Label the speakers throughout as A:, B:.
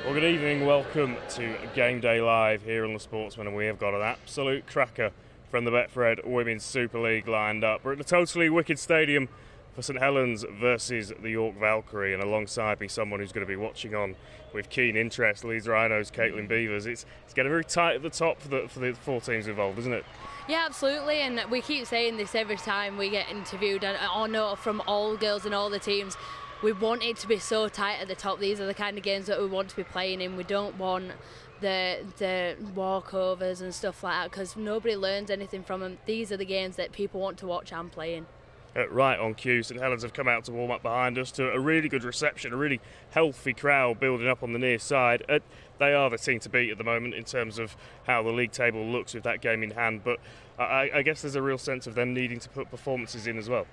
A: Well, good evening, welcome to Game Day Live here on the Sportsman, and we have got an absolute cracker from the Betfred Women's Super League lined up. We're at the totally wicked stadium for St Helens versus the York Valkyrie, and alongside me someone who's going to be watching on with keen interest, Leeds Rhinos, Caitlin Beavers. It's getting very tight at the top for the four teams involved, isn't it?
B: Yeah, absolutely, and we keep saying this every time we get interviewed, and I know from all girls and all the teams, we want it to be so tight at the top. These are the kind of games that we want to be playing in. We don't want the walkovers and stuff like that, because nobody learns anything from them. These are the games that people want to watch and play in.
A: Right on cue, St Helens have come out to warm up behind us to a really good reception, a really healthy crowd building up on the near side. They are the team to beat at the moment in terms of how the league table looks with that game in hand, but I guess there's a real sense of them needing to put performances in as well.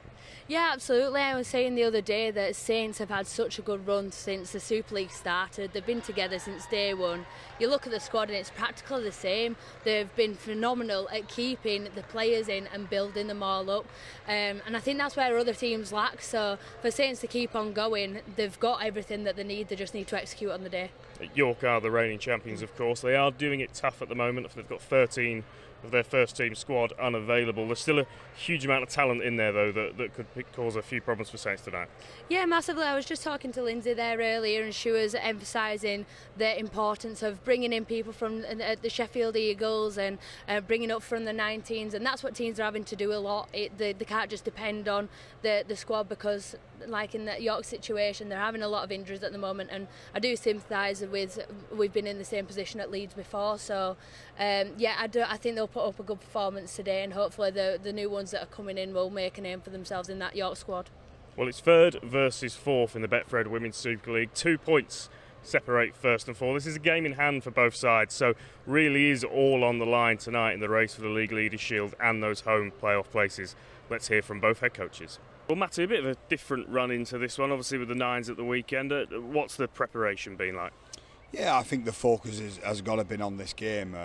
B: Yeah, absolutely. I was saying the other day that Saints have had such a good run since the Super League started. They've been together since day one. You look at the squad and it's practically the same. They've been phenomenal at keeping the players in and building them all up. And I think that's where other teams lack. So for Saints to keep on going, they've got everything that they need. They just need to execute on the day.
A: York are the reigning champions, of course. They are doing it tough at the moment. They've got 13 of their first team squad unavailable. There's still a huge amount of talent in there, though, that could cause a few problems for Saints tonight.
B: Yeah, massively. I was just talking to Lindsay there earlier, and she was emphasising the importance of bringing in people from the Sheffield Eagles and bringing up from the 19s, and that's what teams are having to do a lot. They can't just depend on the squad, because like in the York situation, they're having a lot of injuries at the moment, and I do sympathise with, we've been in the same position at Leeds before, so I think they'll put up a good performance today, and hopefully the new ones that are coming in will make a name for themselves in that York squad.
A: Well, it's third versus fourth in the Betfred Women's Super League. 2 points separate first and fourth. This is a game in hand for both sides, so really is all on the line tonight in the race for the League Leaders' Shield and those home playoff places. Let's hear from both head coaches. Well, Matty, a bit of a different run into this one, obviously with the Nines at the weekend. What's the preparation been like?
C: Yeah, I think the focus has got to be on this game.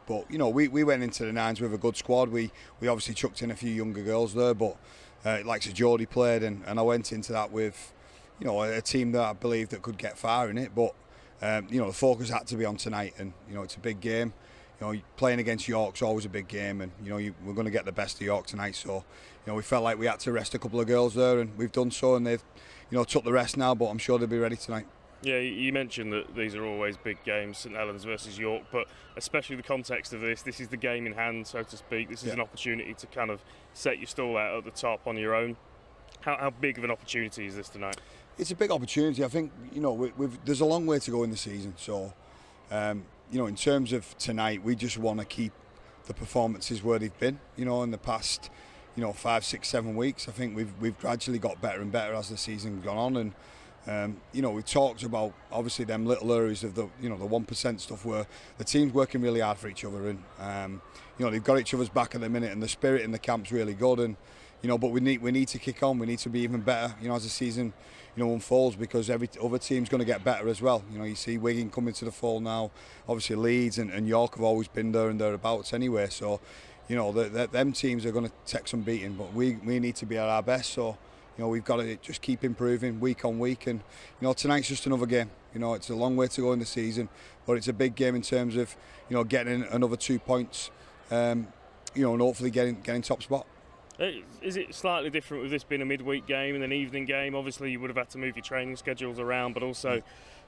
C: But, you know, we went into the Nines with a good squad. We obviously chucked in a few younger girls there, but like Jodie played, and I went into that with, you know, a team that I believe that could get far in it. But, you know, the focus had to be on tonight, and, you know, it's a big game. You know, playing against York's always a big game, and, you know, we're going to get the best of York tonight. So, you know, we felt like we had to rest a couple of girls there, and we've done so, and they've, you know, took the rest now, but I'm sure they'll be ready tonight.
A: Yeah, you mentioned that these are always big games, St Helens versus York, but especially the context of this is the game in hand, so to speak. This is an opportunity to kind of set your stall out at the top on your own. How big of an opportunity is this tonight? It's
C: a big opportunity. I think, you know, there's a long way to go in the season, so, you know, in terms of tonight, we just want to keep the performances where they've been, you know, in the past, you know, 5, 6, 7 weeks. I think we've gradually got better and better as the season's gone on, and you know, we talked about obviously them little areas of the, you know, the 1% stuff where the team's working really hard for each other, and you know, they've got each other's back at the minute, and the spirit in the camp's really good, and you know, but we need to kick on. We need to be even better, you know, as the season, you know, unfolds, because every other team's going to get better as well. You know, you see Wigan coming to the fold now. Obviously Leeds and York have always been there and thereabouts anyway. So, you know, them teams are going to take some beating, but we need to be at our best. So, you know, we've got to just keep improving week on week, and you know, tonight's just another game. You know, it's a long way to go in the season, but it's a big game in terms of, you know, getting another 2 points, you know, and hopefully getting top spot.
A: Is it slightly different with this being a midweek game and an evening game? Obviously, you would have had to move your training schedules around, but also,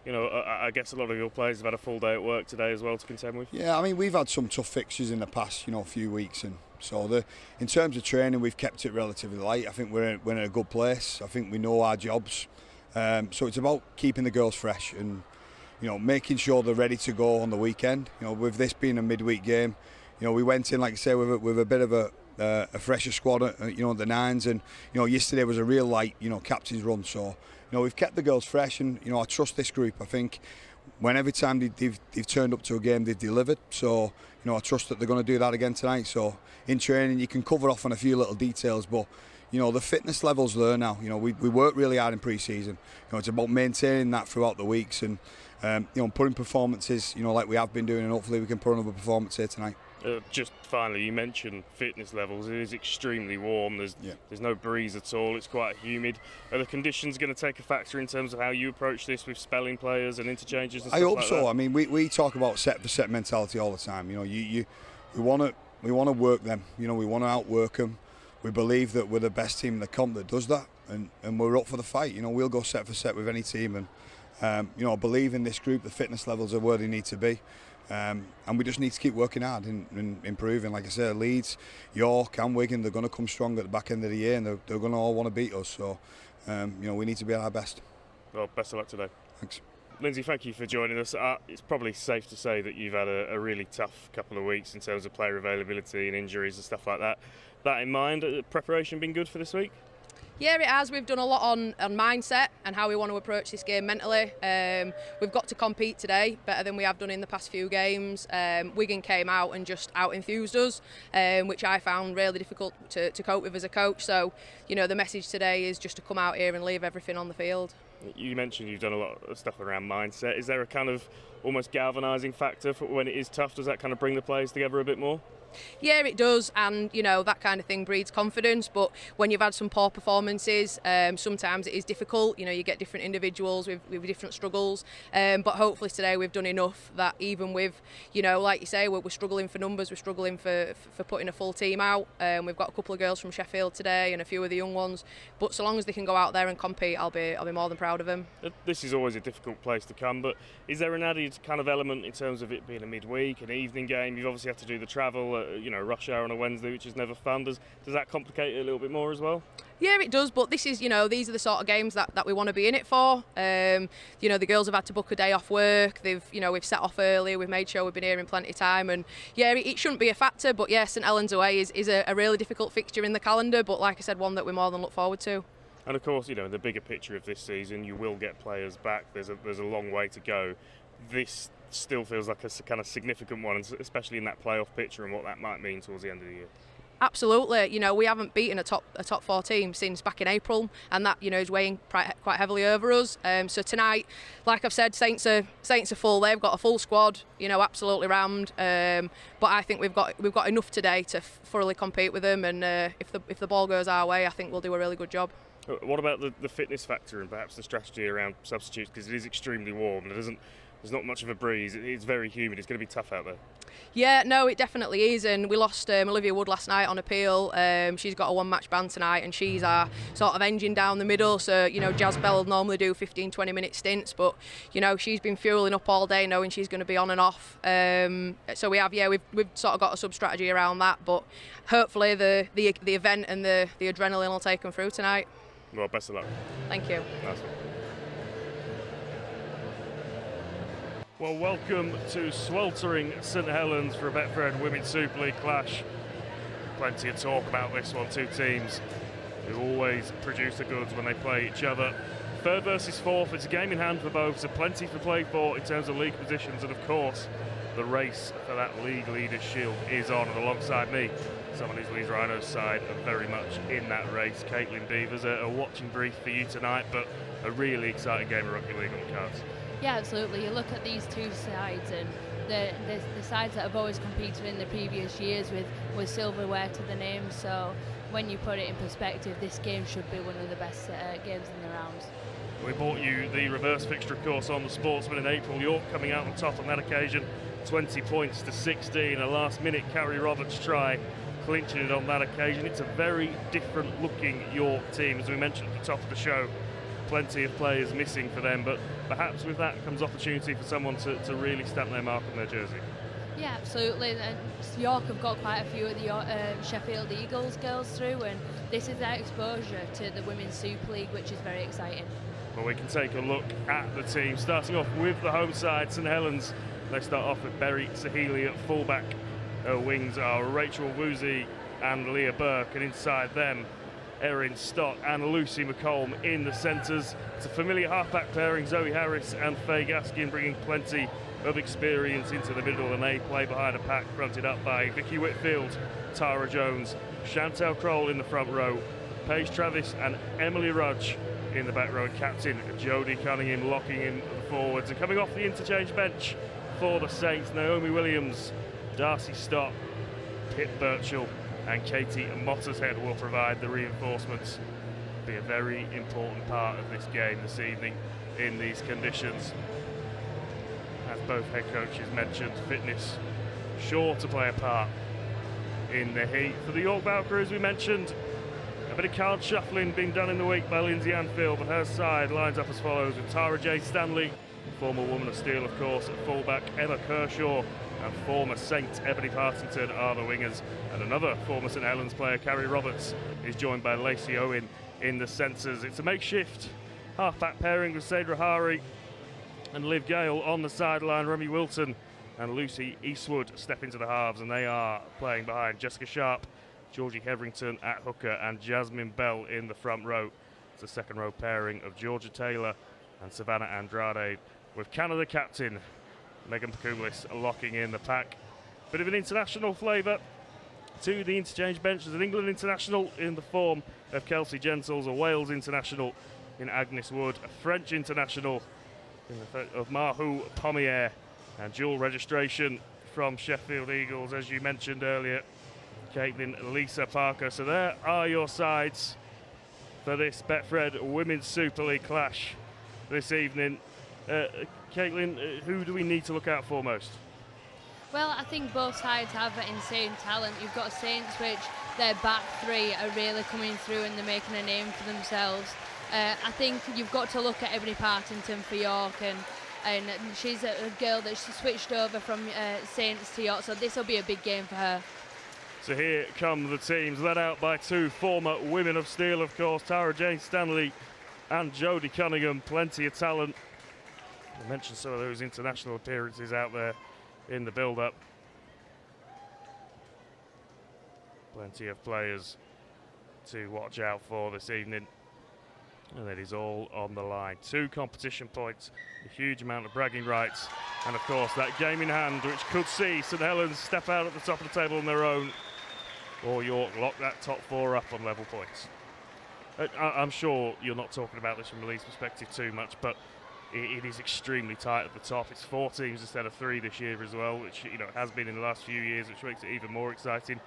A: you know, I guess a lot of your players have had a full day at work today as well to contend with.
C: Yeah, I mean, we've had some tough fixtures in the past, you know, few weeks, and so in terms of training, we've kept it relatively light. I think we're in a good place. I think we know our jobs, so it's about keeping the girls fresh and, you know, making sure they're ready to go on the weekend. You know, with this being a midweek game, you know, we went in, like I say, with a bit of a fresher squad, you know, the Nines, and you know, yesterday was a real light, you know, captain's run. So, you know, we've kept the girls fresh, and you know, I trust this group. I think every time they've turned up to a game, they've delivered. So, you know, I trust that they're going to do that again tonight. So, in training, you can cover off on a few little details, but you know, the fitness level's there now. You know, we work really hard in pre-season. You know, it's about maintaining that throughout the weeks, and you know, putting performances, you know, like we have been doing, and hopefully we can put another performance here tonight.
A: Just finally, you mentioned fitness levels. It is extremely warm. There's no breeze at all. It's quite humid. Are the conditions going to take a factor in terms of how you approach this with spelling players and interchanges and stuff like that?
C: I hope so. I mean, we talk about set for set mentality all the time. You know, we want to work them. You know, we want to outwork them. We believe that we're the best team in the comp that does that, and we're up for the fight. You know, we'll go set for set with any team, and you know, I believe in this group. The fitness levels are where they need to be. And we just need to keep working hard and improving. Like I said, Leeds, York and Wigan, they're going to come strong at the back end of the year, and they're going to all want to beat us. So, you know, we need to be at our best.
A: Well, best of luck today.
C: Thanks.
A: Lindsay, thank you for joining us. It's probably safe to say that you've had a really tough couple of weeks in terms of player availability and injuries and stuff like that. That in mind, preparation been good for this week?
D: Yeah, it has. We've done a lot on mindset and how we want to approach this game mentally. We've got to compete today better than we have done in the past few games. Wigan came out and just out-enthused us, which I found really difficult to cope with as a coach. So, you know, the message today is just to come out here and leave everything on the field.
A: You mentioned you've done a lot of stuff around mindset. Is there a kind of almost galvanising factor for when it is tough? Does that kind of bring the players together a bit more?
D: Yeah, it does, and you know, that kind of thing breeds confidence. But when you've had some poor performances, sometimes it is difficult. You know, you get different individuals with different struggles. But hopefully today we've done enough that even with, you know, like you say, we're struggling for numbers, we're struggling for putting a full team out. We've got a couple of girls from Sheffield today and a few of the young ones. But so long as they can go out there and compete, I'll be more than proud of them.
A: This is always a difficult place to come, but is there an added kind of element in terms of it being a midweek, an evening game? You obviously have to do the travel. You know, rush hour on a Wednesday, which is never fun. Does that complicate it a little bit more as well?
D: Yeah, it does, but this is, you know, these are the sort of games that we want to be in it for. You know, the girls have had to book a day off work. We've set off early. We've made sure we've been here in plenty of time, and yeah, it shouldn't be a factor. But yeah, St Helens away is a really difficult fixture in the calendar, but like I said, one that we more than look forward to.
A: And of course, you know, the bigger picture of this season, you will get players back. There's a long way to go. This still feels like a kind of significant one, especially in that playoff picture and what that might mean towards the end of the year.
D: Absolutely. You know, we haven't beaten a top four team since back in April, and that, you know, is weighing quite heavily over us. So tonight, like I've said, Saints are full. They've got a full squad, you know, absolutely rammed. But I think we've got enough today to thoroughly compete with them, and if the ball goes our way, I think we'll do a really good job.
A: What about the fitness factor and perhaps the strategy around substitutes, because it is extremely warm and there's not much of a breeze. It's very humid. It's going to be tough out there.
D: Yeah, no, it definitely is. And we lost Olivia Wood last night on appeal. She's got a one-match ban tonight, and she's our sort of engine down the middle. So, you know, Jazz Bell will normally do 15-20 minute stints, but, you know, she's been fueling up all day knowing she's going to be on and off. So we've sort of got a sub-strategy around that, but hopefully the event and the adrenaline will take them through tonight.
A: Well, best of luck.
D: Thank you.
A: Nice one. Well, welcome to sweltering St Helens for a Betfred Women's Super League clash. Plenty of talk about this one. Two teams who always produce the goods when they play each other. Third versus fourth, it's a game in hand for both, so plenty to play for in terms of league positions, and of course the race for that league leaders shield is on, and alongside me someone who's Leeds Rhinos side are very much in that race. Caitlin Beavers, a watching brief for you tonight, but a really exciting game of rugby league on the cards.
B: Yeah, absolutely. You look at these two sides, and the sides that have always competed in the previous years with silverware to the name. So when you put it in perspective, this game should be one of the best games in the round.
A: We brought you the reverse fixture, of course, on the Sportsman in April. York coming out on top on that occasion, 20 points to 16. A last-minute Carrie Roberts try, clinching it on that occasion. It's a very different looking York team, as we mentioned at the top of the show. Plenty of players missing for them, but perhaps with that comes opportunity for someone to really stamp their mark on their jersey.
B: Yeah, absolutely. And York have got quite a few of the Sheffield Eagles girls through, and this is their exposure to the Women's Super League, which is very exciting.
A: Well, we can take a look at the team, starting off with the home side, St Helens. They start off with Berry Sahili at fullback. Her wings are Rachel Woozy and Leah Burke, and inside them Erin Stott and Lucy McColm in the centres. It's a familiar halfback pairing, Zoe Harris and Faye Gaskin, bringing plenty of experience into the middle, and they play behind a pack fronted up by Vicky Whitfield, Tara Jones, Chantel Kroll in the front row, Paige Travis and Emily Rudge in the back row, and captain Jodie Cunningham locking in the forwards. And coming off the interchange bench for the Saints, Naomi Williams, Darcy Stott, Pip Birchall and Katie Mottershead will provide the reinforcements. Be a very important part of this game this evening in these conditions. As both head coaches mentioned, fitness sure to play a part in the heat. For the York Valkyrie, as we mentioned, a bit of card shuffling being done in the week by Lindsay Anfield, but her side lines up as follows with Tara J. Stanley, former Woman of Steel of course, at fullback Emma Kershaw, and former Saint Ebony Partington are the wingers, and another former St Helens player, Carrie Roberts, is joined by Lacey Owen in the centres. It's a makeshift half-back pairing with Sadra Hari and Liv Gale on the sideline. Remy Wilton and Lucy Eastwood step into the halves, and they are playing behind Jessica Sharp, Georgie Hetherington at hooker, and Jasmine Bell in the front row. It's a second row pairing of Georgia Taylor and Savannah Andrade, with Canada captain Megan Pakumlis locking in the pack. Bit of an international flavour to the interchange bench. There's an England international in the form of Kelsey Gentles, a Wales international in Agnes Wood, a French international in of Mahu Pommier, and dual registration from Sheffield Eagles, as you mentioned earlier, Caitlin Lisa Parker. So there are your sides for this Betfred Women's Super League clash this evening. Caitlin, who do we need to look out for most?
B: Well, I think both sides have insane talent. You've got Saints, which their back three are really coming through and they're making a name for themselves. I think you've got to look at Ebony Partington for York, and she's a girl that's switched over from Saints to York, so this will be a big game for her.
A: So here come the teams, led out by two former Women of Steel, of course, Tara Jane Stanley and Jodie Cunningham. Plenty of talent. I mentioned some of those international appearances out there in the build-up. Plenty of players to watch out for this evening. And it is all on the line. 2 competition points, a huge amount of bragging rights, and of course that game in hand which could see St Helens step out at the top of the table on their own, or York lock that top 4 up on level points. I'm sure you're not talking about this from a Leeds perspective too much, but it is extremely tight at the top. It's 4 teams instead of 3 this year as well, which has been in the last few years, which makes it even more exciting.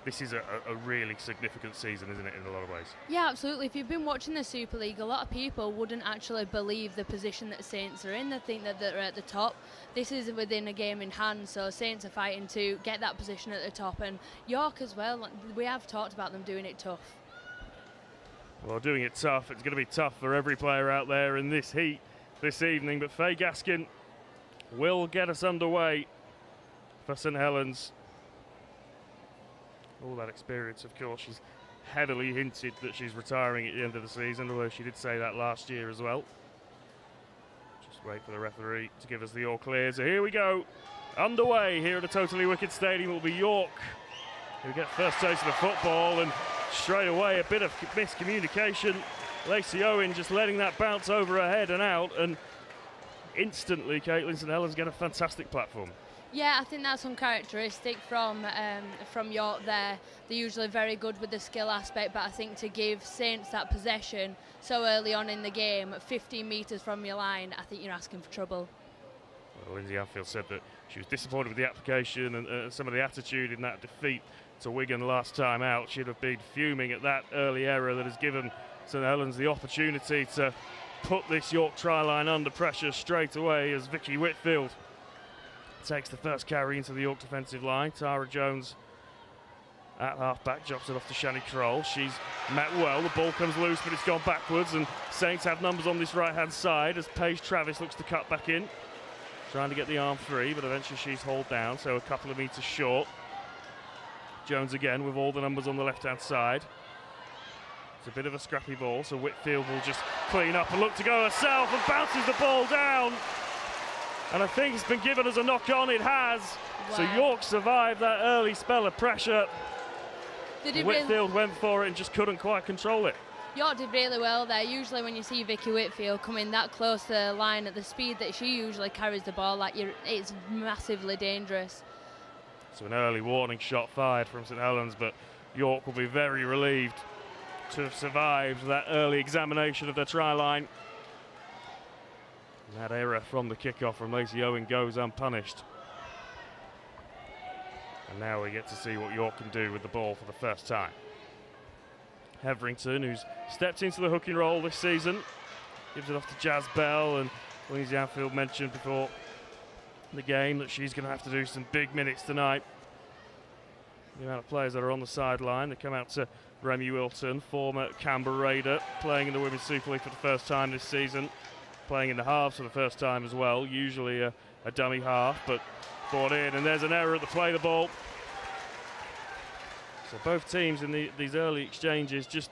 A: This is a really significant season, isn't it, in a lot of ways?
B: Yeah, absolutely. If you've been watching the Super League, a lot of people wouldn't actually believe the position that Saints are in. They think that they're at the top. This is within a game in hand, so Saints are fighting to get that position at the top, and York as well. We have talked about them doing it tough.
A: Well, doing it tough. It's going to be tough for every player out there in this heat this evening, but Faye Gaskin will get us underway for St Helens. All that experience, of course. She's heavily hinted that she's retiring at the end of the season, although she did say that last year as well. Just wait for the referee to give us the all clear. So here we go, underway here at the Totally Wicked Stadium. Will be York who get first taste of the football, and straight away a bit of miscommunication. Lacey Owen just letting that bounce over her head and out, and instantly Caitlin St Helens get a fantastic platform. Yeah,
B: I think that's uncharacteristic from York there. They're usually very good with the skill aspect, but I think to give Saints that possession so early on in the game, 15 metres from your line, I think you're asking for trouble.
A: Well, Lindsay Anfield said that she was disappointed with the application and some of the attitude in that defeat to Wigan last time out. She'd have been fuming at that early error that has given St Helens the opportunity to put this York try line under pressure straight away, as Vicky Whitfield takes the first carry into the York defensive line. Tara Jones at half-back drops it off to Shani Kroll. She's met well, the ball comes loose, but it's gone backwards, and Saints have numbers on this right-hand side as Paige Travis looks to cut back in, trying to get the arm free, but eventually she's hauled down, so a couple of metres short. Jones again with all the numbers on the left-hand side. It's a bit of a scrappy ball, so Whitfield will just clean up and look to go herself and bounces the ball down. And I think it's been given as a knock-on. It has. Wow. So York survived that early spell of pressure. Whitfield went for it and just couldn't quite control it.
B: York did really well there. Usually when you see Vicky Whitfield coming that close to the line at the speed that she usually carries the ball, it's massively dangerous.
A: So an early warning shot fired from St Helens, but York will be very relieved to have survived that early examination of their try line. And that error from the kickoff from Lacey Owen goes unpunished. And now we get to see what York can do with the ball for the first time. Heverington, who's stepped into the hooking role this season, gives it off to Jazz Bell, and Lindsay Anfield mentioned before the game that she's going to have to do some big minutes tonight. The amount of players that are on the sideline, they come out to Remy Wilton, former Canberra Raider, playing in the Women's Super League for the first time this season, playing in the halves for the first time as well, usually a dummy half, but brought in, and there's an error at the play the ball. So both teams in these early exchanges just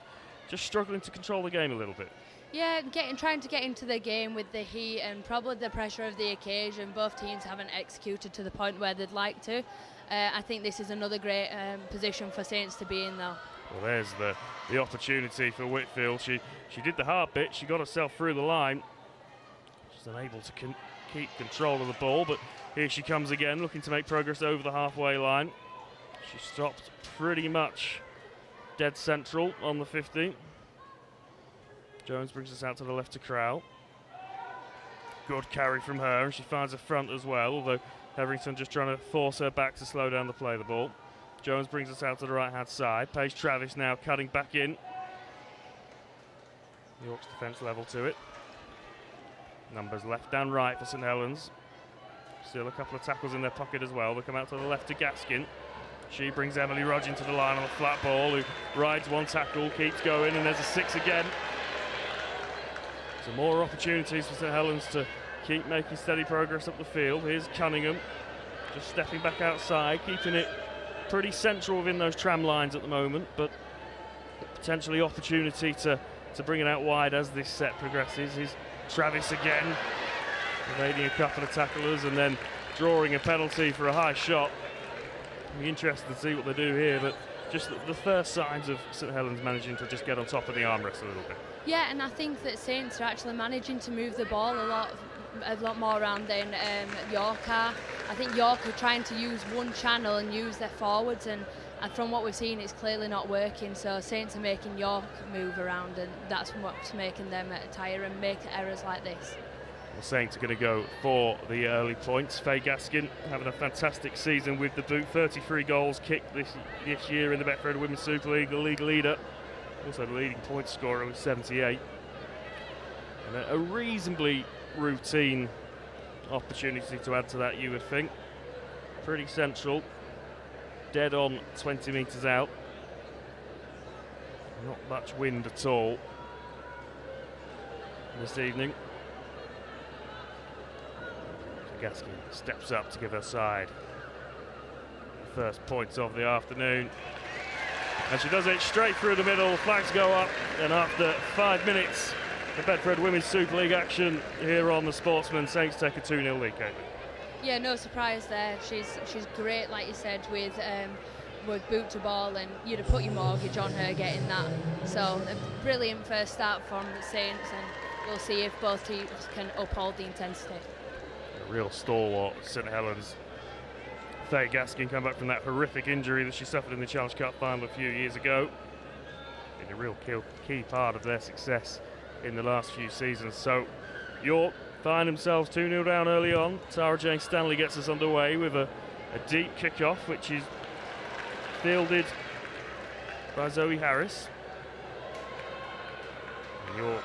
A: struggling to control the game a little bit.
B: Yeah, trying to get into the game with the heat and probably the pressure of the occasion. Both teams haven't executed to the point where they'd like to. I think this is another great position for Saints to be in, though.
A: Well, there's the opportunity for Whitfield. She did the hard bit. She got herself through the line. She's unable to keep control of the ball, but here she comes again, looking to make progress over the halfway line. She stopped pretty much dead central on the 50. Jones brings us out to the left to Crowell. Good carry from her, and she finds a front as well, although Heverington just trying to force her back to slow down the play the ball. Jones brings us out to the right-hand side. Paige Travis now cutting back in. York's defence level to it. Numbers left and right for St Helens. Still a couple of tackles in their pocket as well. They come out to the left to Gaskin. She brings Emily Rodge into the line on a flat ball, who rides one tackle, keeps going, and there's a 6 again. So more opportunities for St Helens to keep making steady progress up the field. Here's Cunningham, just stepping back outside, keeping it pretty central within those tram lines at the moment, but potentially opportunity to bring it out wide as this set progresses. Here's Travis again, evading a couple of tacklers and then drawing a penalty for a high shot. I'll be interested to see what they do here, but just the first signs of St Helens managing to just get on top of the armrest a little bit.
B: Yeah, and I think that Saints are actually managing to move the ball a lot more around than York are. I think York are trying to use one channel and use their forwards, and from what we've seen, it's clearly not working. So Saints are making York move around, and that's what's making them tire and make errors like this.
A: Well, Saints are going to go for the early points. Faye Gaskin having a fantastic season with the boot. 33 goals kicked this year in the Betfred Women's Super League, the league leader. Also the leading point scorer with 78. And a reasonably routine opportunity to add to that, you would think. Pretty central. Dead on 20 metres out. Not much wind at all this evening. Gaskin steps up to give her side the first points of the afternoon, and she does it straight through the middle. Flags go up, and after 5 minutes the Betfred Women's Super League action here on the Sportsman, Saints take a 2-0 lead.
B: Yeah, no surprise there. She's great, like you said, with boot to ball, and you'd have put your mortgage on her getting that. So a brilliant first start from the Saints, and we'll see if both teams can uphold the intensity.
A: A real stalwart, St Helens. Faye Gaskin come back from that horrific injury that she suffered in the Challenge Cup final a few years ago. Been a real key part of their success in the last few seasons. So York find themselves 2-0 down early on. Tara Jane Stanley gets us underway with a deep kick-off, which is fielded by Zoe Harris. And York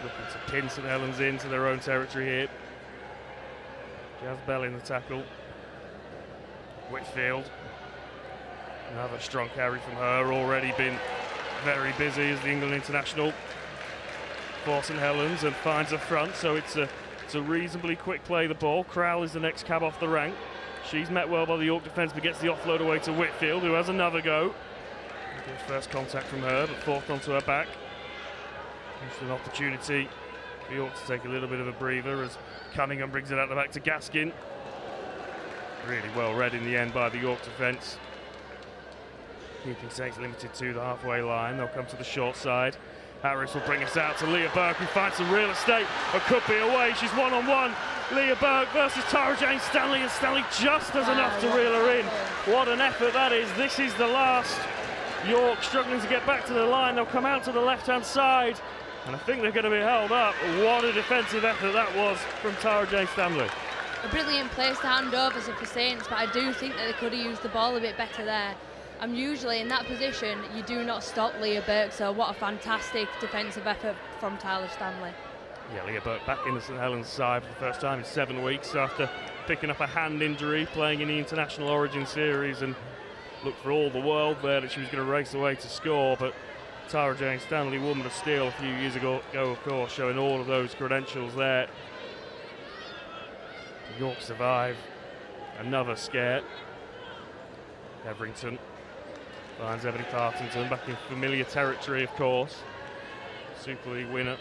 A: looking to pin St Helens into their own territory here. Jazz Bell in the tackle. Whitfield, another strong carry from her, already been very busy as the England international for St Helens, and finds a front, so it's a reasonably quick play the ball. Crowell is the next cab off the rank. She's met well by the York defence, but gets the offload away to Whitfield, who has another go. First contact from her, but fourth onto her back. Just an opportunity for York to take a little bit of a breather as Cunningham brings it out the back to Gaskin. Really well read in the end by the York defence. Keeping Saints limited to the halfway line. They'll come to the short side. Harris will bring us out to Leah Burke, who finds some real estate, but could be away. She's one-on-one. Leah Burke versus Tara Jane Stanley, and Stanley just has enough to reel her in. What an effort that is. This is the last. York struggling to get back to the line. They'll come out to the left-hand side, and I think they're going to be held up. What a defensive effort that was from Tara Jane Stanley.
B: a brilliant place to hand over for Saints, but I do think that they could have used the ball a bit better there. And usually in that position, you do not stop Leah Burke, so what a fantastic defensive effort from Tyler Stanley.
A: Yeah, Leah Burke back in the St Helens side for the first time in 7 weeks after picking up a hand injury, playing in the International Origin Series, and looked for all the world there that she was going to race away to score, but Tara Jane Stanley, Woman of Steel a few years ago, of course, showing all of those credentials there. York survive another scare. Everington finds Ebony Partington back in familiar territory, of course. Super League winner.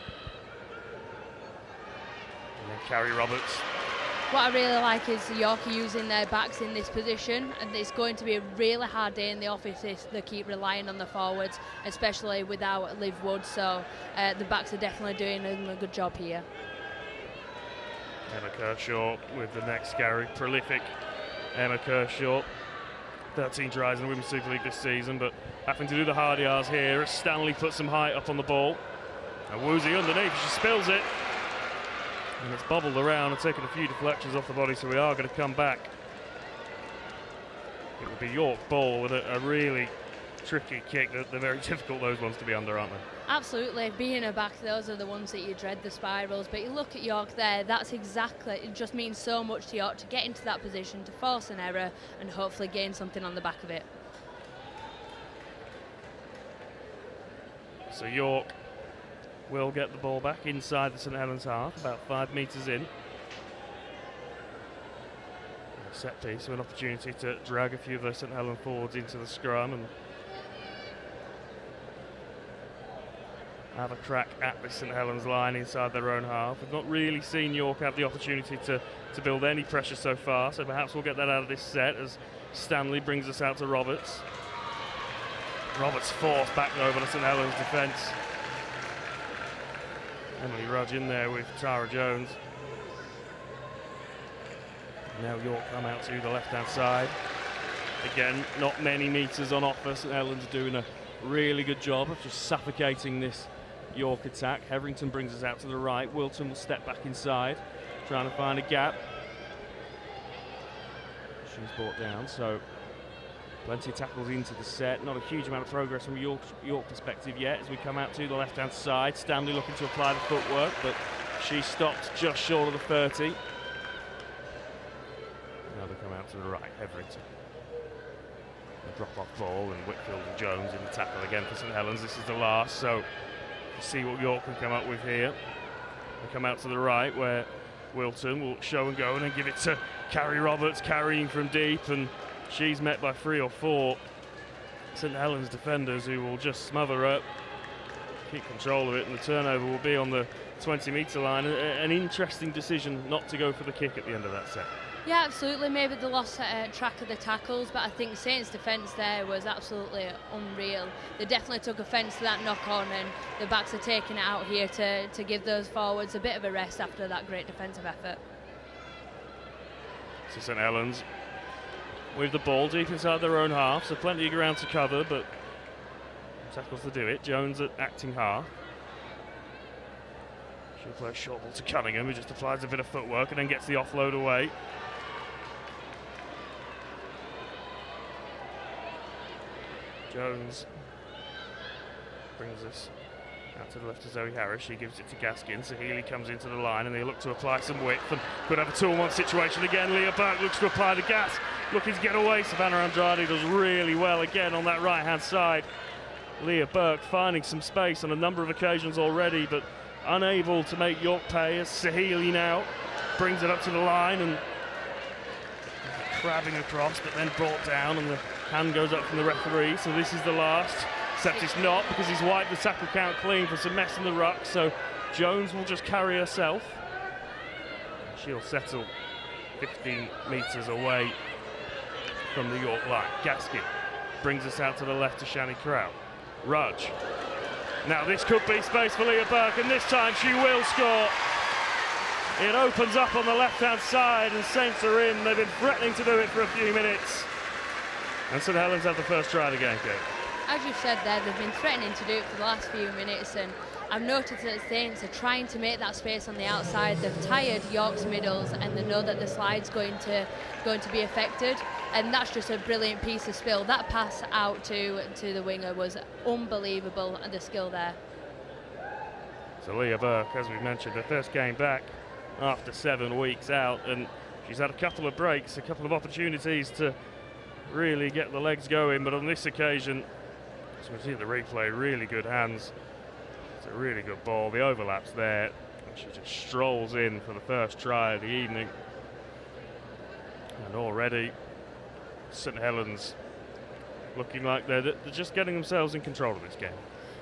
A: And then Carrie Roberts.
B: What I really like is York using their backs in this position, and it's going to be a really hard day in the office if they keep relying on the forwards, especially without Liv Wood, so the backs are definitely doing a good job here.
A: Emma Kershaw with the next carry. Prolific Emma Kershaw. 13 tries in the Women's Super League this season, but having to do the hard yards here as Stanley puts some height up on the ball. And Woozy underneath, she spills it. And it's bobbled around and taken a few deflections off the body, so we are going to come back. It will be York ball with a really tricky kick. They're very difficult, those ones, to be under, aren't they?
B: Absolutely. Being a back, those are the ones that you dread, the spirals. But you look at York there, that's exactly, it just means so much to York to get into that position, to force an error and hopefully gain something on the back of it.
A: So York will get the ball back inside the St Helens half, about 5 metres in. A set piece with an opportunity to drag a few of those St Helens forwards into the scrum and have a crack at the St Helens line inside their own half. We've not really seen York have the opportunity to build any pressure so far, so perhaps we'll get that out of this set as Stanley brings us out to Roberts. Roberts forced back over the St Helens defence. Emily Rudge in there with Tara Jones. Now York come out to the left-hand side. Again, not many metres on offer. St Helens doing a really good job of just suffocating this York attack. Heverington brings us out to the right. Wilton will step back inside, trying to find a gap. She's brought down, so plenty of tackles into the set. Not a huge amount of progress from York perspective yet as we come out to the left-hand side. Stanley looking to apply the footwork, but she stopped just short of the 30. Now they come out to the right, Heverington. A drop-off ball, and Whitfield and Jones in the tackle again for St Helens. This is the last, so we'll see what York can come up with here. They come out to the right where Wilton will show and go and then give it to Carrie Roberts, carrying from deep, and she's met by 3 or 4 St Helens defenders who will just smother her, keep control of it, and the turnover will be on the 20-metre line. An interesting decision not to go for the kick at the end of that set.
B: Yeah, absolutely. Maybe they lost track of the tackles, but I think Saints' defence there was absolutely unreal. They definitely took offence to that knock-on, and the backs are taking it out here to give those forwards a bit of a rest after that great defensive effort.
A: So St Helens with the ball deep inside their own half, so plenty of ground to cover, but tackles to do it. Jones at acting half. She'll play a short ball to Cunningham, who just applies a bit of footwork and then gets the offload away. Jones brings us out to the left to Zoe Harris. She gives it to Gaskin, so Healy comes into the line and they look to apply some width and could have a 2-on-1 situation again. Leah Burke looks to apply the gas, looking to get away. Savannah Andrade does really well again on that right-hand side. Leah Burke finding some space on a number of occasions already, but unable to make York pay as Sahili now brings it up to the line and crabbing across, but then brought down, and the hand goes up from the referee. So this is the last, except it's not, because he's wiped the tackle count clean for some mess in the ruck. So Jones will just carry herself. She'll settle 15 metres away from the York line. Gaskin brings us out to the left to Shani Crowell. Rudge. Now this could be space for Leah Burke, and this time she will score. It opens up on the left-hand side and Saints are in. They've been threatening to do it for a few minutes. And St Helens have the first try of the game, Kate.
B: as you've said there, they've been threatening to do it for the last few minutes, and I've noticed that Saints are trying to make that space on the outside. They've tired York's middles, and they know that the slide's going to be affected, and that's just a brilliant piece of skill. That pass out to the winger was unbelievable, and the skill there.
A: So Leah Burke, as we mentioned, her first game back after 7 weeks out, and she's had a couple of breaks, a couple of opportunities to really get the legs going, but on this occasion, as we see the replay, really good hands. It's a really good ball. The overlap's there, and she just strolls in for the first try of the evening. And already, St Helens looking like they're just getting themselves in control of this game.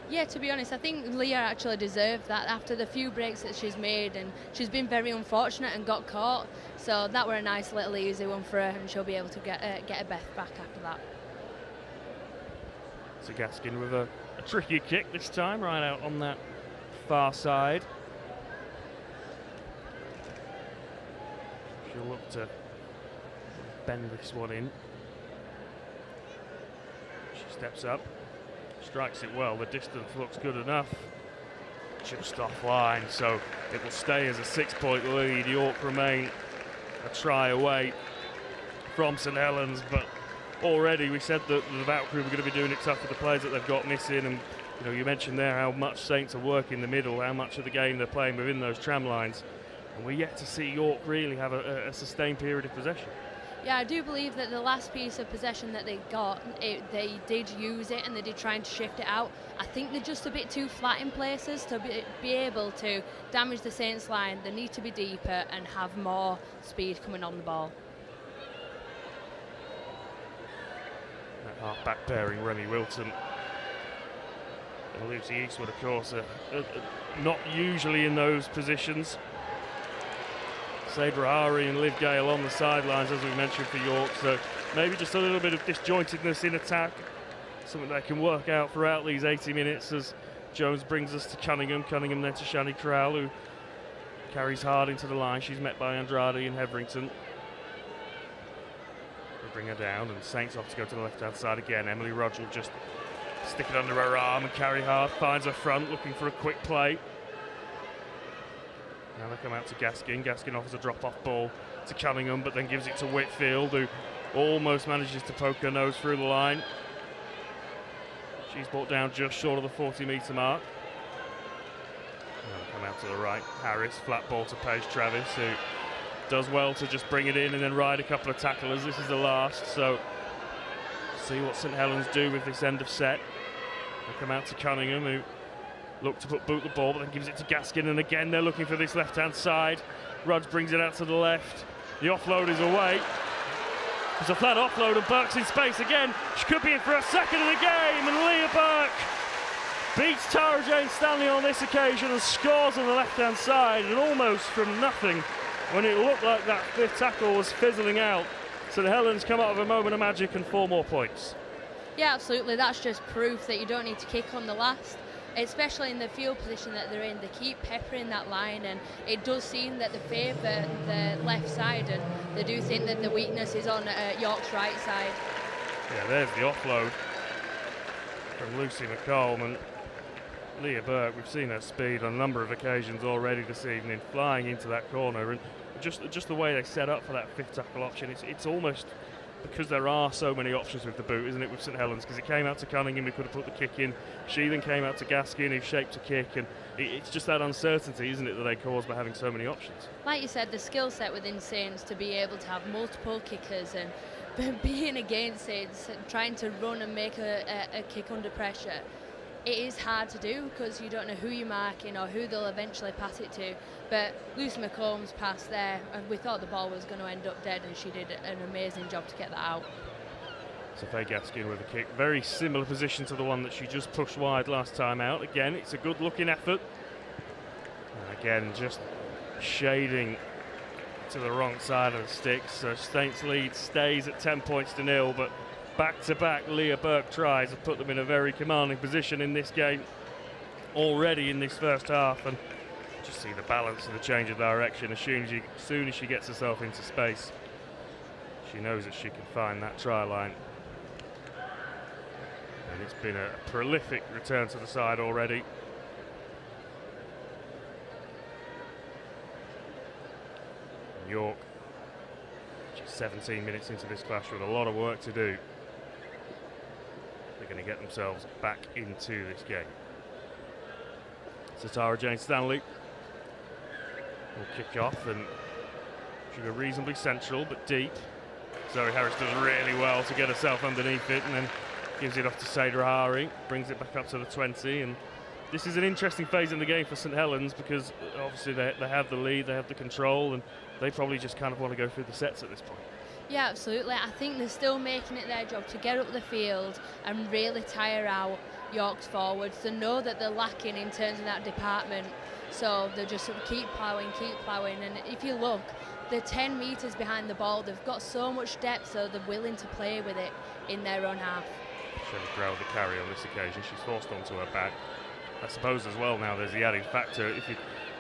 B: Yeah, to be honest, I think Leah actually deserved that after the few breaks that she's made, and she's been very unfortunate and got caught. So that were a nice little easy one for her, and she'll be able to get a Beth back after that.
A: So Gaskin with a tricky kick this time, right out on that far side. She'll look to bend this one in. She steps up. Strikes it well, the distance looks good enough. Just offline, so it will stay as a 6-point lead. York remain a try away from St Helens, but already we said that the Valkyrie were going to be doing it tough for the players that they've got missing, and you mentioned there how much Saints are working the middle, how much of the game they're playing within those tram lines, and we're yet to see York really have a sustained period of possession.
B: Yeah, I do believe that the last piece of possession that they got, they did use it, and they did try to shift it out. I think they're just a bit too flat in places to be able to damage the Saints line. They need to be deeper and have more speed coming on the ball.
A: That half-back pairing, Remy Wilton and Lucy Eastwood, of course, are not usually in those positions. Sabra Hari and Liv Gale on the sidelines, as we mentioned, for York, so maybe just a little bit of disjointedness in attack, something they can work out throughout these 80 minutes as Jones brings us to Cunningham then to Shani Crowell, who carries hard into the line. She's met by Andrade and Heverington. They bring her down, and Saints off to go to the left-hand side again. Emily Rodgell just stick it under her arm and carry hard, finds her front, looking for a quick play. Now they come out to Gaskin. Gaskin offers a drop-off ball to Cunningham, but then gives it to Whitfield, who almost manages to poke her nose through the line. She's brought down just short of the 40-metre mark. Now they come out to the right. Harris, flat ball to Paige Travis, who does well to just bring it in and then ride a couple of tacklers. This is the last, so see what St Helens do with this end of set. They come out to Cunningham, who look to boot the ball, but then gives it to Gaskin, and again they're looking for this left-hand side. Rudge brings it out to the left. The offload is away. It's a flat offload, and Burke's in space again. She could be in for a second of the game, and Leah Burke beats Tara Jane Stanley on this occasion and scores on the left-hand side, and almost from nothing when it looked like that fifth tackle was fizzling out. So the Helens come out of a moment of magic and 4 more points.
B: Yeah, absolutely. That's just proof that you don't need to kick on the last, especially in the field position that they're in. They keep peppering that line, and it does seem that they favour the left side, and they do think that the weakness is on York's right side.
A: Yeah, there's the offload from Lucy McComb, and Leah Burke, we've seen her speed on a number of occasions already this evening, flying into that corner, and just the way they set up for that fifth tackle option, it's almost because there are so many options with the boot, isn't it, with St Helens? Because it came out to Cunningham, who could have put the kick in. She then came out to Gaskin, who shaped a kick, and it's just that uncertainty, isn't it, that they cause by having so many options.
B: Like you said, the skill set within Saints to be able to have multiple kickers and being against Saints, trying to run and make a kick under pressure, it is hard to do because you don't know who you're marking or who they'll eventually pass it to. But Lucy McComb's pass there, and we thought the ball was going to end up dead, and she did an amazing job to get that out.
A: So Faye Gaskin with a kick, very similar position to the one that she just pushed wide last time out. Again, it's a good looking effort. And again, just shading to the wrong side of the sticks. So Saints lead stays at 10 points to 0, but back-to-back Leah Burke tries have put them in a very commanding position in this game already in this first half, and just see the balance and the change of direction as soon as she gets herself into space. She knows that she can find that try line. And And it's been a prolific return to the side already. York, just 17 minutes into this clash with a lot of work to do. They're going to get themselves back into this game. So Tara Jane Stanley will kick off, and she'll go reasonably central but deep. Zoe Harris does really well to get herself underneath it, and then gives it off to Sadra Hari, brings it back up to the 20, and this is an interesting phase in the game for St Helens because obviously they have the lead, they have the control, and they probably just kind of want to go through the sets at this point.
B: Yeah, absolutely. I think they're still making it their job to get up the field and really tire out York's forwards. They know that they're lacking in terms of that department, so they just keep ploughing, and if you look, they're 10 metres behind the ball. They've got so much depth, so they're willing to play with it in their own half.
A: Shelley Grell the carry on this occasion. She's forced onto her back. I suppose as well now there's the added factor. If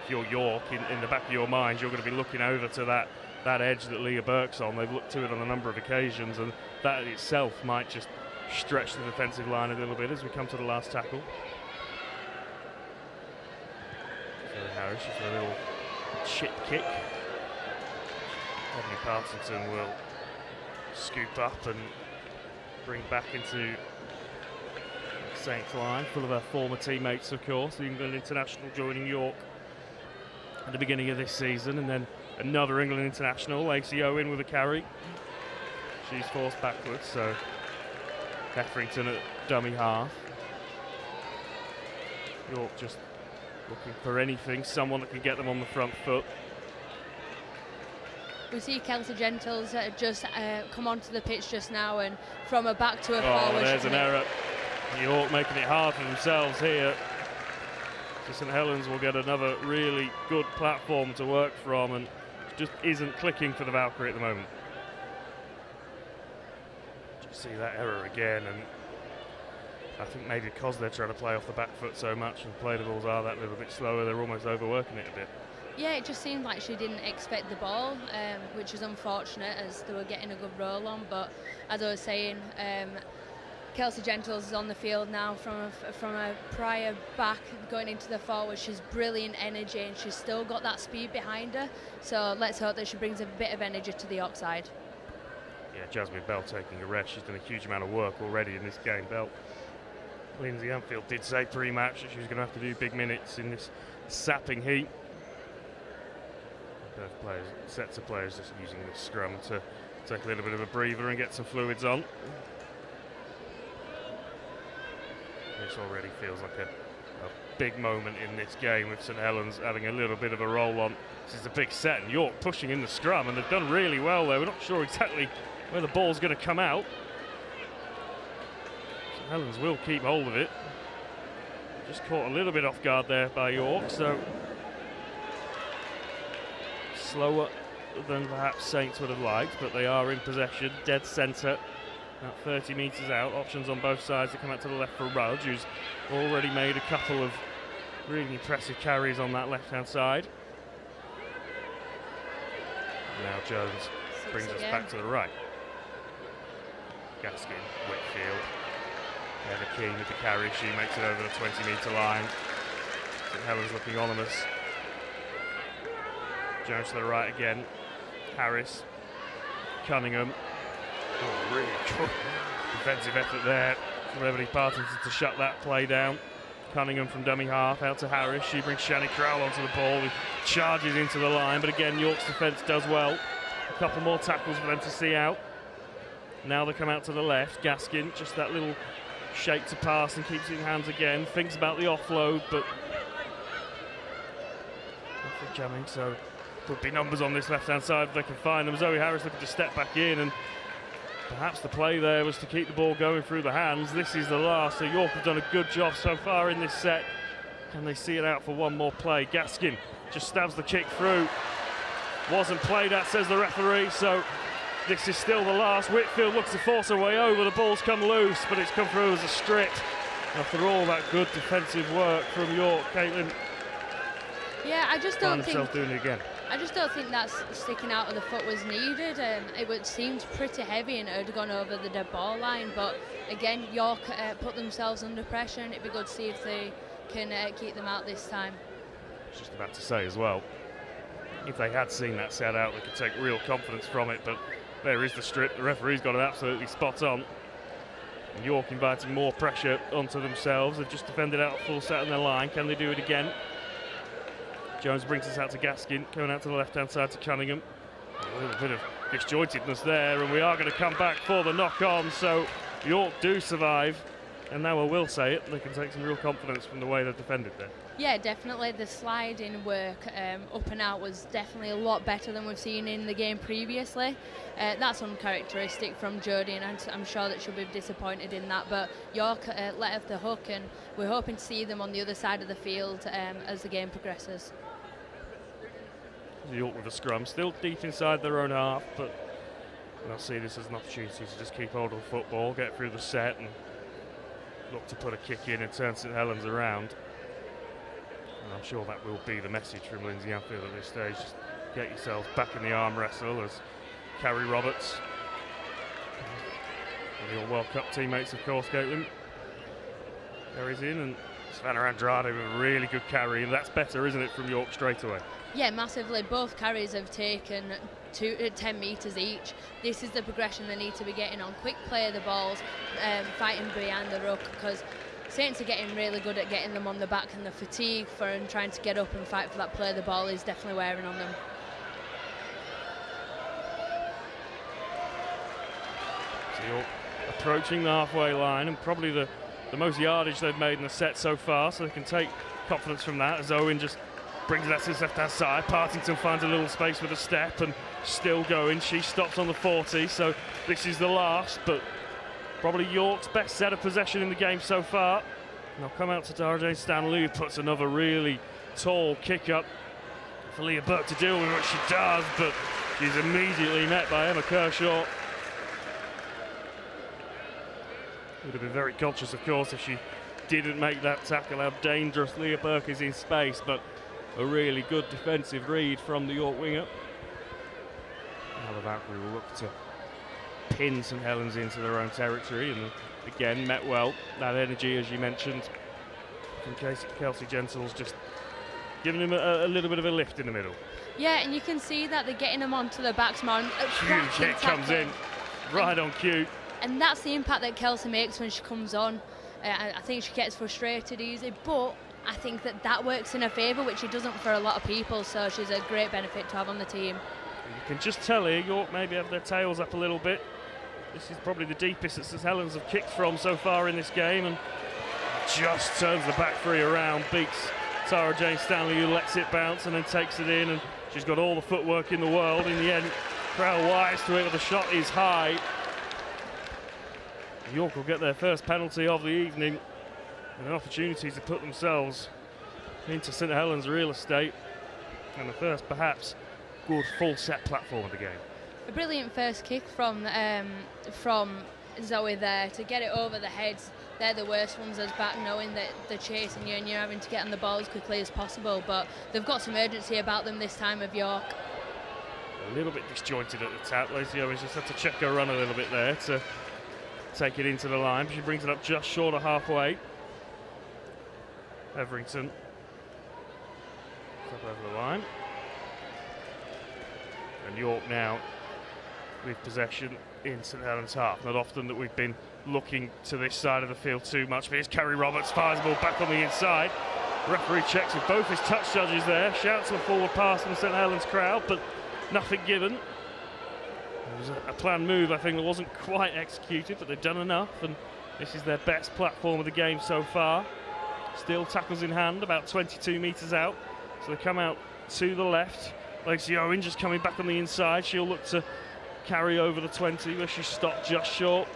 A: you're York, in the back of your mind, you're going to be looking over to that edge that Leah Burke's on. They've looked to it on a number of occasions, and that itself might just stretch the defensive line a little bit as we come to the last tackle. So Harris, just a little chip kick. Ebony Partington will scoop up and bring back into Saints line, full of her former teammates, of course. The England international joining York at the beginning of this season, and then another England international, Lacey Owen, with a carry. She's forced backwards, so Hetherington at dummy half. York just looking for anything, someone that can get them on the front foot.
B: We see Kelsey Gentles just come onto the pitch just now, and from a back to a forward.
A: There's an error. York making it hard for themselves here. So St Helens will get another really good platform to work from, and it just isn't clicking for the Valkyrie at the moment. Just see that error again, and I think maybe because they're trying to play off the back foot so much and play the balls are that little bit slower, they're almost overworking it a bit.
B: Yeah, it just seemed like she didn't expect the ball, which is unfortunate as they were getting a good roll on. But as I was saying, Kelsey Gentles is on the field now from a prior back going into the forward. She's brilliant energy, and she's still got that speed behind her. So let's hope that she brings a bit of energy to the York side.
A: Yeah, Jasmine Bell taking a rest. She's done a huge amount of work already in this game. Bell, Lindsay Anfield did say pre-match that she was going to have to do big minutes in this sapping heat. Both players, sets of players just using the scrum to take a little bit of a breather and get some fluids on. This already feels like a big moment in this game with St Helens having a little bit of a roll on. This is a big set, and York pushing in the scrum, and they've done really well there. We're not sure exactly where the ball's going to come out. St Helens will keep hold of it. Just caught a little bit off guard there by York, so slower than perhaps Saints would have liked, but they are in possession, dead centre, about 30 metres out. Options on both sides to come out to the left for Rudge, who's already made a couple of really impressive carries on that left-hand side. Now Jones brings us back to the right. Gaskin, Whitfield, Eva Keane with the carry. She makes it over the 20-metre line. St Helens looking ominous. Jones to the right again. Harris, Cunningham. Oh, really good defensive effort there from Ebony Partington to shut that play down. Cunningham from dummy half out to Harris. She brings Shani Crowell onto the ball, who charges into the line, but again York's defence does well. A couple more tackles for them to see out. Now they come out to the left. Gaskin, just that little shake to pass and keeps it in hands again. Thinks about the offload, but nothing jamming, so could be numbers on this left-hand side if they can find them. Zoe Harris looking to step back in, and perhaps the play there was to keep the ball going through the hands. This is the last, so York have done a good job so far in this set. Can they see it out for one more play? Gaskin just stabs the kick through. Wasn't played at, says the referee, so this is still the last. Whitfield looks to force her way over. The ball's come loose, but it's come through as a strip. After all that good defensive work from York, Caitlin.
B: Yeah, I just don't think.
A: Doing it again.
B: I just don't think that sticking out of the foot was needed. It seemed pretty heavy and it had gone over the dead ball line. But again, York put themselves under pressure, and it'd be good to see if they can keep them out this time.
A: I was just about to say as well, if they had seen that set out, they could take real confidence from it. But there is the strip. The referee's got it absolutely spot on. And York inviting more pressure onto themselves. They've just defended out a full set on their line. Can they do it again? Jones brings us out to Gaskin, going out to the left-hand side to Cunningham. A little bit of disjointedness there, and we are going to come back for the knock-on. So York do survive, and now I will say it, they can take some real confidence from the way they've defended there. Yeah,
B: definitely. The sliding work up and out was definitely a lot better than we've seen in the game previously. That's uncharacteristic from Jodie, and I'm sure that she'll be disappointed in that. But York let off the hook, and we're hoping to see them on the other side of the field as the game progresses.
A: York with a scrum, still deep inside their own half, but they'll see this as an opportunity to just keep hold of the football, get through the set, and look to put a kick in and turn St Helens around. And I'm sure that will be the message from Lindsay Anfield at this stage. Just get yourselves back in the arm wrestle as Carrie Roberts and your World Cup teammates, of course, Caitlin, carries in, and Savannah Andrade with a really good carry, and that's better, isn't it, from York straight away?
B: Yeah, massively. Both carries have taken 10 metres each. This is the progression they need to be getting on. Quick play of the balls, fighting behind the ruck, because Saints are getting really good at getting them on the back, and the fatigue for trying to get up and fight for that play of the ball is definitely wearing on them.
A: So York approaching the halfway line, and probably the most yardage they've made in the set so far, so they can take confidence from that as Owen just brings that to his left-hand side. Partington finds a little space with a step and still going. She stops on the 40, so this is the last, but probably York's best set of possession in the game so far. And I'll come out to Dara Jane Stanley, who puts another really tall kick up for Leah Burke to deal with, what she does, but she's immediately met by Emma Kershaw. Would have been very conscious, of course, if she didn't make that tackle, how dangerous Leah Burke is in space, but a really good defensive read from the York winger. Now the Valkyrie will look to pin St Helens into their own territory, and again met well. That energy, as you mentioned, from Kelsey Gentles, just giving him a little bit of a lift in the middle.
B: Yeah, and you can see that they're getting him onto the backs more.
A: Huge hit comes in, right on cue.
B: And that's the impact that Kelsey makes when she comes on. I think she gets frustrated easy, but I think that works in her favour, which it doesn't for a lot of people, so she's a great benefit to have on the team.
A: You can just tell here, York maybe have their tails up a little bit. This is probably the deepest that St Helens have kicked from so far in this game, and just turns the back three around, beats Tara Jane Stanley, who lets it bounce and then takes it in, and she's got all the footwork in the world. In the end, Crowell wise to it, but the shot is high. York will get their first penalty of the evening, and an opportunity to put themselves into St Helens real estate, and the first perhaps good full set platform of the game.
B: A brilliant first kick from Zoe there to get it over the heads. They're the worst ones as back, knowing that they're chasing you and you're having to get on the ball as quickly as possible, but they've got some urgency about them this time of York.
A: A little bit disjointed at the tap. Lacey Owens just had to check her run a little bit there to take it into the line. She brings it up just short of halfway. Everington up over the line, and York now with possession in St Helens half. Not often that we've been looking to this side of the field too much, but here's Carrie Roberts, fires the ball back on the inside. Referee checks with both his touch judges there, shouts a forward pass from the St Helens crowd, but nothing given. It was a planned move, I think, that wasn't quite executed, but they've done enough, and this is their best platform of the game so far. Still tackles in hand, about 22 metres out, so they come out to the left. Lacey Owen just coming back on the inside. She'll look to carry over the 20, where she stopped just short.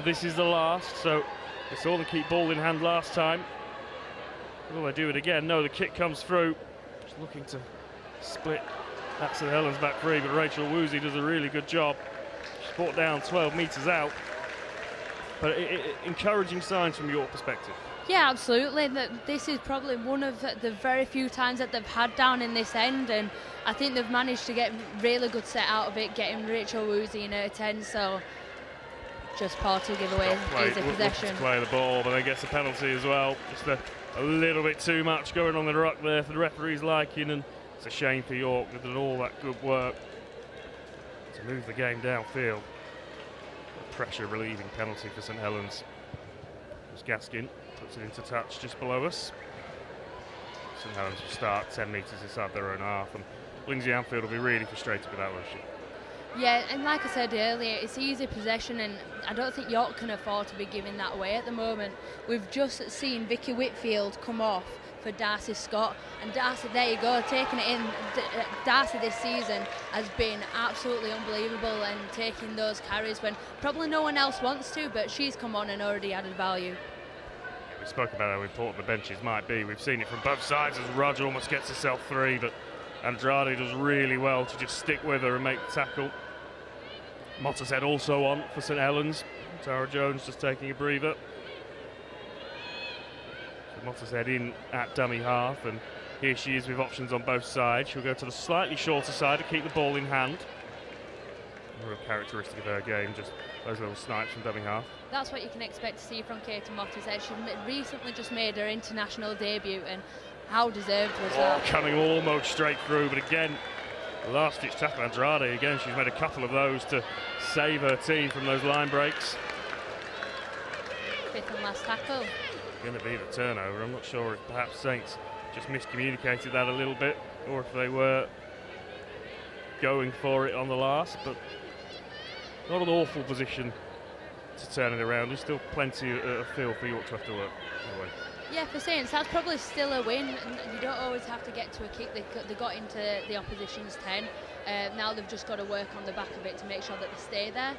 A: This is the last, so they saw them keep ball in hand last time. Will they do it again? No, the kick comes through. Just looking to split that St Helens back free, but Rachel Woozy does a really good job. She's brought down 12 metres out. But encouraging signs from your perspective.
B: Yeah, absolutely. This is probably one of the very few times that they've had down in this end, and I think they've managed to get really good set out of it, getting Rachel Woozy in her 10, so just poor to give away easy possession.
A: To play the ball, but then gets a penalty as well. Just a little bit too much going on the ruck there for the referee's liking, and it's a shame for York. They've done all that good work to move the game downfield. A pressure relieving penalty for St Helens. As Gaskin puts it into touch just below us. St Helens will start 10 metres inside their own half, and Lindsay Anfield will be really frustrated with that, won't she?
B: Yeah, and like I said earlier, it's easy possession, and I don't think York can afford to be giving that away at the moment. We've just seen Vicky Whitfield come off for Darcy Scott, and Darcy, there you go, taking it in. Darcy this season has been absolutely unbelievable and taking those carries when probably no one else wants to, but she's come on and already added value.
A: We spoke about how important the benches might be. We've seen it from both sides as Roger almost gets herself free, but Andrade does really well to just stick with her and make the tackle. Mottershead also on for St Helens. Tara Jones just taking a breather. So Mottershead in at dummy half, and here she is with options on both sides. She'll go to the slightly shorter side to keep the ball in hand. A real characteristic of her game, just those little snipes from dummy half.
B: That's what you can expect to see from Katie Mottershead. She recently just made her international debut, and how deserved was that?
A: Coming almost straight through, but again, the last-ditch tackle, Andrade, again, she's made a couple of those to save her team from those line breaks.
B: Fifth and last tackle.
A: Going to be the turnover. I'm not sure if perhaps Saints just miscommunicated that a little bit, or if they were going for it on the last, but not an awful position to turn it around. There's still plenty of field for York to have to work away.
B: Yeah, for Saints, that's probably still a win. You don't always have to get to a kick. They got into the opposition's 10. Now they've just got to work on the back of it to make sure that they stay there.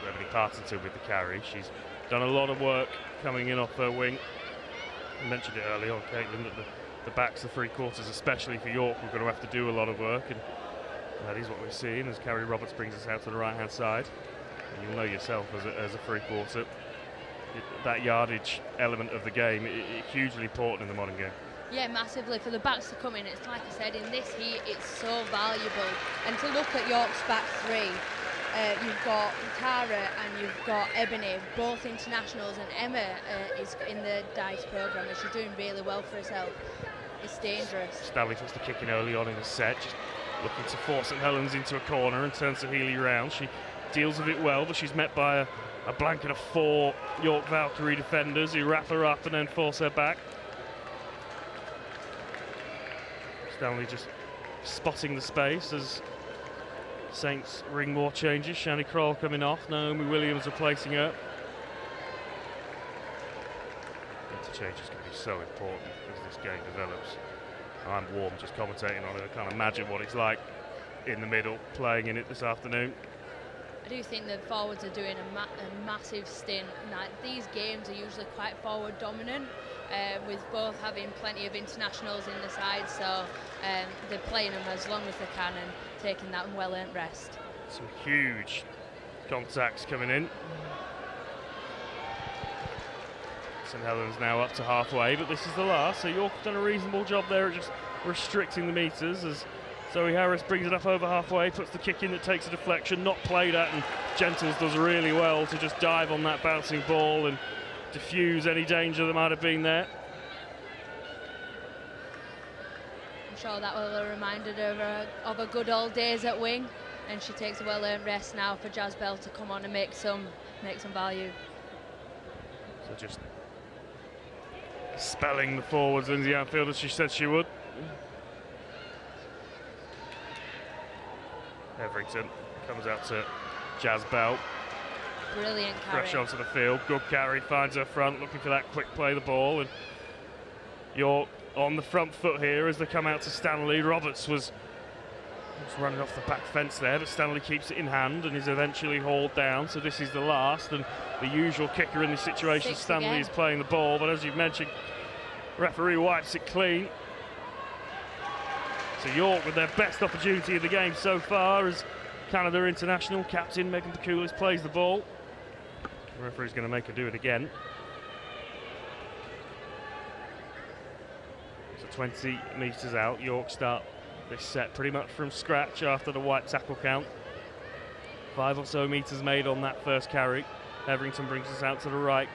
A: Remedy Partington with the carry. She's done a lot of work coming in off her wing. I mentioned it earlier on, Caitlin, that the backs, the three quarters, especially for York, we're going to have to do a lot of work, and that is what we're seeing as Carrie Roberts brings us out to the right-hand side. And you'll know yourself as a three quarter, that yardage element of the game is hugely important in the modern game.
B: Yeah, massively. For the backs to come in, it's like I said, in this heat, it's so valuable. And to look at York's back three, you've got Tara and you've got Ebony, both internationals, and Emma is in the DICE programme, and she's doing really well for herself. It's dangerous. Stanley
A: puts the kick in early on in the set, just looking to force St Helens into a corner and turns Healy round. She deals with it well, but she's met by a blanket of 4 York Valkyrie defenders who wrap her up and then force her back. Stanley just spotting the space as Saints ring more changes. Shani Kroll coming off, Naomi Williams replacing her. Interchange is going to be so important as this game develops. I'm warm just commentating on it. I can't imagine what it's like in the middle, playing in it this afternoon.
B: I do think the forwards are doing a massive stint. Like, these games are usually quite forward dominant, with both having plenty of internationals in the side, so they're playing them as long as they can and taking that well-earned rest.
A: Some huge contacts coming in. St Helens now up to halfway, but this is the last, so York have done a reasonable job there at just restricting the metres as Zoe Harris brings it up over halfway, puts the kick in that takes a deflection, not played at, and Gentles does really well to just dive on that bouncing ball and diffuse any danger that might have been there.
B: I'm sure that will have reminded her of her good old days at wing, and she takes a well-earned rest now for Jazz Bell to come on and make some value.
A: So just spelling the forwards, Lindsay Anfield, as she said she would. Everington comes out to Jazz Bell.
B: Brilliant carry.
A: Fresh onto the field, good carry, finds her front, looking for that quick play the ball, and York on the front foot here as they come out to Stanley. Roberts was running off the back fence there, but Stanley keeps it in hand and is eventually hauled down, so this is the last, and the usual kicker in this situation, Stanley is playing the ball, but as you've mentioned, referee wipes it clean. So York with their best opportunity of the game so far as Canada international captain Megan Pekoulis plays the ball. The referee's going to make her do it again. 20 metres out. York start this set pretty much from scratch after the white tackle count. 5 or so metres made on that first carry. Everington brings us out to the right.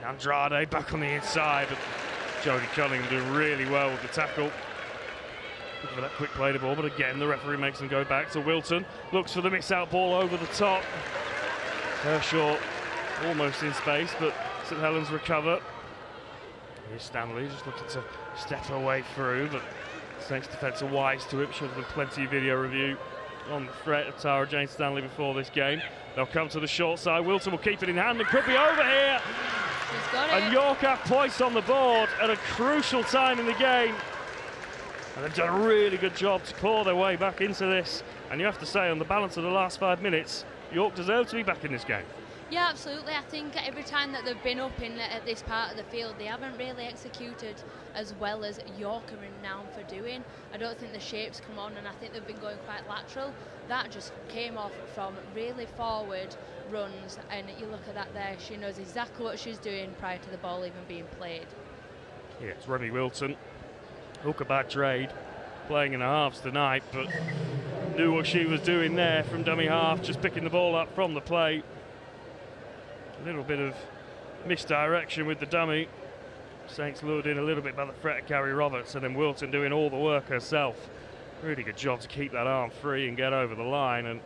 A: Andrade back on the inside, but Jodie Cunningham doing really well with the tackle. Looking for that quick play the ball, but again the referee makes them go back to Wilton. Looks for the miss-out ball over the top. Kershaw almost in space, but St Helens recover. Here's Stanley just looking to step her way through, but Saints defence are wise to it. Should have been plenty of video review on the threat of Tara Jane Stanley before this game. They'll come to the short side. Wilton will keep it in hand and could be over here.
B: She's got it.
A: And York have points on the board at a crucial time in the game. And they've done a really good job to claw their way back into this. And you have to say, on the balance of the last 5 minutes, York deserve to be back in this game.
B: Yeah, absolutely. I think every time that they've been up in at this part of the field, they haven't really executed as well as York are renowned for doing. I don't think the shapes come on, and I think they've been going quite lateral. That just came off from really forward runs, and you look at that there, she knows exactly what she's doing prior to the ball even being played.
A: Yeah, it's Remy Wilton. Hooker Badrade playing in the halves tonight, but knew what she was doing there from dummy half, just picking the ball up from the play. A little bit of misdirection with the dummy. Saints lured in a little bit by the threat of Carrie Roberts, and then Wilton doing all the work herself. Really good job to keep that arm free and get over the line. And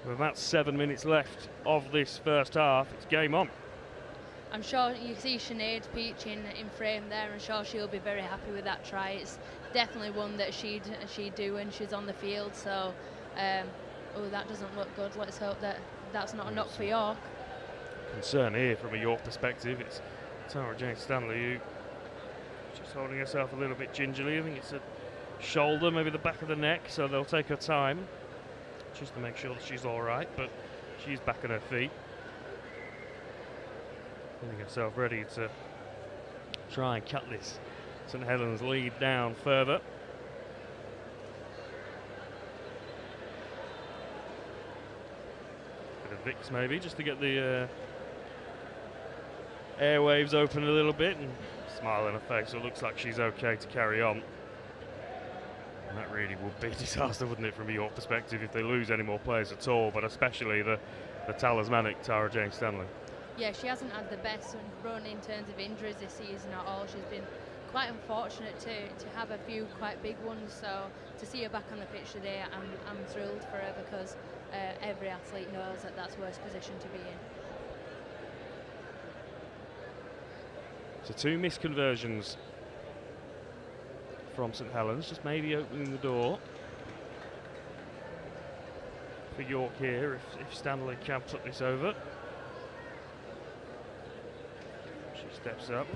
A: with about 7 minutes left of this first half, it's game on.
B: I'm sure you see Sinead Peach in frame there. I'm sure she'll be very happy with that try. It's definitely one that she'd do when she's on the field. So, oh, that doesn't look good. Let's hope that that's not a knock for York.
A: Concern here from a York perspective. It's Tara Jane Stanley who just holding herself a little bit gingerly. I think it's a shoulder, maybe the back of the neck, so they'll take her time just to make sure that she's all right, but she's back on her feet, getting herself ready to try and cut this St Helens lead down further. Bit of Vicks maybe just to get the airwaves open a little bit, and smile on her face, so it looks like she's okay to carry on. And that really would be a disaster, wouldn't it, from a York perspective, if they lose any more players at all, but especially the talismanic Tara Jane Stanley.
B: Yeah, she hasn't had the best run in terms of injuries this season at all. She's been quite unfortunate to have a few quite big ones, so to see her back on the pitch today, I'm thrilled for her, because every athlete knows that that's the worst position to be in.
A: So 2 missed conversions from St Helens, just maybe opening the door for York here if Stanley can put this over. She steps up,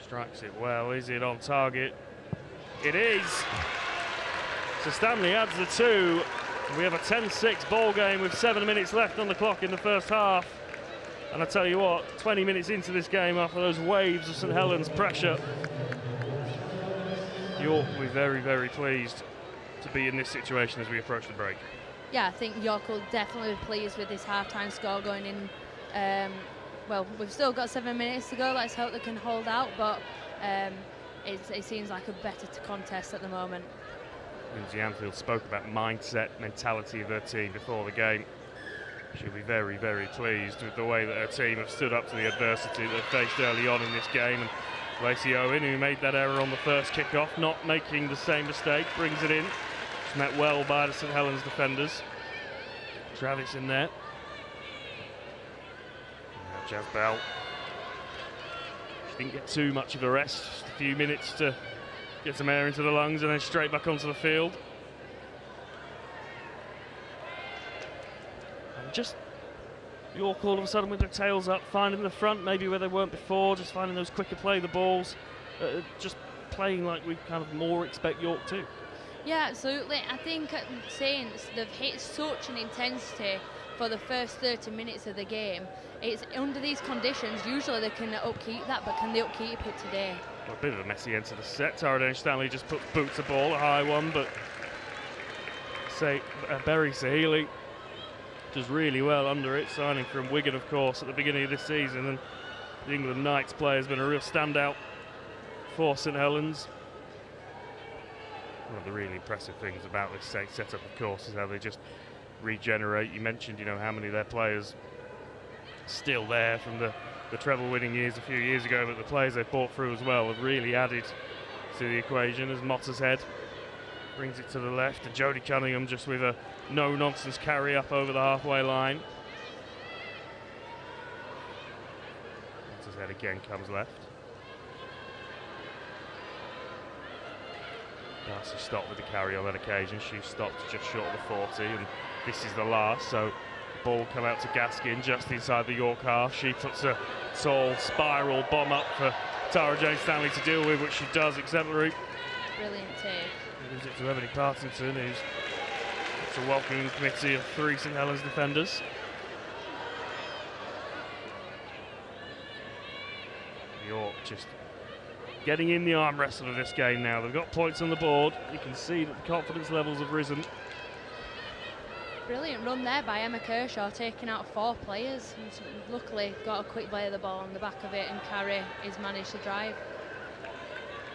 A: strikes it well. Is it on target? It is! So Stanley adds the 2. We have a 10-6 ball game with 7 minutes left on the clock in the first half. And I tell you what, 20 minutes into this game, after those waves of St Helens pressure, York will be very, very pleased to be in this situation as we approach the break.
B: Yeah, I think York will definitely be pleased with this half-time score going in. Well, we've still got 7 minutes to go. Let's hope they can hold out, but it seems like a better contest at the moment.
A: Lindsay Anfield spoke about mindset, mentality of her team before the game. She'll be very, very pleased with the way that her team have stood up to the adversity that they faced early on in this game. And Lacey Owen, who made that error on the first kick-off, not making the same mistake, brings it in. She's met well by the St Helens defenders. Travis in there. Now Jazz Bell. She didn't get too much of a rest, just a few minutes to get some air into the lungs and then straight back onto the field. Just York all of a sudden with their tails up, finding the front maybe where they weren't before, just finding those quicker play the balls, just playing like we kind of more expect York to.
B: Yeah, absolutely. I think at Saints, they've hit such an intensity for the first 30 minutes of the game. It's under these conditions, usually they can upkeep that, but can they upkeep it today?
A: Well, a bit of a messy end to the set. Tara Jane Stanley just boots the ball, a high one, but Berry Sahili does really well under it, signing from Wigan, of course, at the beginning of this season, and the England Knights player has been a real standout for St Helens. One of the really impressive things about this setup, of course, is how they just regenerate. You mentioned, how many of their players still there from the treble-winning years a few years ago, but the players they've brought through as well have really added to the equation as Motter's head brings it to the left, and Jodie Cunningham just with a no-nonsense carry up over the halfway line. Motter's head again comes left. Darcy stopped with the carry on that occasion. She stopped just short of the 40, and this is the last, so ball come out to Gaskin just inside the York half. She puts a tall spiral bomb up for Tara Jane Stanley to deal with, which she does exemplary.
B: Brilliant take.
A: Gives it to Ebony Partington, who's it's a welcoming committee of 3 St Helens defenders. York just getting in the arm wrestle of this game now. They've got points on the board. You can see that the confidence levels have risen.
B: Brilliant run there by Emma Kershaw, taking out 4 players. And luckily got a quick play of the ball on the back of it, and Carrie has managed to drive.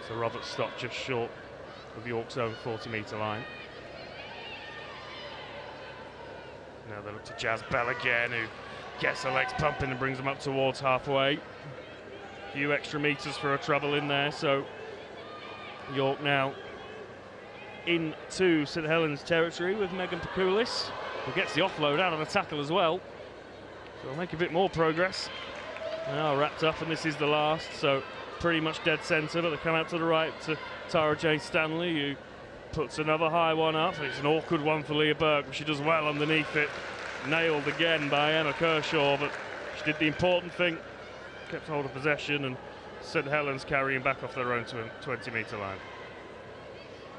A: So Roberts stopped just short of York's own 40-metre line. Now they look to Jazz Bell again, who gets her legs pumping and brings them up towards halfway. A few extra metres for a treble in there, so York now into St Helens territory with Megan Pakulis, who gets the offload out on a tackle as well. So they'll make a bit more progress. Now wrapped up, and this is the last, so pretty much dead centre, but they come out to the right to Tara Jane Stanley, who puts another high one up. It's an awkward one for Leah Burke, but she does well underneath it. Nailed again by Emma Kershaw, but she did the important thing, kept hold of possession, and St Helens carrying back off their own 20-metre line.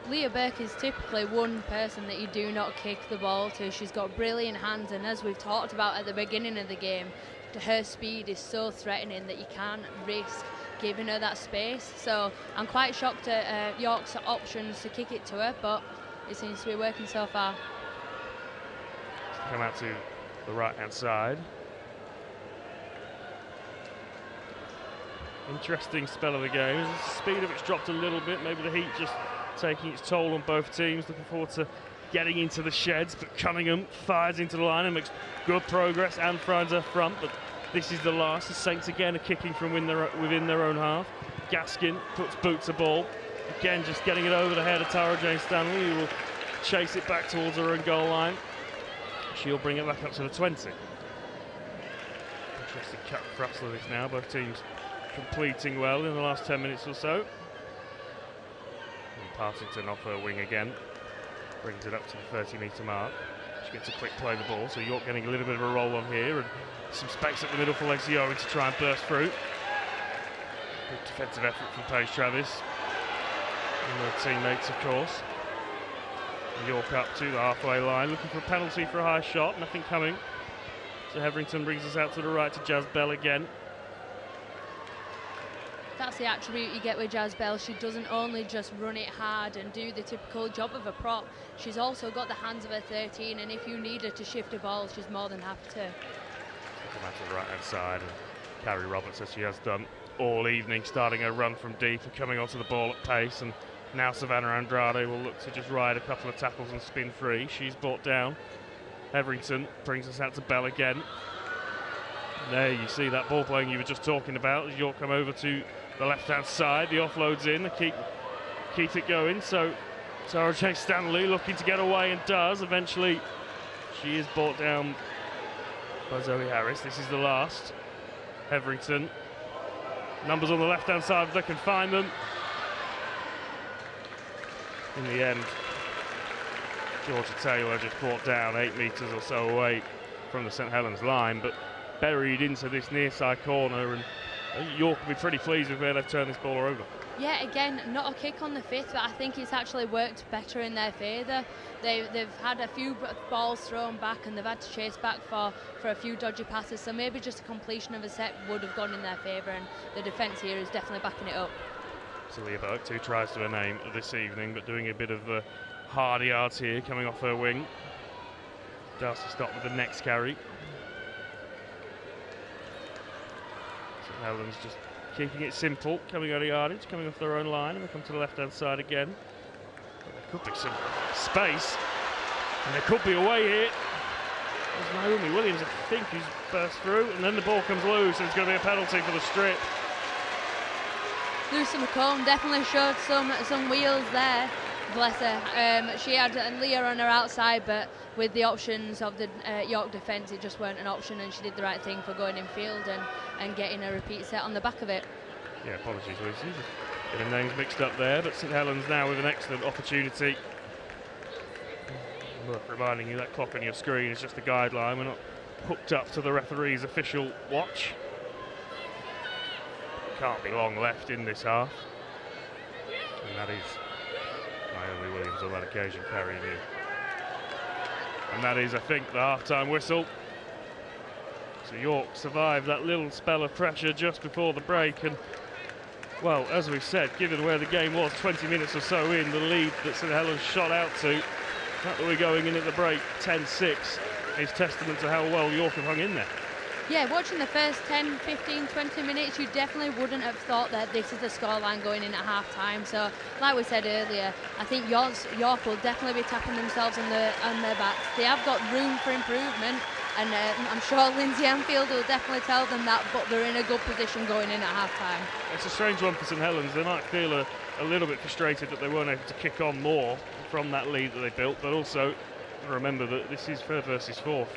B: Leah Burke is typically one person that you do not kick the ball to. She's got brilliant hands, and as we've talked about at the beginning of the game, her speed is so threatening that you can't risk giving her that space. So I'm quite shocked at York's options to kick it to her, but it seems to be working so far.
A: Come out to the right-hand side. Interesting spell of the game. The speed of it's dropped a little bit. Maybe the heat just taking its toll on both teams. Looking forward to getting into the sheds, but Cunningham fires into the line and makes good progress and finds her front, but this is the last. The Saints again are kicking from within their own half. Gaskin puts boot to ball. Again, just getting it over the head of Tara Jane Stanley, who will chase it back towards her own goal line. She'll bring it back up to the 20. Interesting cut thrust of this now. Both teams completing well in the last 10 minutes or so. And Partington off her wing again. Brings it up to the 30-metre mark. She gets a quick play of the ball, so York getting a little bit of a roll on here, and some space up the middle for Lexi Owen to try and burst through. Good defensive effort from Paige Travis and their teammates, of course. York up to the halfway line, looking for a penalty for a high shot, nothing coming. So Heverington brings us out to the right to Jazz Bell again.
B: That's the attribute you get with Jazz Bell. She doesn't only just run it hard and do the typical job of a prop, she's also got the hands of her 13, and if you need her to shift a ball, she's more than happy to.
A: Come out to the right-hand side, and Carrie Roberts, as she has done all evening, starting her run from deep and coming onto the ball at pace, and now Savannah Andrade will look to just ride a couple of tackles and spin free. She's brought down. Heverington brings us out to Bell again. There you see that ball playing you were just talking about as York come over to the left-hand side. The offload's in, they keep it going. So Tara Jane Stanley looking to get away and does. Eventually she is brought down by Zoe Harris. This is the last. Heverington. Numbers on the left-hand side if they can find them. In the end, Georgia Taylor just brought down 8 metres or so away from the St Helens line, but buried into this near side corner, and York will be pretty pleased with where they've turned this ball over.
B: Yeah, again, not a kick on the 5th, but I think it's actually worked better in their favour. They've had a few balls thrown back, and they've had to chase back for a few dodgy passes, so maybe just a completion of a set would have gone in their favour, and the defence here is definitely backing it up.
A: Celia Burke, 2 tries to her name this evening, but doing a bit of the hard yards here, coming off her wing. Darcy stopped with the next carry. St Helens just keeping it simple, coming out of yardage, coming off their own line, and we come to the left-hand side again. But there could be some space, and there could be a way here. There's Naomi Williams, I think, who's burst through, and then the ball comes loose, and it's going to be a penalty for the strip.
B: Lucy McComb definitely showed some wheels there. Bless her. She had Leah on her outside, but with the options of the York defence, it just weren't an option, and she did the right thing for going in field and getting a repeat set on the back of it.
A: Yeah, apologies, Lucy. Getting names mixed up there, but St Helens now with an excellent opportunity. Worth reminding you that clock on your screen is just a guideline. We're not hooked up to the referee's official watch. Can't be long left in this half. And that is Naomi Williams on that occasion carrying in. And that is, I think, the half-time whistle. So York survived that little spell of pressure just before the break, and well, as we've said, given where the game was 20 minutes or so in, the lead that St Helens shot out to, the fact that we're going in at the break 10-6 is testament to how well York have hung in there.
B: Yeah, watching the first 10, 15, 20 minutes, you definitely wouldn't have thought that this is the scoreline going in at half-time. So, like we said earlier, I think York will definitely be tapping themselves on their backs. They have got room for improvement, and I'm sure Lindsay Anfield will definitely tell them that, but they're in a good position going in at half-time.
A: It's a strange one for St Helens. They might feel a little bit frustrated that they weren't able to kick on more from that lead that they built, but also remember that this is third versus fourth.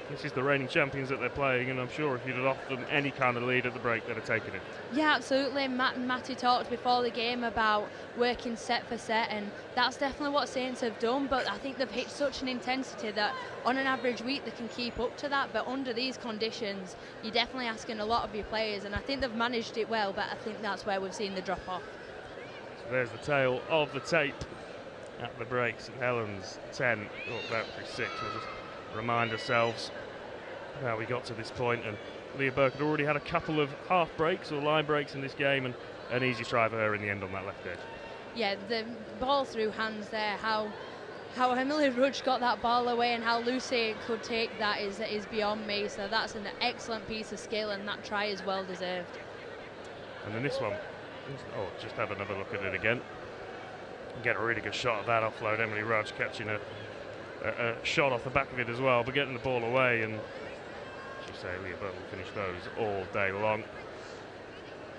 A: This is the reigning champions that they're playing, and I'm sure if you'd have offered them any kind of lead at the break, they'd have taken it. Yeah,
B: absolutely. Matty talked before the game about working set for set, and that's definitely what Saints have done, but I think they've hit such an intensity that on an average week they can keep up to that, but under these conditions, you're definitely asking a lot of your players, and I think they've managed it well, but I think that's where we've seen the drop-off.
A: So there's the tail of the tape at the break. St Helens 10, York Valkyrie 6. We'll just remind ourselves how we got to this point, and Leah Burke had already had a couple of half breaks or line breaks in this game, and an easy try for her in the end on that left edge.
B: Yeah, the ball through hands there, how Emily Rudge got that ball away and how Lucy could take that is beyond me, so that's an excellent piece of skill, and that try is well deserved.
A: And then this one, just have another look at it again. Get a really good shot of that offload. Emily Rudge catching a shot off the back of it as well, but getting the ball away, and as you say, Leah Burke will finish those all day long.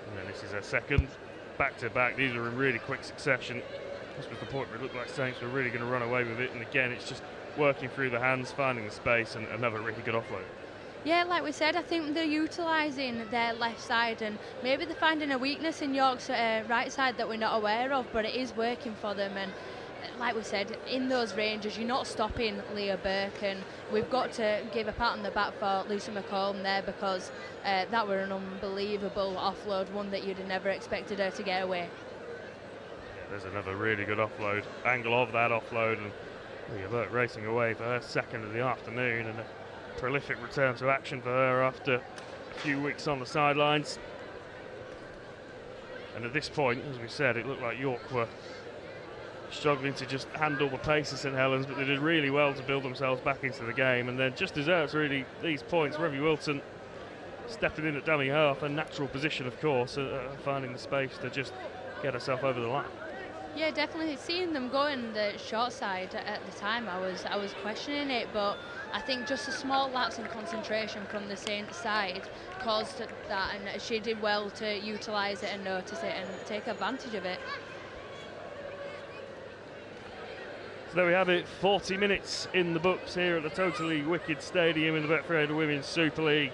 A: And then this is her second, back-to-back. These are in really quick succession. This was the point where it looked like Saints were really going to run away with it, and again, it's just working through the hands, finding the space, and another really good offload.
B: Yeah, like we said, I think they're utilising their left side, and maybe they're finding a weakness in York's right side that we're not aware of, but it is working for them. And like we said, in those ranges, you're not stopping Leah Burke, and we've got to give a pat on the back for Lucy McComb there, because that were an unbelievable offload, one that you'd have never expected her to get away.
A: Yeah, there's another really good offload, angle of that offload, and Leah Burke racing away for her second of the afternoon, and a prolific return to action for her after a few weeks on the sidelines. And at this point, as we said, it looked like York were struggling to just handle the pace of St Helens, but they did really well to build themselves back into the game, and then just deserves really these points. Remy Wilton stepping in at dummy half, a natural position of course, finding the space to just get herself over the line.
B: Yeah, definitely. Seeing them go in the short side at the time, I was questioning it, but I think just a small lapse in concentration from the Saints side caused that, and she did well to utilise it and notice it and take advantage of it.
A: So there we have it, 40 minutes in the books here at the totally wicked stadium in the Betfred Women's Super League.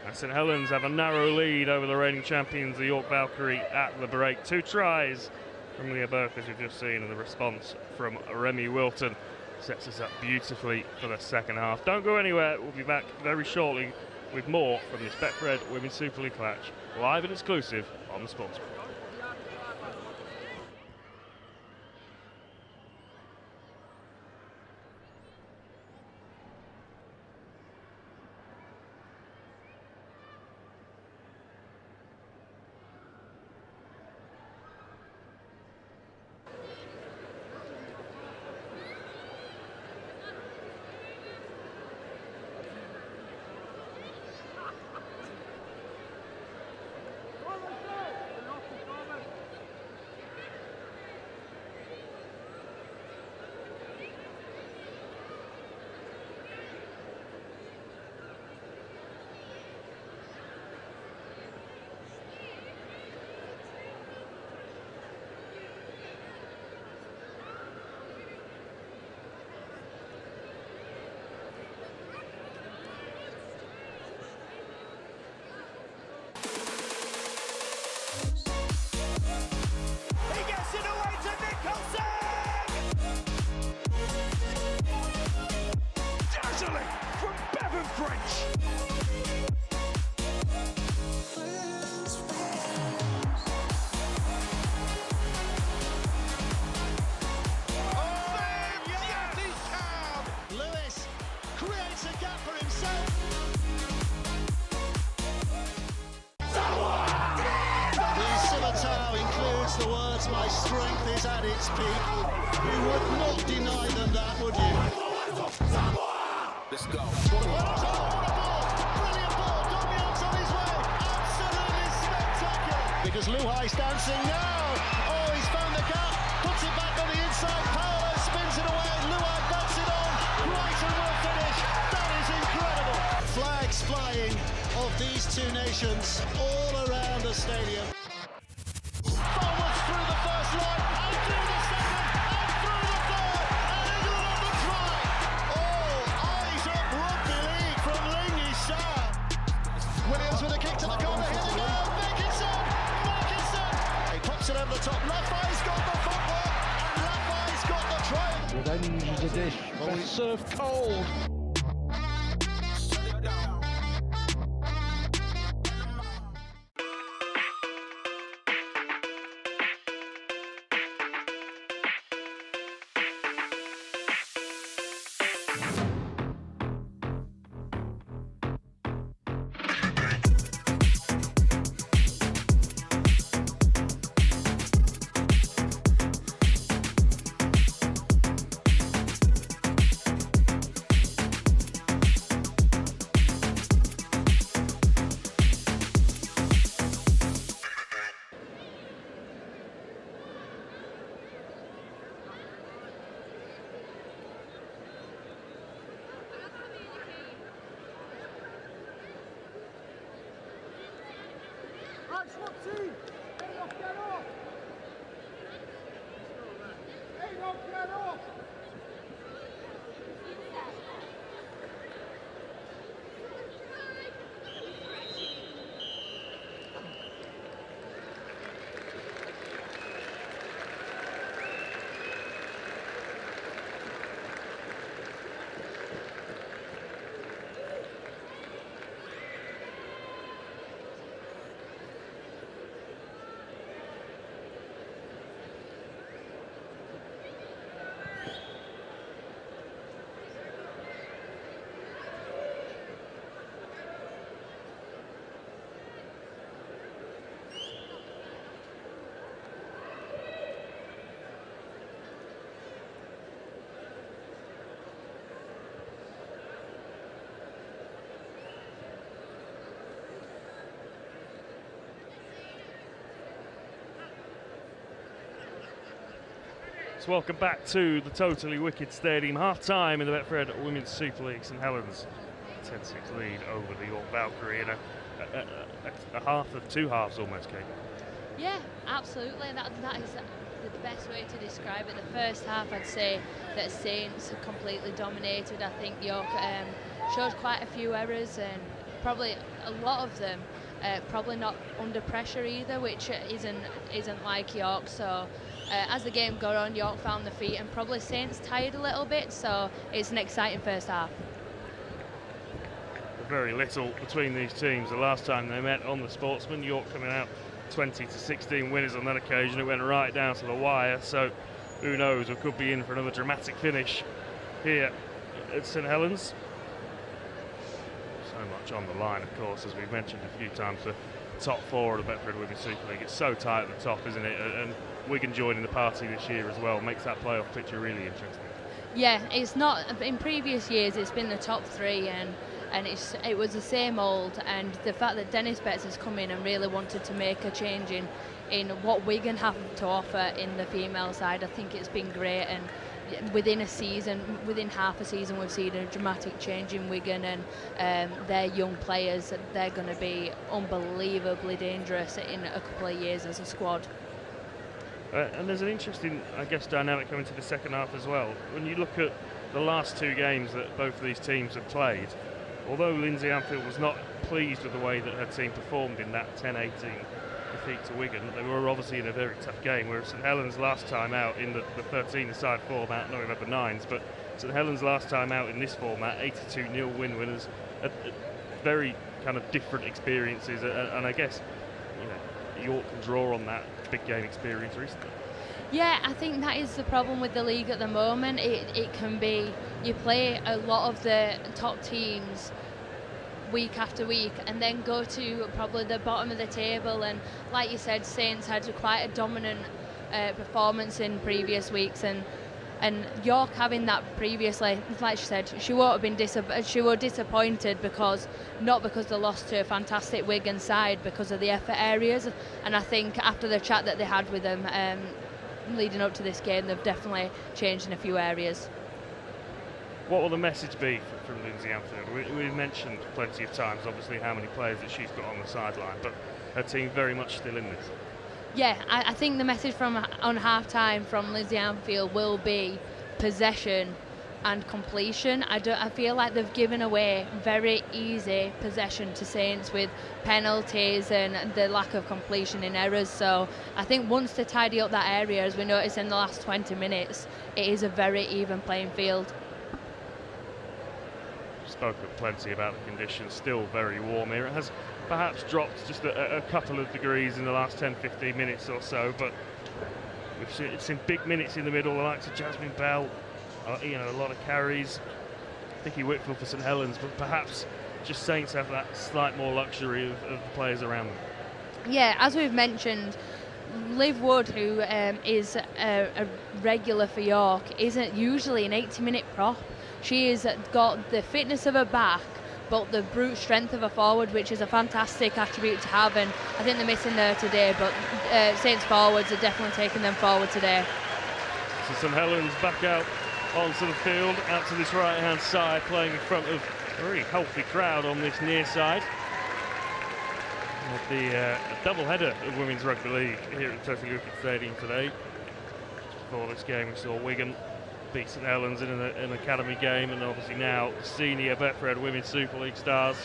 A: And St Helens have a narrow lead over the reigning champions, the York Valkyrie, at the break. 2 tries from Leah Burke, as we've just seen, and the response from Remy Wilton sets us up beautifully for the second half. Don't go anywhere, we'll be back very shortly with more from this Betfred Women's Super League match, live and exclusive on the Sportsman.
E: words, my strength is at its peak. You would not deny them that, would you?
F: Let's go.
E: What a ball! Brilliant ball! Damian's on his way! Absolutely spectacular! Because Luhai's dancing now! Oh, he's found the gap! Puts it back on the inside. Paolo spins it away. Luhai bats it on. Brighton will finish. That is incredible! Flags flying of these two nations all around the stadium. Forwards through the first line, and through the second, and through the third, and England on the try. Oh, eyes up rugby league from Lingy Shah. Williams with a kick to the corner, here they go, Makinson! He pops it over the top, Lafay's got the footwork, and Lafay's got the try.
G: Revenge is a dish best served cold.
A: So welcome back to the Totally Wicked Stadium. Half-time in the Betfred Women's Super League. St Helens 10-6 lead over the York Valkyrie in a half of two halves almost, Kate.
B: Yeah, absolutely. That is the best way to describe it. The first half, I'd say that Saints completely dominated. I think York showed quite a few errors, and probably a lot of them probably not under pressure either, which isn't like York. So as the game got on, York found the feet, and probably Saints tired a little bit. So it's an exciting first half.
A: Very little between these teams. The last time they met on the Sportsman, York coming out 20-16 winners on that occasion. It went right down to the wire, so who knows, we could be in for another dramatic finish here at St Helens. So much on the line, of course, as we've mentioned a few times, the top four of the Betfred Women's Super League. It's so tight at the top, isn't it? And Wigan joining the party this year as well makes that playoff picture really interesting.
B: Yeah, it's not, in previous years it's been the top three, and it was the same old, and the fact that Dennis Betts has come in and really wanted to make a change in what Wigan have to offer in the female side, I think it's been great. And within half a season, we've seen a dramatic change in Wigan, and their young players, they're going to be unbelievably dangerous in a couple of years as a squad.
A: And there's an interesting, I guess, dynamic coming to the second half as well. When you look at the last two games that both of these teams have played, although Lindsay Anfield was not pleased with the way that her team performed in that 10-18 defeat to Wigan, they were obviously in a very tough game, whereas St Helens last time out in the 13-a-side format, no, we had the nines, but St Helens last time out in this format, 82-0 win winners, very kind of different experiences, and I guess, you know, York can draw on that big game experience recently.
B: Yeah, I think that is the problem with the league at the moment. It can be, you play a lot of the top teams week after week and then go to probably the bottom of the table, and like you said, Saints had quite a dominant performance in previous weeks, and York having that previously, like she said, she won't have been she was disappointed not because they lost to a fantastic Wigan side, because of the effort areas. And I think after the chat that they had with them leading up to this game, they've definitely changed in a few areas.
A: What will the message be from Lindsay Anfield? We've mentioned plenty of times, obviously, how many players that she's got on the sideline, but her team very much still in this.
B: Yeah, I think the message on half-time from Lindsay Anfield will be possession and completion. I feel like they've given away very easy possession to Saints with penalties and the lack of completion in errors. So I think once they tidy up that area, as we noticed in the last 20 minutes, it is a very even playing field.
A: Spoken plenty about the conditions, still very warm here. It has perhaps dropped just a couple of degrees in the last 10-15 minutes or so, but we've seen big minutes in the middle, the likes of Jasmine Bell, a lot of carries, Vicky Whitfield for St Helens, but perhaps just Saints have that slight more luxury of the players around them. Yeah,
B: as we've mentioned, Liv Wood, who is a regular for York, isn't usually an 80-minute prop. She has got the fitness of her back, but the brute strength of her forward, which is a fantastic attribute to have, and I think they're missing her today, but Saints forwards are definitely taking them forward today.
A: So St Helens back out onto the field, out to this right-hand side, playing in front of a very healthy crowd on this near side. The double-header of Women's Rugby League here at the Totally Wicked Stadium today. Before this game we saw Wigan beat St Helens in an academy game, and obviously now senior Betfred Women's Super League stars.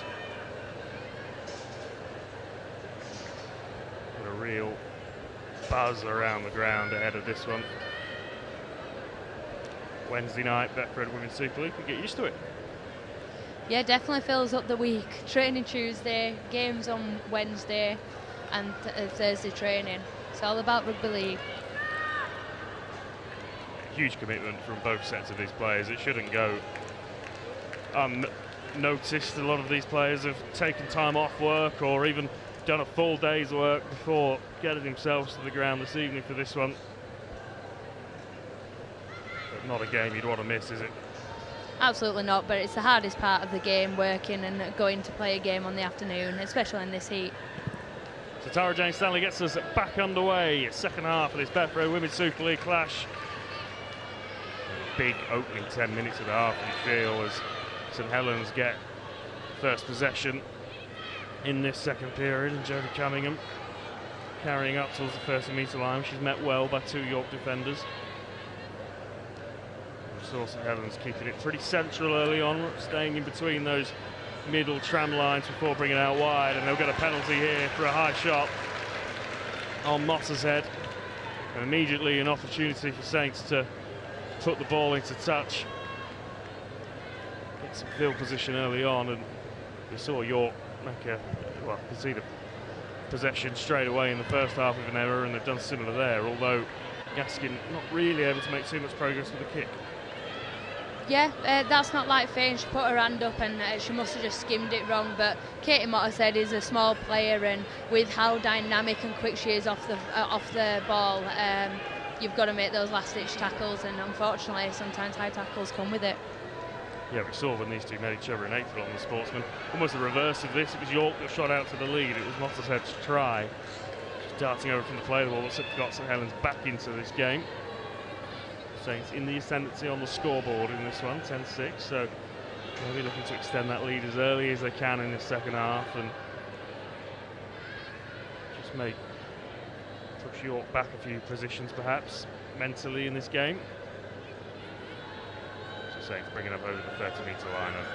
A: Got a real buzz around the ground ahead of this one. Wednesday night, Betfred Women's Super League, we get used to it.
B: Yeah, definitely fills up the week. Training Tuesday, games on Wednesday, and Thursday training. It's all about rugby league.
A: Huge commitment from both sets of these players. It shouldn't go unnoticed. A lot of these players have taken time off work or even done a full day's work before getting themselves to the ground this evening for this one. But not a game you'd want to miss, is it?
B: Absolutely not, but it's the hardest part of the game, working and going to play a game on the afternoon, especially in this heat.
A: So Tara Jane Stanley gets us back underway. Second half of this Betfred Women's Super League clash. Big opening 10 minutes of the half, you feel, as St Helens get first possession in this second period, and Jodie Cunningham carrying up towards the 30-metre line. She's met well by two York defenders. We saw St Helens keeping it pretty central early on, staying in between those middle tram lines before bringing it out wide, and they'll get a penalty here for a high shot on Motter's head, and immediately an opportunity for Saints to put the ball into touch, get some field position early on, and we saw York make concede a possession straight away in the first half with an error, and they've done similar there, although Gaskin not really able to make too much progress with the kick.
B: Yeah, that's not like Fane. She put her hand up and she must have just skimmed it wrong, but Katie Mottershead is a small player, and with how dynamic and quick she is off the ball, you've got to make those last-ditch tackles, and unfortunately sometimes high tackles come with it.
A: Yeah, we saw when these two met each other in April on the Sportsman. Almost the reverse of this. It was York that shot out to the lead. It was Mottershead's try. Just darting over from the play of the ball that got St Helens back into this game. Saints in the ascendancy on the scoreboard in this one, 10-6. So maybe looking to extend that lead as early as they can in the second half, and just push York back a few positions perhaps mentally in this game. So Saints bringing up over the 30-metre line, and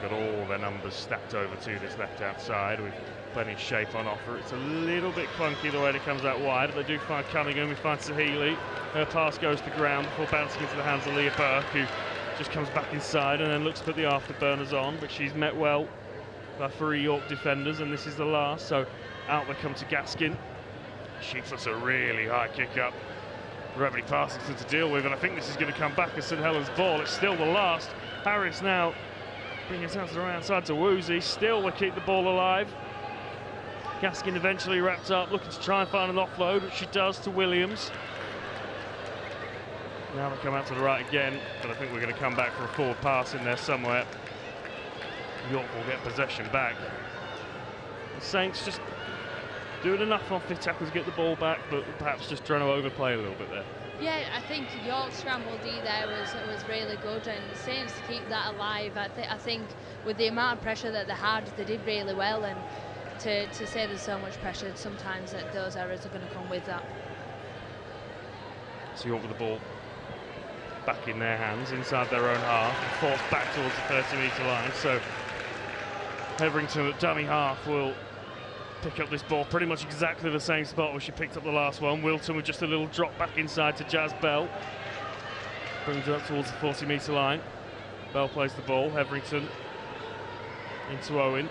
A: got all their numbers stacked over to this left-hand side with plenty of shape on offer. It's a little bit clunky the way it comes out wide. They do find Cunningham, we find Sahili. Her pass goes to ground before bouncing into the hands of Leah Burke, who just comes back inside and then looks to put the afterburners on, but she's met well by 3 York defenders, and this is the last. So out they come to Gaskin. She puts a really high kick up for Ebony Parsington to deal with, and I think this is going to come back as St Helens' ball. It's still the last. Harris now bringing it out to the right side to Woozy. Still they keep the ball alive. Gaskin eventually wrapped up, looking to try and find an offload, which she does to Williams. Now they come out to the right again, but I think we're going to come back for a forward pass in there somewhere. York will get possession back. The Saints just doing enough on fit tackles to get the ball back, but perhaps just trying to overplay a little bit there.
B: Yeah, I think York's scramble D there was really good, and Saints to keep that alive. I think with the amount of pressure that they had, they did really well, and to say there's so much pressure, sometimes that those errors are going to come with that.
A: So York with the ball back in their hands, inside their own half, and forced back towards the 30-metre line. So Hetherington at dummy half will pick up this ball pretty much exactly the same spot where she picked up the last one. Wilton with just a little drop back inside to Jazz Bell. Brings it up towards the 40-metre line. Bell plays the ball. Hetherington into Owen.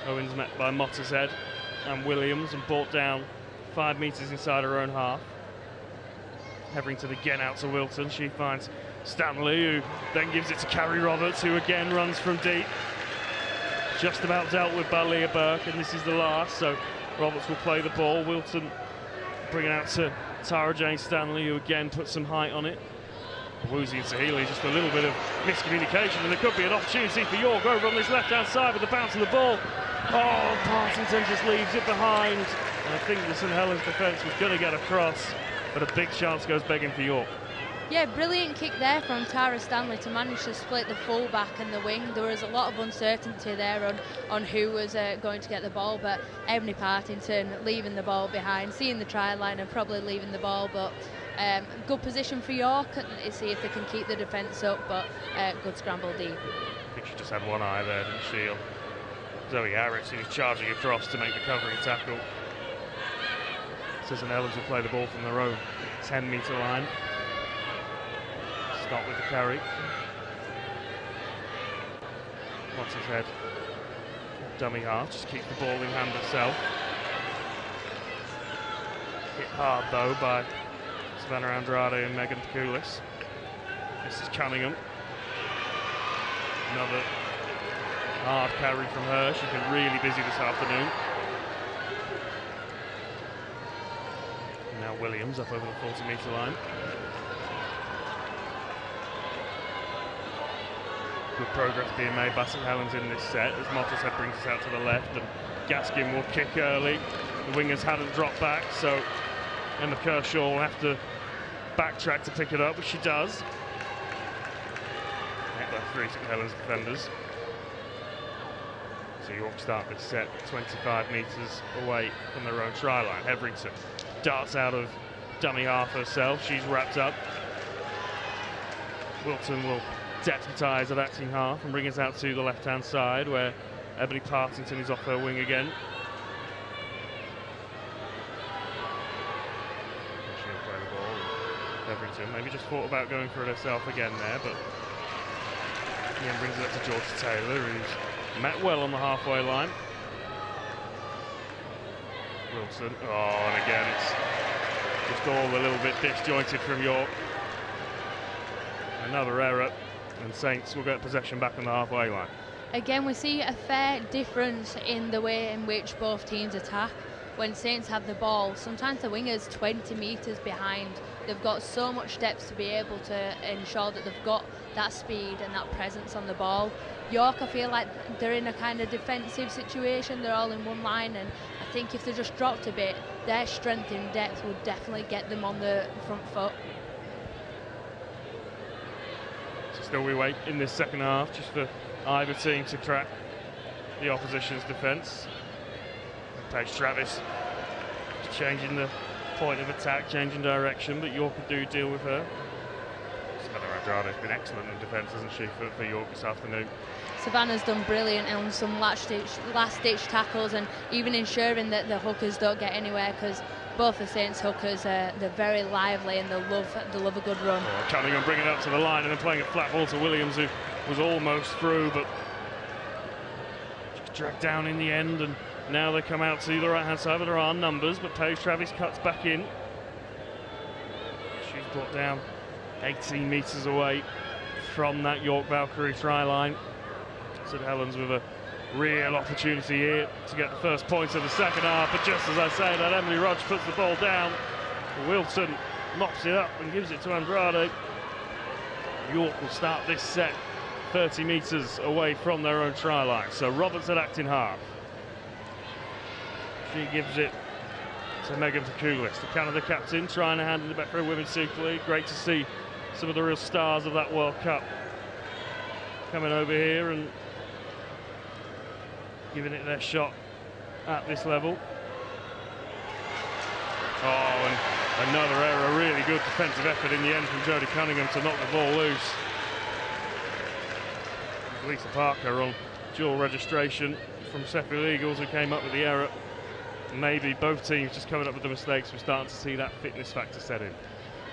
A: Owen's met by Mottershead and Williams and brought down 5 metres inside her own half. Hetherington again out to Wilton. She finds Stanley, who then gives it to Carrie Roberts, who again runs from deep. Just about dealt with by Leah Burke, and this is the last, so Roberts will play the ball. Wilton bring it out to Tara Jane Stanley, who again puts some height on it. Woozy and Sahili, just a little bit of miscommunication, and there could be an opportunity for York over on this left-hand side with the bounce of the ball. Oh, Partington just leaves it behind. And I think the St Helens defence was going to get across, but a big chance goes begging for York.
B: Yeah, brilliant kick there from Tara Stanley to manage to split the full-back and the wing. There was a lot of uncertainty there on who was going to get the ball, but Ebony Partington leaving the ball behind, seeing the try line and probably leaving the ball, but good position for York to see if they can keep the defence up, but good scramble deep.
A: I think she just had one eye there, didn't she? Zoe Harris, who's charging across to make the covering tackle. St Helens will play the ball from their own 10-metre line. Start with the carry. Mottershead, dummy half, just keeps the ball in hand herself. Hit hard though by Savannah Andrade and Megan Koulis. This is Cunningham. Another hard carry from her. She's been really busy this afternoon. Now Williams up over the 40-metre line. Good progress being made by St Helens in this set as Mottershead brings us out to the left, and Gaskin will kick early. The wingers hadn't dropped back, so Emma Kershaw will have to backtrack to pick it up, which she does. Hit by 3 St Helens defenders. So York start this set 25 metres away from their own try line. Hetherington darts out of dummy half herself. She's wrapped up. Wilton will deputise at acting half and bring us out to the left-hand side where Ebony Partington is off her wing again. She'll play the ball. Hetherington maybe just thought about going for it herself again there, but again brings it up to Georgia Taylor, who's met well on the halfway line. Wilson, and again it's just all a little bit disjointed from York. Another error, and Saints will get possession back on the halfway line.
B: Again, we see a fair difference in the way in which both teams attack. When Saints have the ball, sometimes the wingers 20 metres behind. They've got so much depth to be able to ensure that they've got that speed and that presence on the ball. York, I feel like they're in a kind of defensive situation. They're all in one line, and I think if they just dropped a bit, their strength in depth would definitely get them on the front foot.
A: Still we wait in this second half just for either team to crack the opposition's defence. Paige Travis changing the point of attack, changing direction, but York could do deal with her. Savannah Andrade has been excellent in defence, hasn't she, for York this afternoon?
B: Savannah's done brilliant on some last-ditch tackles, and even ensuring that the hookers don't get anywhere, because both the Saints hookers, they're very lively and they love a good run.
A: Cunningham bringing it up to the line and then playing a flat ball to Williams, who was almost through, but just dragged down in the end. And now they come out to the right-hand side, but there are numbers, but Paige Travis cuts back in. She's brought down 18 metres away from that York Valkyrie try line. St Helens with a real opportunity here to get the first points of the second half, but just as I say that, Emily Rodge puts the ball down. Wilton mops it up and gives it to Andrade. York will start this set 30 metres away from their own try line. So Roberts at acting half. She gives it to Megan Takulis, the Canada captain, trying to handle the Betfred Women's Super League. Great to see some of the real stars of that World Cup coming over here and giving it their shot at this level. Oh, and another error, really good defensive effort in the end from Jodie Cunningham to knock the ball loose. Lisa Parker on dual registration from Sheffield Eagles, who came up with the error. Maybe both teams just coming up with the mistakes. We're starting to see that fitness factor set in.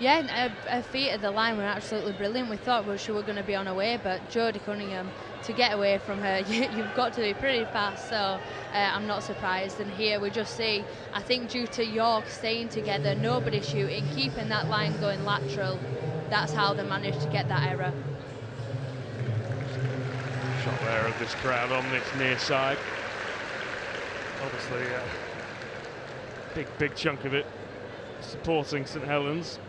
B: Yeah, her feet at the line were absolutely brilliant. We thought she was going to be on her way, but Jodie Cunningham, to get away from her, you've got to be pretty fast, so I'm not surprised. And here we just see, I think due to York staying together, nobody shooting, keeping that line going lateral, that's how they managed to get that error.
A: Shot there of this crowd on this near side. Obviously, big chunk of it supporting St Helens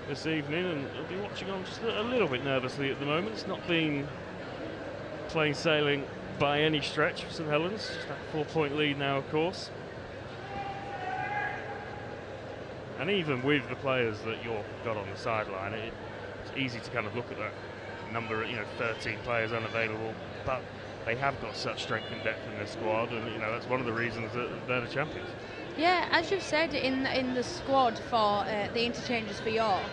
A: this evening, and I'll be watching on just a little bit nervously at the moment. It's not been plain sailing by any stretch for St Helens. Just that 4-point lead now, of course. And even with the players that York got on the sideline, it's easy to kind of look at that number, 13 players unavailable, but they have got such strength and depth in their squad, and that's one of the reasons that they're the champions.
B: Yeah, as you've said, in the squad for the interchanges for York,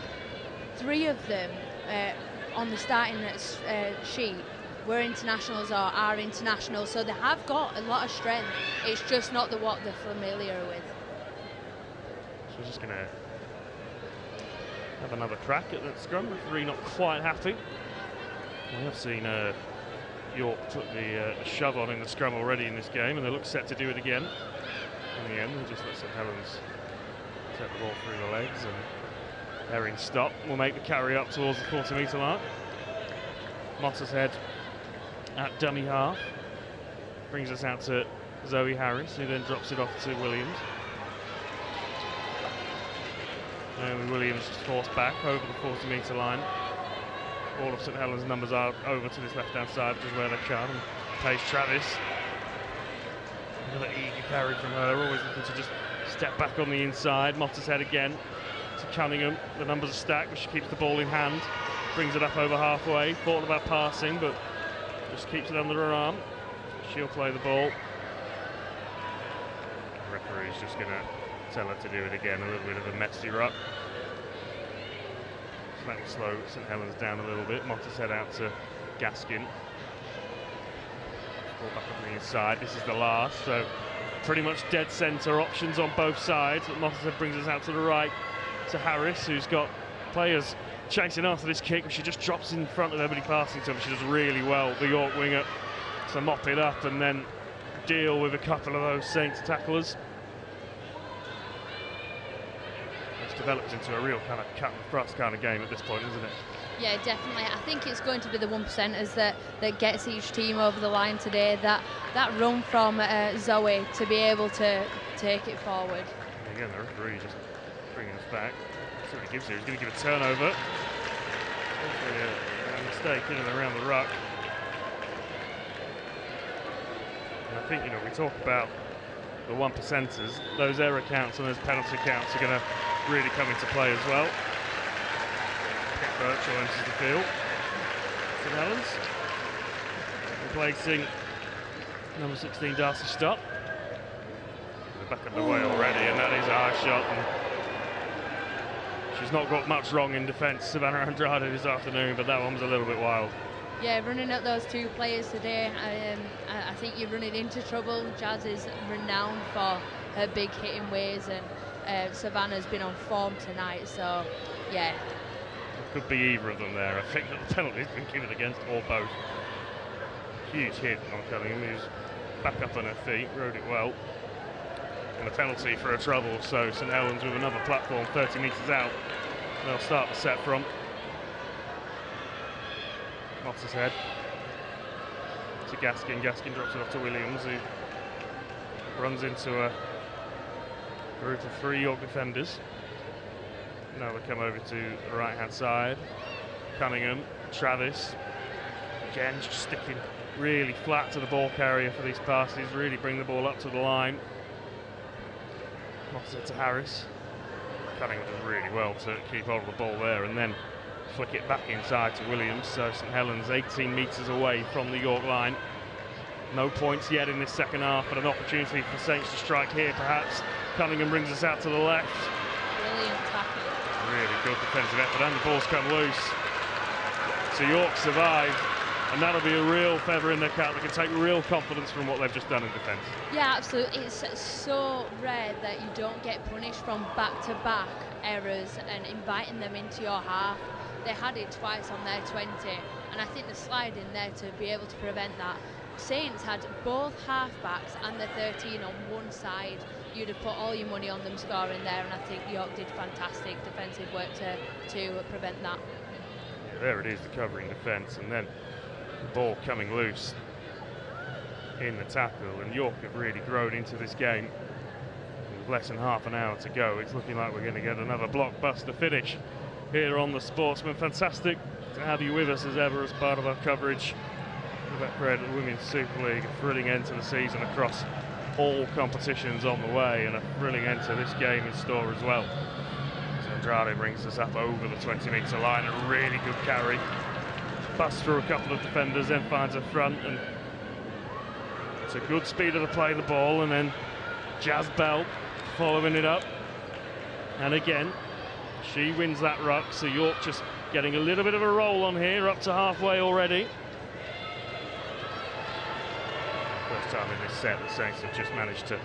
B: 3 of them on the starting sheet were internationals or are internationals, so they have got a lot of strength. It's just not what they're familiar with.
A: So we're just going to have another crack at that scrum. Referee not quite happy. We have seen York put the shove on in the scrum already in this game, and they look set to do it again. In the end, they just let St Helens set the ball through the legs, and Erin Stop will make the carry up towards the 40-metre mark. Mottershead at dummy half. Brings us out to Zoe Harris, who then drops it off to Williams. And Williams just forced back over the 40-metre line. All of St Helens' numbers are over to this left-hand side, which is where they come. And Paige Travis, another eager carry from her, always looking to just step back on the inside. Mottershead again to Cunningham. The numbers are stacked, but she keeps the ball in hand. Brings it up over halfway. Thought about passing, but just keeps it under her arm. She'll play the ball. The referee's just going to tell her to do it again. A little bit of a messy ruck. That will slow St Helens down a little bit. Mottershead out to Gaskin. Ball back up on the inside. This is the last, so pretty much dead centre options on both sides. But Mottershead brings us out to the right to Harris, who's got players chasing after this kick, but she just drops in front of everybody passing to him. She does really well, the York winger, to mop it up and then deal with a couple of those Saints tacklers. Developed into a real kind of cut and thrust kind of game at this point, isn't it?
B: Yeah, definitely. I think it's going to be the 1%ers that gets each team over the line today. That run from Zoe to be able to take it forward.
A: And again, the referee just bringing us back. See what he gives here. He's going to give a turnover. A mistake in and around the ruck. And I think, we talk about the 1%ers. Those error counts and those penalty counts are going to really come into play as well. Kate Birchall enters the field. St Helens replacing number 16 Darcy Stott. They're back underway already, and that is a high shot. And she's not got much wrong in defence, Savannah Andrade, this afternoon, but that one was a little bit wild.
B: Yeah, running at those 2 players today, I think you're running into trouble. Jazz is renowned for her big hitting ways, and Savannah's been on form tonight, so yeah.
A: It could be either of them there. I think that the penalty's been given against or both. Huge hit on Cunningham, who's back up on her feet, rode it well. And a penalty for a trouble, so St Helens with another platform 30 metres out. They'll start the set from. Mottershead to Gaskin. Gaskin drops it off to Williams, who runs into a group of 3 York defenders. Now they come over to the right-hand side. Cunningham, Travis, again just sticking really flat to the ball carrier for these passes, really bring the ball up to the line. Moss to Harris. Cunningham does really well to keep hold of the ball there and then flick it back inside to Williams. So St Helens 18 metres away from the York line. No points yet in this second half, but an opportunity for Saints to strike here perhaps. Cunningham brings us out to the left.
B: Brilliant tackle.
A: Really good defensive effort and the ball's come loose. So York survive, and that'll be a real feather in their cap. They can take real confidence from what they've just done in defence.
B: Yeah, absolutely. It's so rare that you don't get punished from back-to-back errors and inviting them into your half. They had it twice on their 20, and I think the slide in there to be able to prevent that. Saints had both half-backs and the 13 on one side. You'd have put all your money on them scoring there, and I think York did fantastic defensive work to prevent that.
A: Yeah, there it is, the covering defence, and then the ball coming loose in the tackle, and York have really grown into this game. With less than half an hour to go, it's looking like we're going to get another blockbuster finish here on the Sportsman. Fantastic to have you with us as ever as part of our coverage. The Betfred Women's Super League, a thrilling end to the season across all competitions on the way, and a thrilling end to this game in store as well. So Andrade brings us up over the 20-metre line, a really good carry. Busts through a couple of defenders, then finds a front, and it's a good speed of the play, the ball, and then Jazz Bell following it up. And again, she wins that ruck, so York just getting a little bit of a roll on here, up to halfway already. First time in this set the Saints have just managed to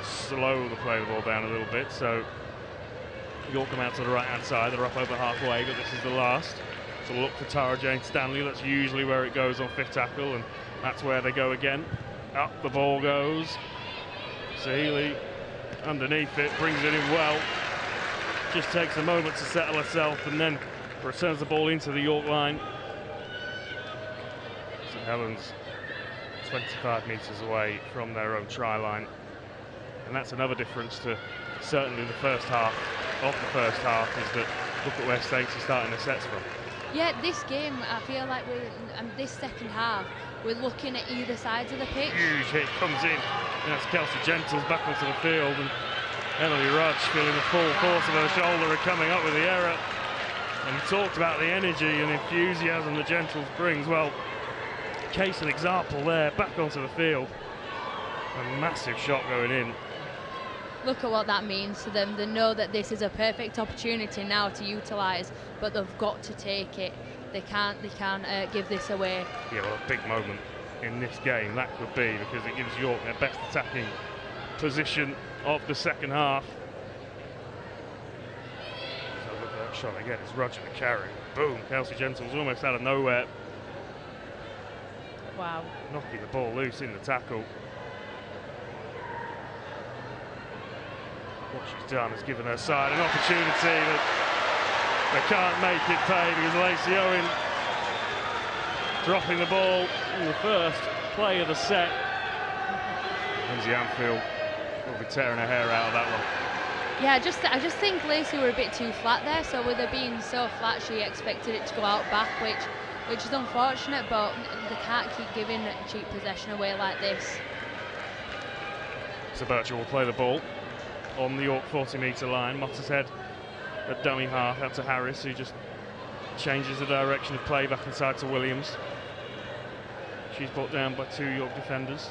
A: slow the play of the ball down a little bit, so York come out to the right hand side. They're up over halfway, but this is the last, so look for Tara Jane Stanley. That's usually where it goes on fifth tackle, and that's where they go again. Up the ball goes. Sahili underneath it, brings it in well, just takes a moment to settle herself and then returns the ball into the York line. St Helens 25 metres away from their own try line, and that's another difference to certainly the first half of the first half, is that look at where Saints are starting the sets from.
B: Yeah, this game I feel like this second half we're looking at either sides of the pitch.
A: Huge hit comes in, and that's Kelsey Gentles back onto the field, and Emily Rudge feeling the full force of her shoulder and coming up with the error. And we talked about the energy and enthusiasm that Gentles brings. Well, case and example there, back onto the field. A massive shot going in.
B: Look at what that means to them. They know that this is a perfect opportunity now to utilise, but they've got to take it. They can't give this away.
A: Yeah, well, a big moment in this game that could be, because it gives York their best attacking position of the second half. So look at that shot again. It's Roger the carry. Boom, Kelsey Gentles almost out of nowhere.
B: Wow.
A: Knocking the ball loose in the tackle. What she's done has given her side an opportunity that they can't make it pay, because Lacey Owen dropping the ball in the first play of the set. Lindsay Anfield will be tearing her hair out of that one.
B: Yeah, I just think Lacey were a bit too flat there, so with her being so flat she expected it to go out back, which is unfortunate, but they can't keep giving cheap possession away like this.
A: So Birchall will play the ball on the York 40-metre line. Mottershead at dummy half out to Harris, who just changes the direction of play back inside to Williams. She's brought down by two York defenders.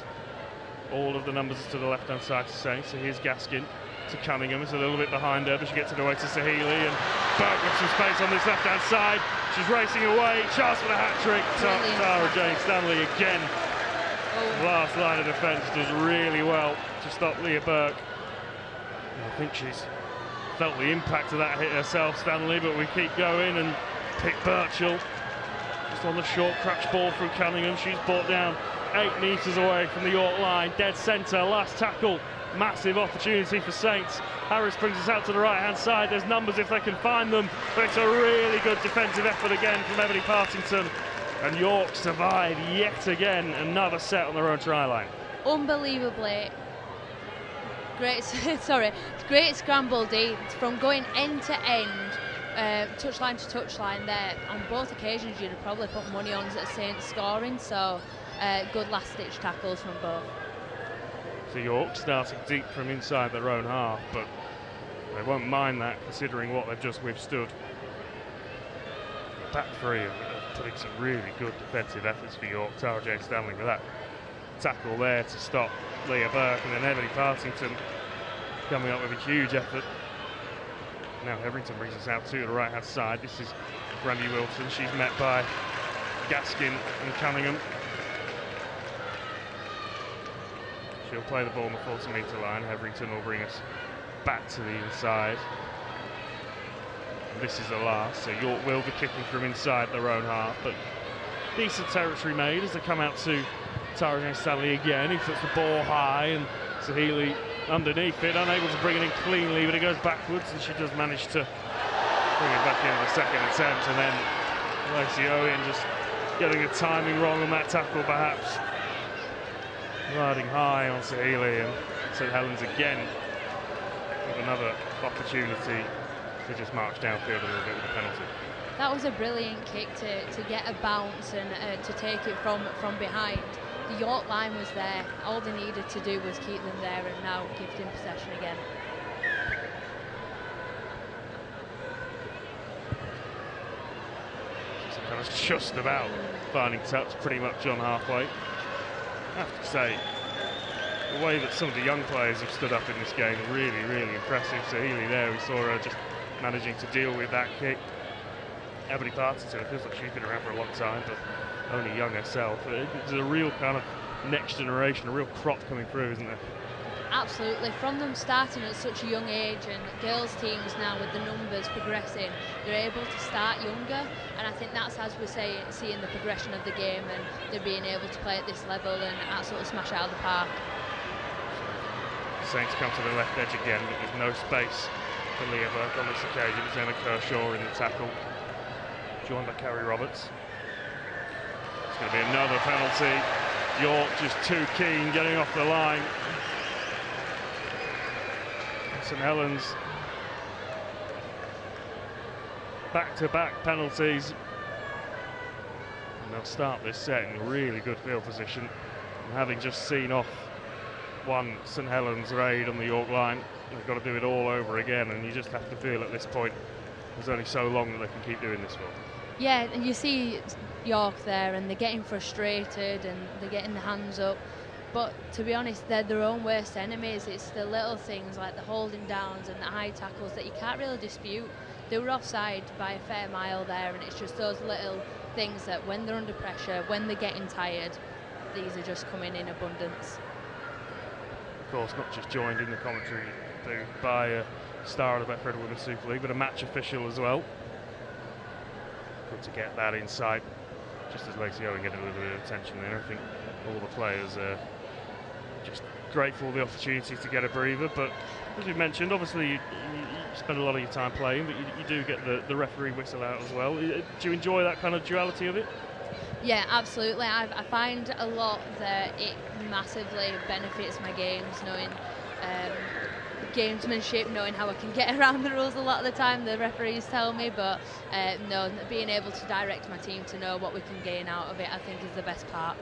A: All of the numbers to the left-hand side to Saints. So here's Gaskin to Cunningham. It's a little bit behind her, but she gets it away to Sahili, and Burke with some space on this left-hand side. She's racing away. Chance for the hat-trick. Tara Jane Stanley again. Last line of defence does really well to stop Leah Burke. And I think she's felt the impact of that hit herself, Stanley, but we keep going and pick Birchall just on the short crutch ball from Cunningham. She's brought down 8 metres away from the York line, dead centre, last tackle, massive opportunity for Saints. Harris brings us out to the right hand side. There's numbers if they can find them, but it's a really good defensive effort again from Emily Partington, and York survive yet again another set on their own try line.
B: Unbelievably great great scramble D from going end to end, touchline to touchline there. On both occasions, you'd have probably put money on Saints scoring, so good last-ditch tackles from both.
A: So York starting deep from inside their own half, but they won't mind that considering what they've just withstood. The back three have put in some really good defensive efforts for York. Tara Jane Stanley with that tackle there to stop Leah Burke, and then Emily Partington coming up with a huge effort. Now Hetherington brings us out to the right hand side. This is Brandy Wilson. She's met by Gaskin and Cunningham. She'll play the ball on the 40-metre line. Hetherington will bring us back to the inside. This is the last, so York will be kicking from inside their own half, but decent territory made as they come out to Tara Jane Stanley again. He puts the ball high and Sahili underneath it, unable to bring it in cleanly, but it goes backwards, and she does manage to bring it back in the second attempt, and then Lacey Owen just getting the timing wrong on that tackle, perhaps riding high on Sahili, and St Helens again with another opportunity to just march downfield a little bit with the penalty.
B: That was a brilliant kick to get a bounce and to take it from behind. The York line was there. All they needed to do was keep them there, and now give them possession again.
A: Kind of just about finding touch pretty much on halfway. I have to say, the way that some of the young players have stood up in this game, really, really impressive. Sahili there, we saw her just managing to deal with that kick. Ebony Partington, it feels like she's been around for a long time, but only young herself. It's a real kind of next generation, a real crop coming through, isn't there?
B: Absolutely. From them starting at such a young age, and girls' teams now with the numbers progressing, they're able to start younger, and I think that's, as we say, seeing the progression of the game, and they're being able to play at this level and absolutely smash it out of the park.
A: Saints come to the left edge again, but there's no space for Leah Burke on this occasion. It's Emma Kershaw in the tackle, joined by Carrie Roberts. It's going to be another penalty. York just too keen getting off the line. St Helens back-to-back penalties, and they'll start this set in a really good field position. And having just seen off one St Helens raid on the York line, they've got to do it all over again, and you just have to feel at this point there's only so long that they can keep doing this for.
B: Yeah, and you see York there, and they're getting frustrated and they're getting their hands up. But to be honest, they're their own worst enemies. It's the little things like the holding downs and the high tackles that you can't really dispute. They were offside by a fair mile there, and it's just those little things that when they're under pressure, when they're getting tired, these are just coming in abundance.
A: Of course, not just joined in the commentary booth by a star of the Betfred Women's Super League, but a match official as well. Good to get that insight, just as Lacey Owen getting a little bit of attention there. I think all the players are just grateful for the opportunity to get a breather, but as you mentioned, obviously you spend a lot of your time playing, but you do get the referee whistle out as well. Do you enjoy that kind of duality of it?
B: Yeah, absolutely. I find a lot that it massively benefits my games, knowing gamesmanship, knowing how I can get around the rules a lot of the time, the referees tell me, but no, being able to direct my team to know what we can gain out of it, I think is the best part.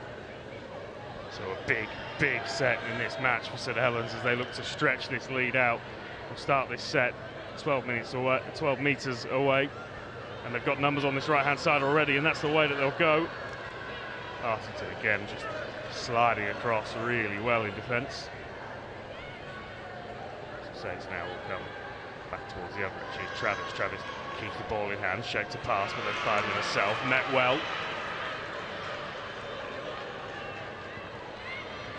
A: So a big set in this match for St Helens as they look to stretch this lead out. We'll start this set 12 metres away, and they've got numbers on this right-hand side already, and that's the way that they'll go. Artington again just sliding across really well in defence. Saints now will come back towards the other edge. Travis keeps the ball in hand, shaped to pass, but then finding herself, met well.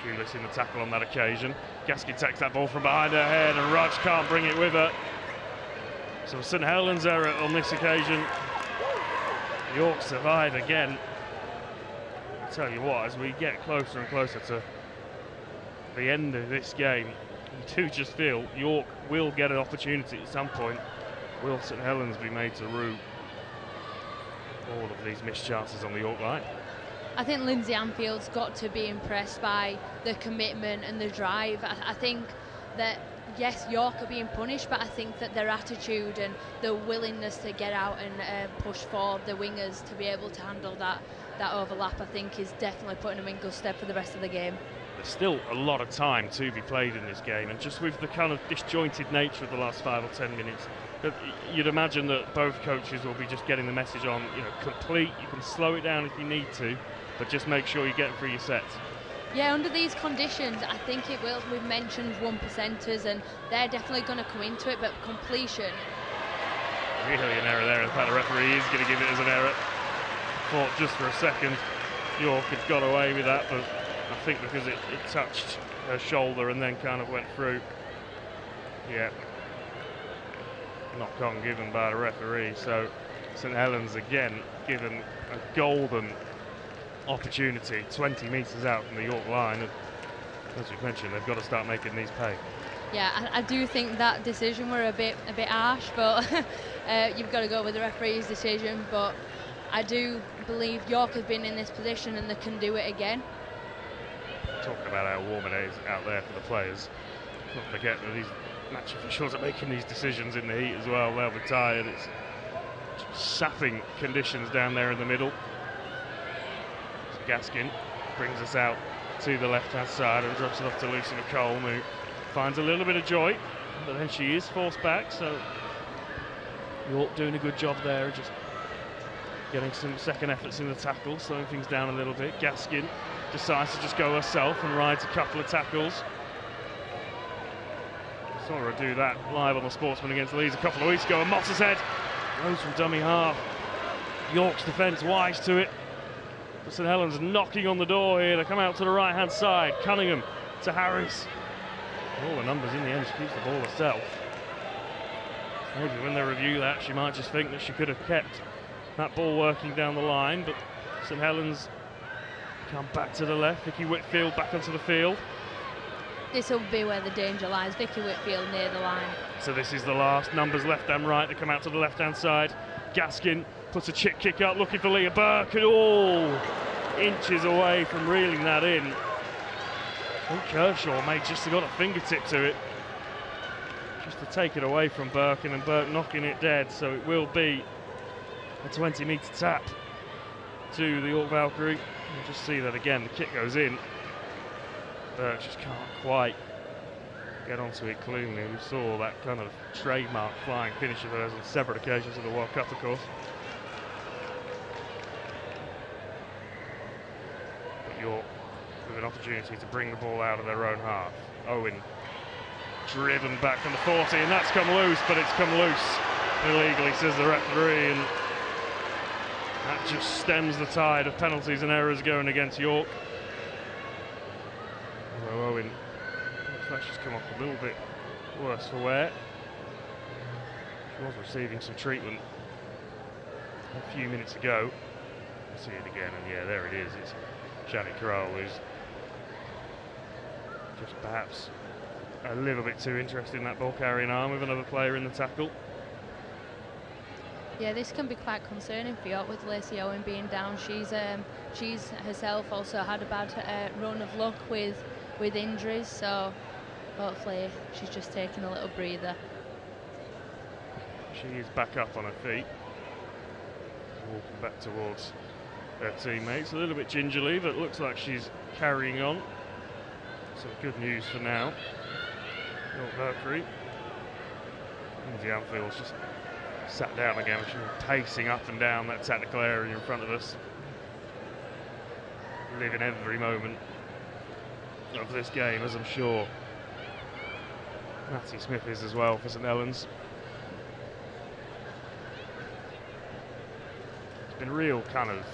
A: Pulis in the tackle on that occasion. Gaskin takes that ball from behind her head, and Raj can't bring it with her. So St Helens error on this occasion. York survive again. I tell you what, as we get closer and closer to the end of this game, you do just feel York will get an opportunity at some point. Will St Helens be made to rue all of these missed chances on the York line?
B: I think Lindsay Anfield's got to be impressed by the commitment and the drive. I think that yes, York are being punished, but I think that their attitude and their willingness to get out and push for the wingers to be able to handle that overlap, I think, is definitely putting them in good stead for the rest of the game.
A: There's still a lot of time to be played in this game, and just with the kind of disjointed nature of the last 5 or 10 minutes, you'd imagine that both coaches will be just getting the message on, complete. You can slow it down if you need to, but just make sure you get through your sets.
B: Yeah, under these conditions, I think it will. We've mentioned 1%ers, and they're definitely going to come into it, but completion.
A: Really an error there. In fact, the referee is going to give it as an error. Thought just for a second York had got away with that, but I think because it touched her shoulder and then kind of went through. Yeah. Knock on given by the referee. So St Helens again given a golden opportunity 20 metres out from the York line, and as we've mentioned, they've got to start making these pay.
B: Yeah, I do think that decision were a bit harsh, but you've got to go with the referee's decision. But I do believe York has been in this position and they can do it again.
A: Talking about how warm it is out there for the players, not forget that these match officials are making these decisions in the heat as well. They'll be tired. It's sapping conditions down there in the middle. Gaskin brings us out to the left-hand side and drops it off to Lucy McColm, who finds a little bit of joy, but then she is forced back. So York doing a good job there, just getting some second efforts in the tackle, slowing things down a little bit. Gaskin decides to just go herself and rides a couple of tackles. Saw her do that live on the Sportsman against Leeds a couple of weeks ago, and Mottershead goes from dummy half. York's defence wise to it. But St Helens knocking on the door here. They come out to the right-hand side. Cunningham to Harris. All the numbers in the end. She keeps the ball herself. Maybe when they review that, she might just think that she could have kept that ball working down the line. But St Helens come back to the left. Vicky Whitfield back onto the field.
B: This will be where the danger lies. Vicky Whitfield near the line.
A: So this is the last. Numbers left and right. They come out to the left-hand side. Gaskin puts a chip kick up, looking for Leah Burke, and all inches away from reeling that in. I think Kershaw may just have got a fingertip to it, just to take it away from Burke, and then Burke knocking it dead. So it will be a 20-metre tap to the York Valkyrie. You'll just see that again. The kick goes in. Burke just can't quite get onto it cleanly. We saw that kind of trademark flying finish of hers on several occasions in the World Cup, of course. But York with an opportunity to bring the ball out of their own half. Owen driven back from the 40, and that's come loose, but it's come loose illegally, says the referee, and that just stems the tide of penalties and errors going against York. Although Owen looks like she's come off a little bit worse for wear. She was receiving some treatment a few minutes ago. We'll see it again, and yeah, there it is. It's Janet Crowell, who's just perhaps a little bit too interested in that ball carrying arm with another player in the tackle.
B: Yeah, this can be quite concerning for York with Lacey Owen being down. She's herself also had a bad run of luck with injuries, so hopefully she's just taking a little breather.
A: She is back up on her feet, walking back towards her teammates, a little bit gingerly, but looks like she's carrying on. So good news for now. York Valkyrie. Lindsay Anfield's just sat down again. She's pacing up and down that technical area in front of us, living every moment of this game, as I'm sure Matty Smith is as well for St Helens. It's been real kind of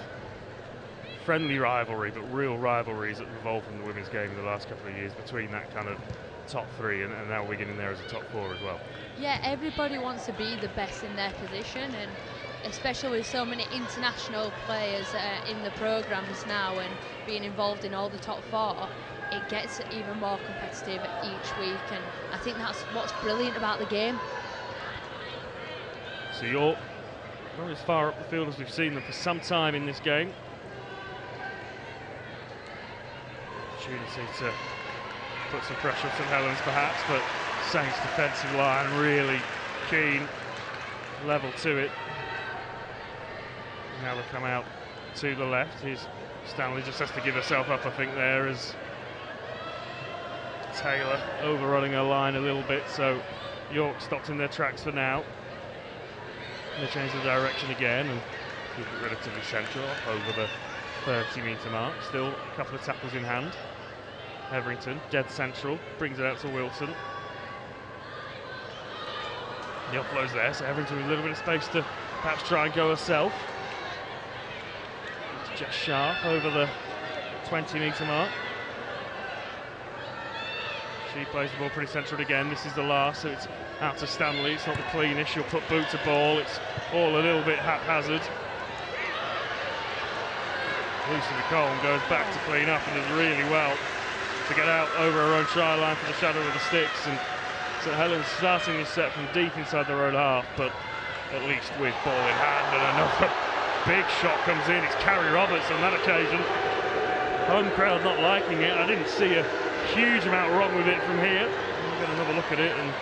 A: friendly rivalry, but real rivalries that have evolved from the women's game in the last couple of years between that kind of top three and now we're getting there as a top four as well.
B: Yeah, everybody wants to be the best in their position, and especially with so many international players in the programmes now and being involved in all the top four, it gets even more competitive each week, and I think that's what's brilliant about the game.
A: So York not as far up the field as we've seen them for some time in this game. Opportunity to put some pressure on St Helens perhaps, but Saints defensive line really keen, level to it. Now they come out to the left. Stanley just has to give herself up, I think, there, as Taylor overrunning her line a little bit, so York stopped in their tracks for now. They change the direction again and keep it relatively central, over the 30-metre mark. Still a couple of tackles in hand. Everington, dead central, brings it out to Wilson. The offload's there, so Everington with a little bit of space to perhaps try and go herself. It's just sharp over the 20-metre mark. She plays the ball pretty central again. This is the last, so it's out to Stanley. It's not the cleanest. She'll put boot to ball. It's all a little bit haphazard. Lucy McCollum goes back to clean up and does really well to get out over her own try line for the shadow of the sticks. And St Helens starting this set from deep inside their own half, but at least with ball in hand. And another big shot comes in. It's Carrie Roberts on that occasion. Home crowd not liking it. I didn't see a huge amount wrong with it from here. We'll get another look at it, and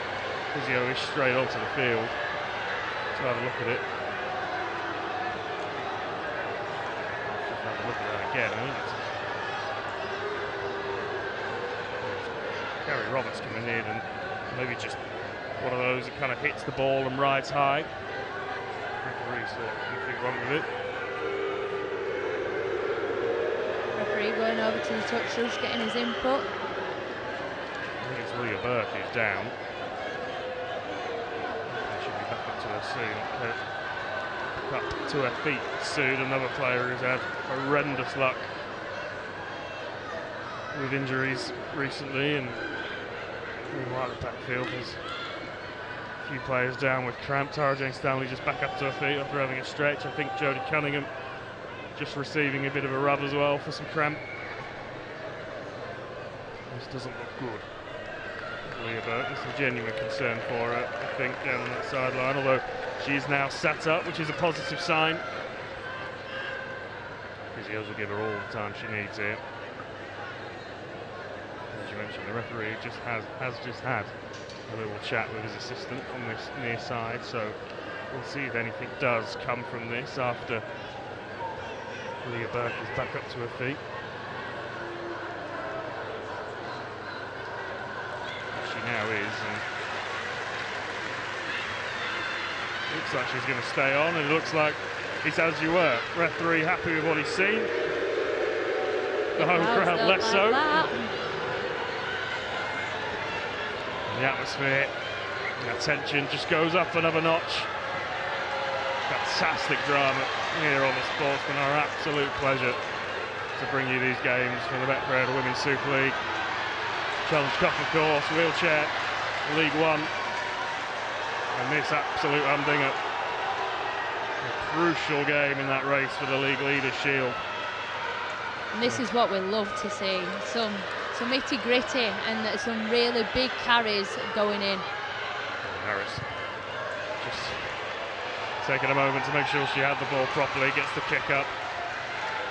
A: Physio is straight onto the field to have a look at it. Just have a look at that again. I think it's Carrie Roberts coming in, and maybe just one of those that kind of hits the ball and rides high. Referee saw nothing wrong with it.
B: Referee going over to the touch judge, getting his input.
A: I think it's Leah Burke who's down. She'll be back up to her soon. Up to her feet soon. Another player who's had horrendous luck with injuries recently, and meanwhile the backfield there's a few players down with cramp. Tara Jane Stanley just back up to her feet after having a stretch. I think Jodie Cunningham just receiving a bit of a rub as well for some cramp. This doesn't look good. Leah Burke, it's a genuine concern for her, I think, down on that sideline, although she is now sat up, which is a positive sign. Physios will give her all the time she needs here. As you mentioned, the referee just has just had a little chat with his assistant on this near side, so we'll see if anything does come from this after Leah Burke is back up to her feet. She now is, and looks like she's going to stay on, and it looks like it's as you were. Referee happy with what he's seen. The home crowd less so. The atmosphere, the tension just goes up another notch. Fantastic drama here on the Sportsman. Our absolute pleasure to bring you these games from the Betfred Women's Super League. Challenge Cup, of course, wheelchair, League One, and this absolute humdinger. A crucial game in that race for the League Leaders Shield.
B: And this is what we love to see. Some itty-gritty and some really big carries going in.
A: Harris just taking a moment to make sure she had the ball properly, gets the kick up.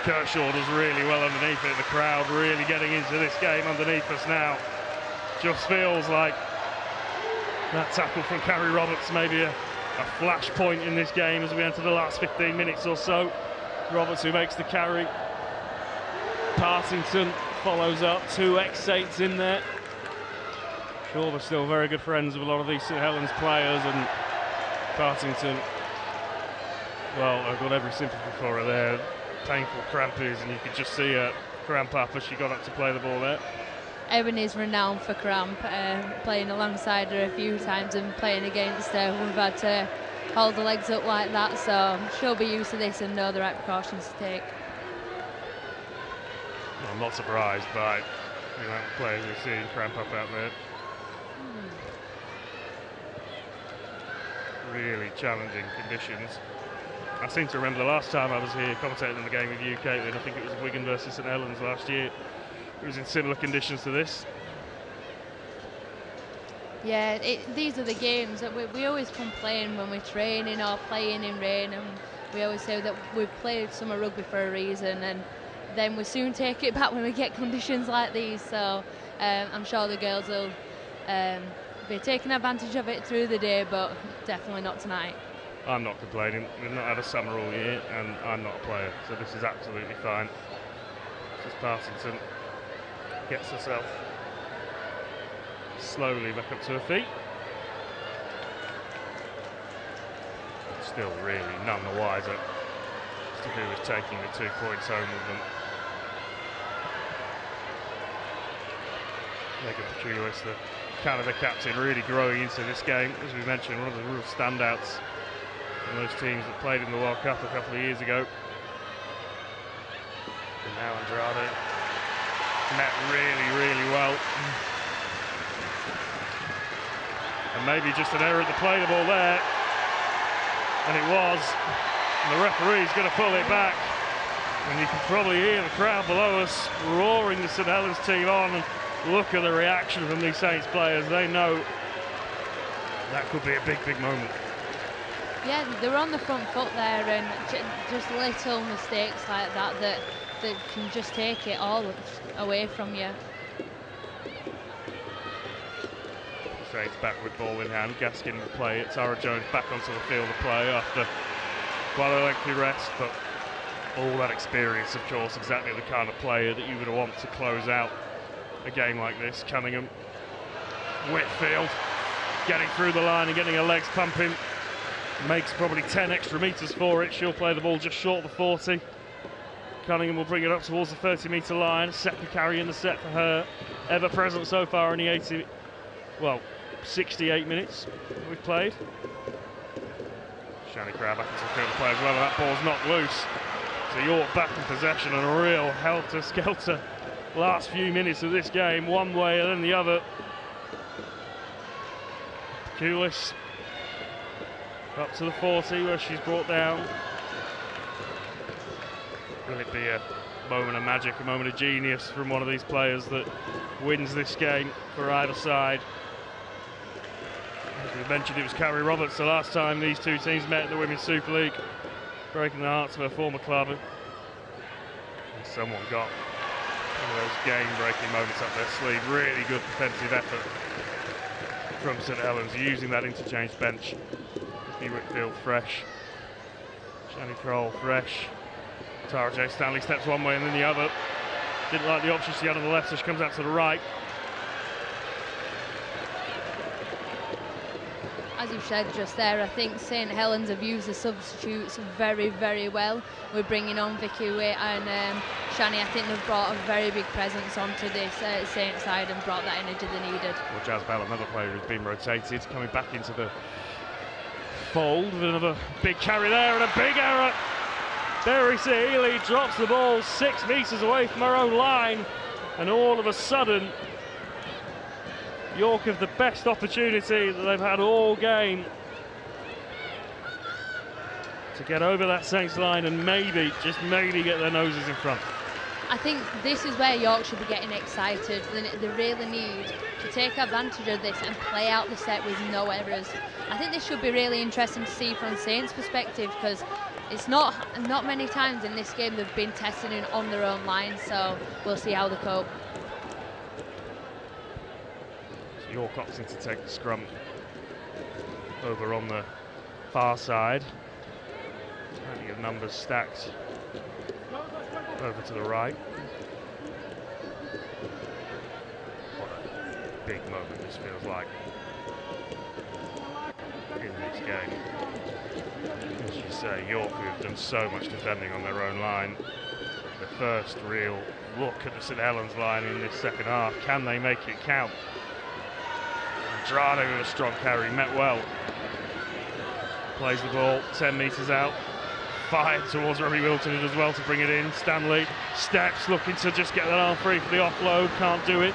A: Kershaw does really well underneath it. The crowd really getting into this game underneath us now. Just feels like that tackle from Carrie Roberts maybe a flashpoint in this game as we enter the last 15 minutes or so. Roberts who makes the carry. Partington follows up, 2 ex-Saints in there. Sure, they're still very good friends with a lot of these St Helens players, and Partington, well, I've got every sympathy for her there. Painful cramp is, and you could just see her cramp up as she got up to play the ball there.
B: Erin is renowned for cramp, playing alongside her a few times and playing against her. We've had to hold the legs up like that, so she'll be used to this and know the right precautions to take.
A: Well, I'm not surprised by the amount of players we're seeing cramp up out there. Really challenging conditions. I seem to remember the last time I was here commentating on the game with you, Caitlin. I think it was Wigan versus St Helens last year. It was in similar conditions to this.
B: Yeah, these are the games that we always complain when we're training or playing in rain, and we always say that we've played summer rugby for a reason, and then we soon take it back when we get conditions like these. So I'm sure the girls will Rugby, taking advantage of it through the day, but definitely not tonight.
A: I'm not complaining. We've not had a summer all year, and I'm not a player, so this is absolutely fine. Just Partington gets herself slowly back up to her feet. Still really none the wiser as to who was taking the 2 points home with them. Megan Petrulis, the Canada captain, really growing into this game. As we mentioned, one of the real standouts from those teams that played in the World Cup a couple of years ago. And now Andrade met really well. And maybe just an error at the play the ball there. And it was. And the referee's going to pull it back. And you can probably hear the crowd below us roaring the St Helens team on. And look at the reaction from these Saints players. They know that could be a big moment.
B: Yeah, they were on the front foot there, and just little mistakes like that can just take it all away from you.
A: Saints back with ball in hand. Gaskin will play it. Tara Jones back onto the field of play after quite a lengthy rest, but all that experience, of course, exactly the kind of player that you would want to close out a game like this. Cunningham, Whitfield getting through the line and getting her legs pumping, makes probably 10 extra metres for it. She'll play the ball just short of the 40. Cunningham will bring it up towards the 30-metre line. Second carry in the set for her, ever present so far in the 68 minutes we've played. Shani Crowd back into the field of play as well, and that ball's knocked loose. So York back in possession, and a real helter-skelter last few minutes of this game, one way and then the other. Kulis up to the 40 where she's brought down. Will it be a moment of magic, a moment of genius from one of these players that wins this game for either side? As we mentioned, it was Carrie Roberts the last time these two teams met in the Women's Super League, breaking the hearts of her former club. And someone got one of those game-breaking moments up their sleeve. Really good defensive effort from St Helens, using that interchange bench. Vicky Whitfield fresh, Shani Kroll fresh. Tara J. Stanley steps one way and then the other. Didn't like the option she had on the left, so she comes out to the right.
B: As you said just there, I think St Helens have used the substitutes very well. We're bringing on Vicky Witt and Shani. I think they've brought a very big presence onto this Saint side and brought that energy they needed.
A: Well, Jazz Bell, another player who's been rotated, coming back into the fold with another big carry there and a big error. Berry Healy drops the ball 6 metres away from her own line, and all of a sudden York have the best opportunity that they've had all game to get over that Saints line and maybe, just maybe, get their noses in front.
B: I think this is where York should be getting excited. They really need to take advantage of this and play out the set with no errors. I think this should be really interesting to see from Saints' perspective, because it's not many times in this game they've been testing it on their own line, so we'll see how they cope.
A: So York opting to take the scrum over on the far side. Plenty of numbers stacked over to the right. What a big moment this feels like in this game. As you say, York, who have done so much defending on their own line, the first real look at the St Helens line in this second half. Can they make it count? Andrade with a strong carry, met well. Plays the ball 10 metres out. Fired towards Robbie Wilton as well to bring it in. Stanley steps, looking to just get that arm free for the offload, can't do it.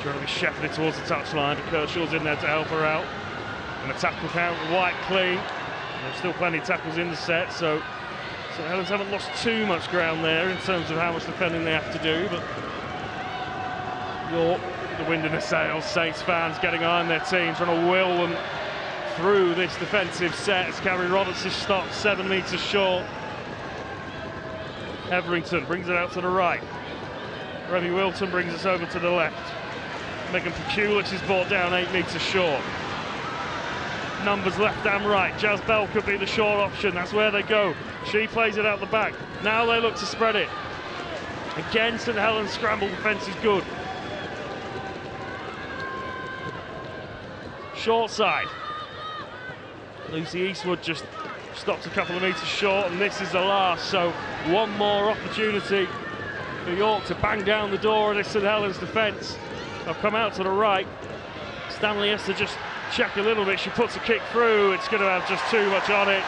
A: Trying to be shepherded towards the touchline, but Kershaw's in there to help her out. And the tackle count, White clean. There's still plenty of tackles in the set, so St Helens haven't lost too much ground there in terms of how much defending they have to do. But York, the wind in their sails, Saints fans getting behind their team, trying to will them through this defensive set as Carrie Roberts is stopped 7 metres short. Hetherington brings it out to the right. Remy Wilton brings us over to the left. Megan Pekulis is brought down 8 metres short. Numbers left and right. Jazz Bell could be the short option. That's where they go. She plays it out the back. Now they look to spread it. Again, St Helens' scramble defence is good. Short side. Lucy Eastwood just stopped a couple of metres short, and this is the last. So one more opportunity for York to bang down the door of this St Helens defence. They'll come out to the right. Stanley has to just check a little bit. She puts a kick through. It's going to have just too much on it.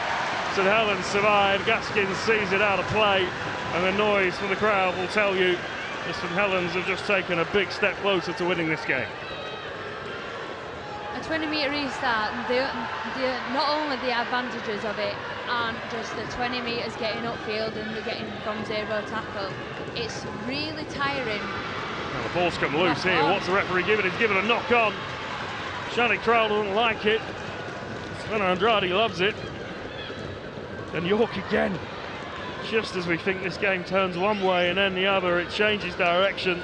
A: St Helens survive. Gaskins sees it out of play, and the noise from the crowd will tell you that St Helens have just taken a big step closer to winning this game.
B: A 20-metre restart, not only the advantages of it aren't just the 20 metres getting upfield and getting from zero tackle, it's really tiring.
A: Well, the ball's come loose here. What's the referee giving? He's given a knock on. Shannon Crowell doesn't like it. Sven Andrade loves it. And York again. Just as we think this game turns one way and then the other, it changes direction.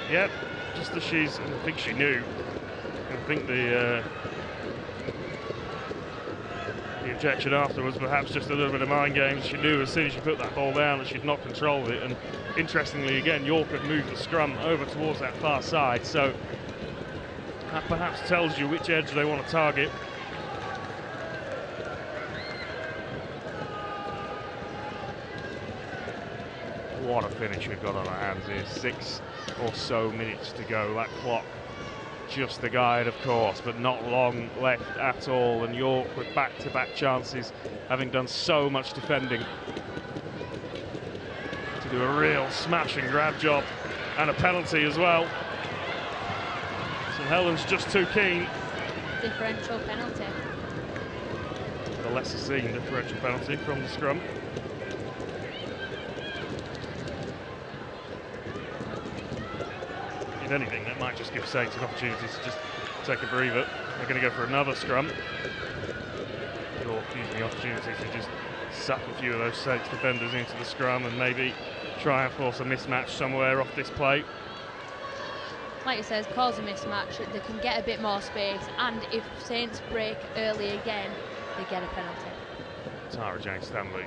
A: Yep, just as I think she knew. I think the objection afterwards, perhaps just a little bit of mind games. She knew as soon as she put that ball down that she'd not controlled it. And interestingly, again, York had moved the scrum over towards that far side. So that perhaps tells you which edge they want to target. What a finish we've got on our hands here. 6 or so minutes to go. That clock just the guide, of course, but not long left at all. And York with back-to-back chances, having done so much defending, to do a real smash and grab job, and a penalty as well. St Helens just too keen.
B: Differential penalty.
A: The lesser seen differential penalty from the scrum. If anything, that might just give Saints an opportunity to just take a breather. They're going to go for another scrum. York using the opportunity to just suck a few of those Saints defenders into the scrum and maybe try and force a mismatch somewhere off this play.
B: Like you said, cause a mismatch, they can get a bit more space, and if Saints break early again, they get a penalty.
A: Tara Jane Stanley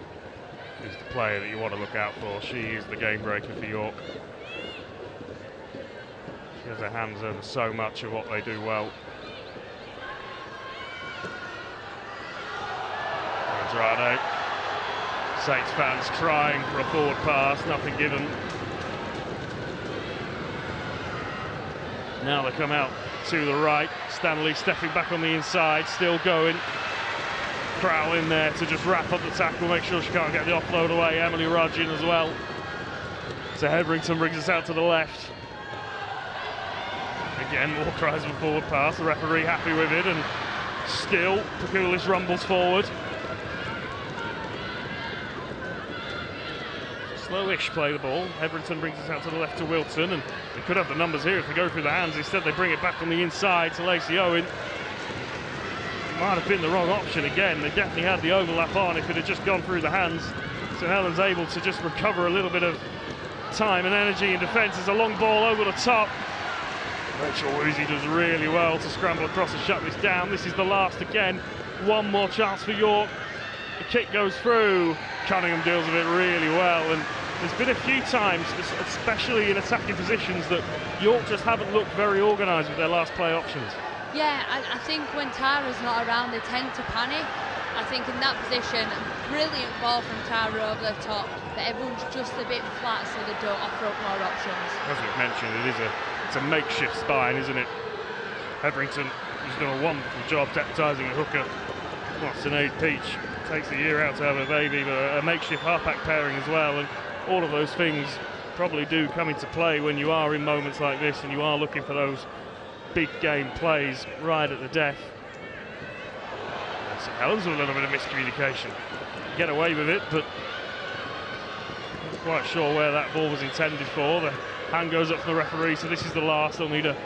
A: is the player that you want to look out for. She is the game breaker for York. She has her hands over so much of what they do well. Andrade. Saints fans trying for a forward pass, nothing given. Now they come out to the right. Stanley stepping back on the inside, still going. Crowell in there to just wrap up the tackle, make sure she can't get the offload away. Emily Rudge in as well. So Hetherington brings us out to the left. Again, more cries for forward pass. The referee happy with it, and still Pekulis rumbles forward. Slowish play the ball. Hetherington brings us out to the left to Wilton, and they could have the numbers here if they go through the hands. Instead, they bring it back on the inside to Lacey Owen. It might have been the wrong option again. They definitely had the overlap on if it had just gone through the hands. St Helens able to just recover a little bit of time and energy in defence. There's a long ball over the top. Rachel Woozy does really well to scramble across and shut this down. This is the last again. One more chance for York. The kick goes through. Cunningham deals with it really well, and there's been a few times, especially in attacking positions, that York just haven't looked very organised with their last play options.
B: Yeah, I think when Tara's not around, they tend to panic. I think in that position, brilliant ball from Tara over the top, but everyone's just a bit flat, so they don't offer up more options. As
A: we've mentioned, it's a makeshift spine, isn't it? Hetherington has done a wonderful job deputising a hooker. Well, Sinead Peach takes a year out to have a baby, but a makeshift halfback pairing as well, and all of those things probably do come into play when you are in moments like this and you are looking for those big game plays right at the death. St Helens with a little bit of miscommunication. Get away with it, but not quite sure where that ball was intended for. The hand goes up from the referee, so this is the last. They'll need a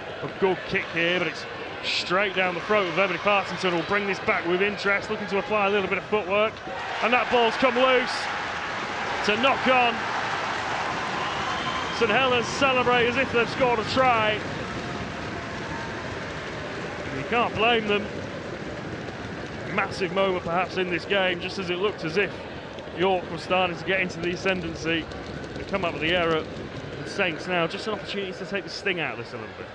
A: good kick here, but it's straight down the throat of Emily Partington. Will bring this back with interest, looking to apply a little bit of footwork, and that ball's come loose to knock on St Helens celebrate as if they've scored a try. You can't blame them. Massive moment perhaps in this game, just as it looked as if York was starting to get into the ascendancy. They come up with the error, and Saints now just an opportunity to take the sting out of this a little bit.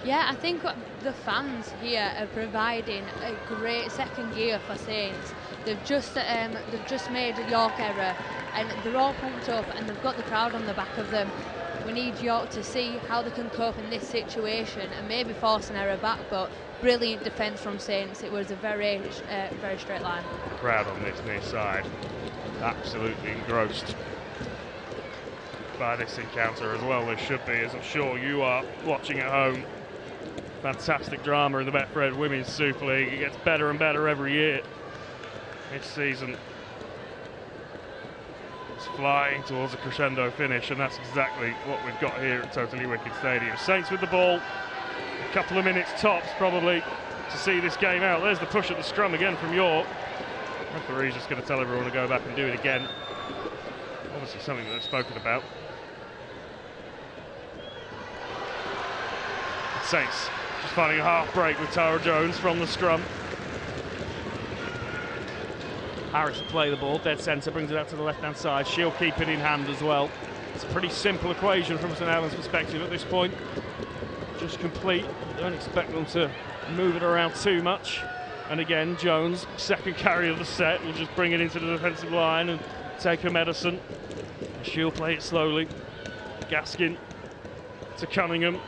B: Yeah, I think the fans here are providing a great second gear for Saints. They've just made a York error, and they're all pumped up, and they've got the crowd on the back of them. We need York to see how they can cope in this situation and maybe force an error back, but brilliant defence from Saints. It was a very straight line.
A: The crowd on this near side absolutely engrossed by this encounter, as well they should be, as I'm sure you are watching at home. Fantastic drama in the Betfred Women's Super League. It gets better and better every year. This season it's flying towards a crescendo finish, and that's exactly what we've got here at Totally Wicked Stadium. Saints with the ball, a couple of minutes tops probably to see this game out. There's the push at the scrum again from York. Referee's just going to tell everyone to go back and do it again. Obviously something that they've spoken about. Saints just finding a half break with Tara Jones from the scrum. Harris will play the ball, dead centre, brings it out to the left-hand side. She'll keep it in hand as well. It's a pretty simple equation from St Helens' perspective at this point. Just complete. Don't expect them to move it around too much. And again, Jones, second carry of the set, will just bring it into the defensive line and take her medicine. She'll play it slowly. Gaskin to Cunningham.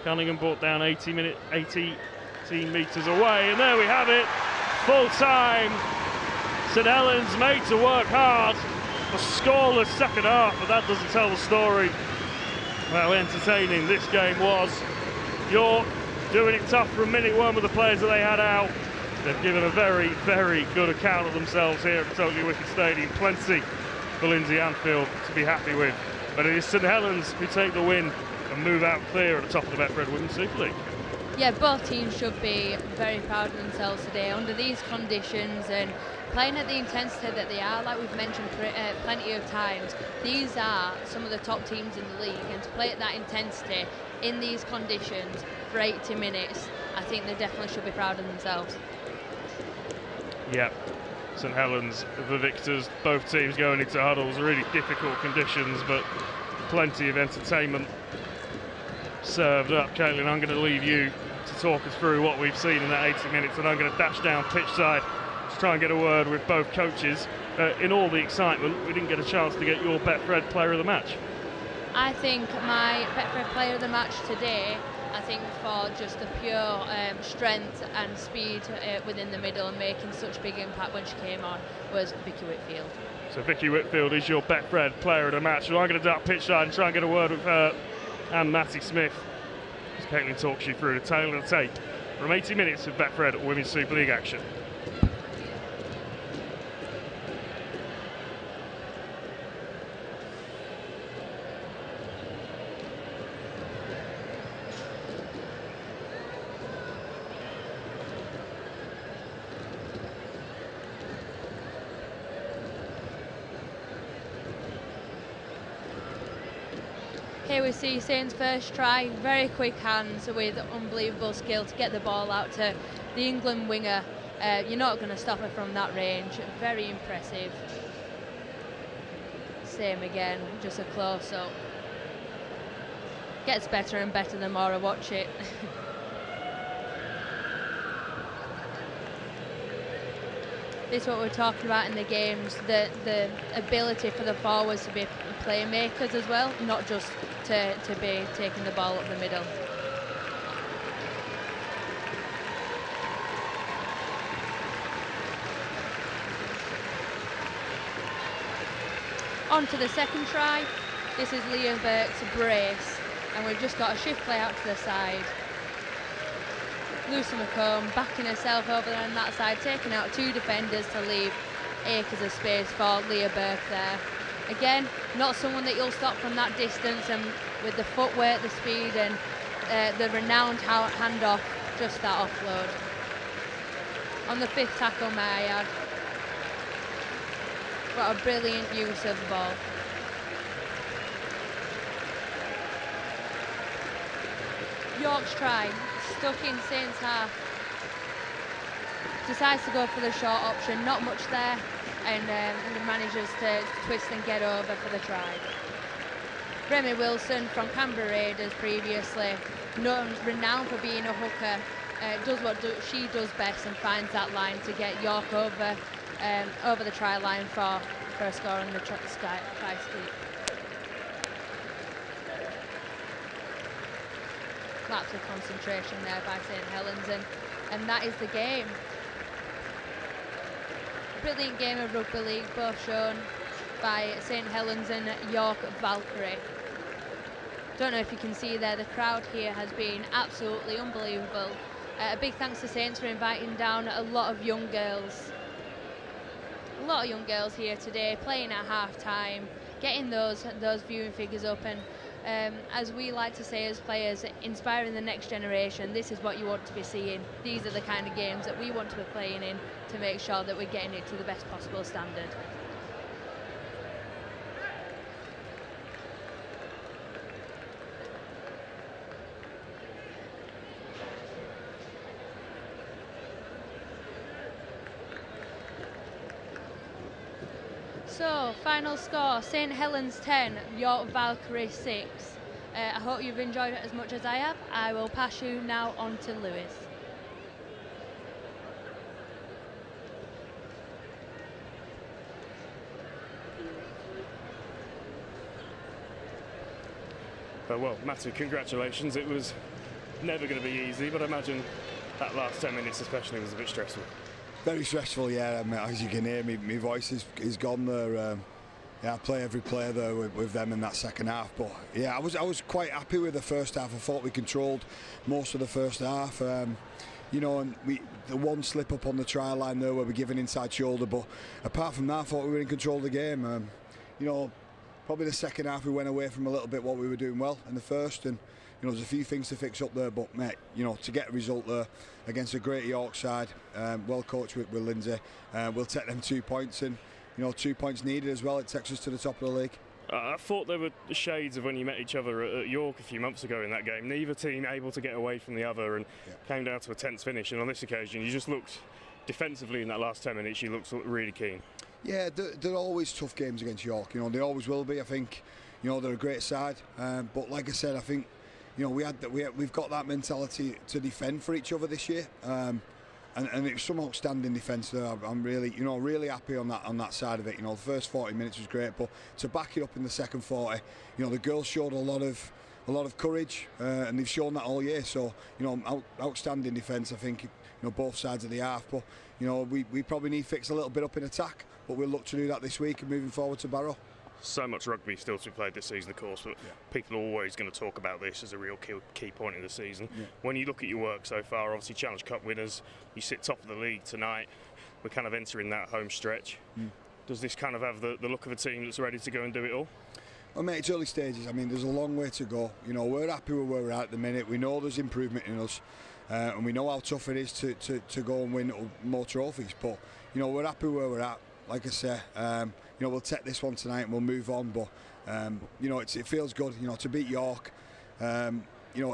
A: Cunningham brought down 18 metres away, and there we have it. Full time. St Helens made to work hard. A scoreless second half, but that doesn't tell the story how entertaining this game was. York doing it tough from minute one with the players that they had out. They've given a very, very good account of themselves here at Totally Wicked Stadium. Plenty for Lindsay Anfield to be happy with. But it is St Helens who take the win and move out clear at the top of the Betfred Women's Super League.
B: Yeah, both teams should be very proud of themselves today under these conditions and playing at the intensity that they are. Like we've mentioned plenty of times, these are some of the top teams in the league, and to play at that intensity in these conditions for 80 minutes, I think they definitely should be proud of themselves.
A: Yeah, St Helens, the victors, both teams going into huddles, really difficult conditions, but plenty of entertainment served up. Caitlin, I'm going to leave you to talk us through what we've seen in that 80 minutes, and I'm going to dash down pitch side to try and get a word with both coaches. In all the excitement, we didn't get a chance to get your Betfred player of the match.
B: I think my Betfred player of the match today, I think for just the pure strength and speed within the middle and making such big impact when she came on, was Vicky Whitfield. So
A: Vicky Whitfield is your Betfred player of the match. So I'm going to duck pitch side and try and get a word with her and Matty Smith as Caitlin talks you through the tale of the tape from 80 minutes of Betfred Women's Super League action.
B: Here we see Saints' first try, very quick hands with unbelievable skill to get the ball out to the England winger. You're not going to stop her from that range, very impressive. Same again, just a close-up. Gets better and better the more I watch it. This is what we're talking about in the games, the ability for the forwards to be playmakers as well, not just to be taking the ball up the middle. On to the second try. This is Leah Burke's brace, and we've just got a shift play out to the side. Lucy McComb backing herself over there on that side, taking out two defenders to leave acres of space for Leah Burke there. Again, not someone that you'll stop from that distance, and with the footwork, the speed and the renowned handoff, just that offload. On the fifth tackle, may I add. What a brilliant use of the ball. York's try, stuck in Saints half. Decides to go for the short option, not much there, and manages to twist and get over for the try. Remy Wilson from Canberra Raiders previously, renowned for being a hooker, does what she does best and finds that line to get York over the try line for a score on the try sweep. Lots of concentration there by St Helens, and that is the game. Brilliant game of rugby league, both shown by St Helens and York Valkyrie. Don't know if you can see there, the crowd here has been absolutely unbelievable. A big thanks to Saints for inviting down a lot of young girls. A lot of young girls here today, playing at half time, getting those viewing figures up, and as we like to say as players, inspiring the next generation. This is what you want to be seeing. These are the kind of games that we want to be playing in to make sure that we're getting it to the best possible standard. So, final score, St Helens 10, York Valkyrie 6. I hope you've enjoyed it as much as I have. I will pass you now on to Lewis.
A: Well, Matthew, congratulations. It was never going to be easy, but I imagine that last 10 minutes especially was a bit stressful.
C: Very stressful, yeah. As you can hear, my voice is gone there. I play every player there with them in that second half. But yeah, I was quite happy with the first half. I thought we controlled most of the first half. And the one slip up on the try line there where we give an inside shoulder. But apart from that, I thought we were in control of the game. Probably the second half we went away from a little bit what we were doing well in the first, and there's a few things to fix up there, but mate, to get a result there against a great York side, well coached with Lindsay, we'll take them 2 points, and 2 points needed as well. It takes us to the top of the league.
A: I thought there were shades of when you met each other at York a few months ago in that game. Neither team able to get away from the other, and came down to a tense finish. And on this occasion, you just looked defensively in that last 10 minutes. You looked really keen. Yeah,
C: they're always tough games against York. They always will be. I think, they're a great side. But like I said, I think, we've got that mentality to defend for each other this year. And it was some outstanding defence there. I'm really, really happy on that side of it. The first 40 minutes was great, but to back it up in the second 40, the girls showed a lot of courage, and they've shown that all year. So, outstanding defence. I think, both sides of the half. But, we probably need to fix a little bit up in attack. But we'll look to do that this week and moving forward to Barrow.
A: So much rugby still to be played this season, of course, but people are always going to talk about this as a real key point in the season. Yeah. When you look at your work so far, obviously Challenge Cup winners, you sit top of the league tonight. We're kind of entering that home stretch. Does this kind of have the look of a team that's ready to go and do it all?
C: Well, mate, it's early stages. I mean, there's a long way to go. We're happy with where we're at the minute. We know there's improvement in us, and we know how tough it is to go and win more trophies. But, we're happy where we're at. Like I say, we'll take this one tonight and we'll move on. But it feels good, to beat York, at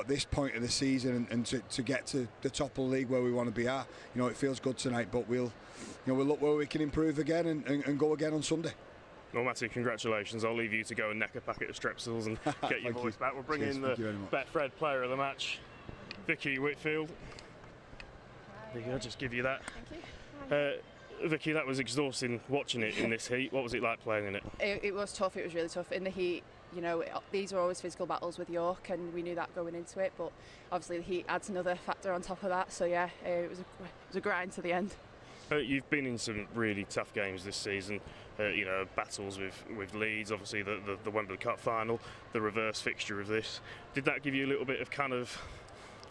C: this point of the season and to get to the top of the league where we want to be at. It feels good tonight. But we'll look where we can improve again and go again on Sunday.
A: Well, Matty, congratulations. I'll leave you to go and neck a packet of Strepsils and get your voice back. We'll bring in the Betfred player of the match, Vicky Whitfield. There you go, just give you that.
F: Thank you.
A: Vicky, that was exhausting watching it in this heat. What was it like playing in it?
F: It was tough. It was really tough in the heat. These are always physical battles with York, and we knew that going into it. But obviously, the heat adds another factor on top of that. So yeah, it was a grind to the end.
A: You've been in some really tough games this season. Battles with Leeds, obviously the Wembley Cup final, the reverse fixture of this. Did that give you a little bit of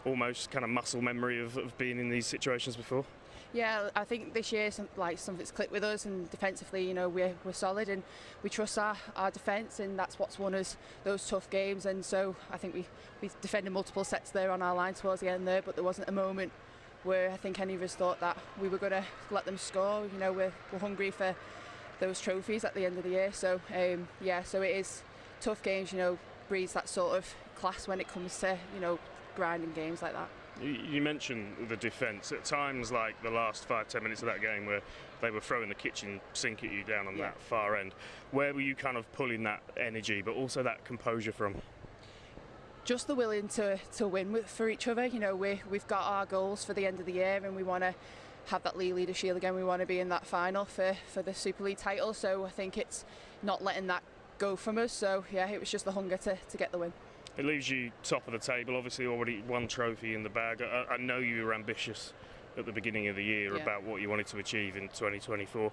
A: almost muscle memory of being in these situations before?
F: Yeah, I think this year something's clicked with us, and defensively, we're solid and we trust our defence, and that's what's won us those tough games. And so I think we defended multiple sets there on our line towards the end there, but there wasn't a moment where I think any of us thought that we were going to let them score. We're hungry for those trophies at the end of the year. So so it is tough games. Breeds that sort of class when it comes to grinding games like that.
A: You mentioned the defence. At times, like the last 5-10 minutes of that game, where they were throwing the kitchen sink at you down on that far end, where were you kind of pulling that energy, but also that composure from?
F: Just the willing to win for each other. You know, we've got our goals for the end of the year, and we want to have that Leader Shield again. We want to be in that final for the Super League title. So I think it's not letting that go from us. So yeah, it was just the hunger to get the win.
A: It leaves you top of the table, obviously already one trophy in the bag. I know you were ambitious at the beginning of the year about what you wanted to achieve in 2024.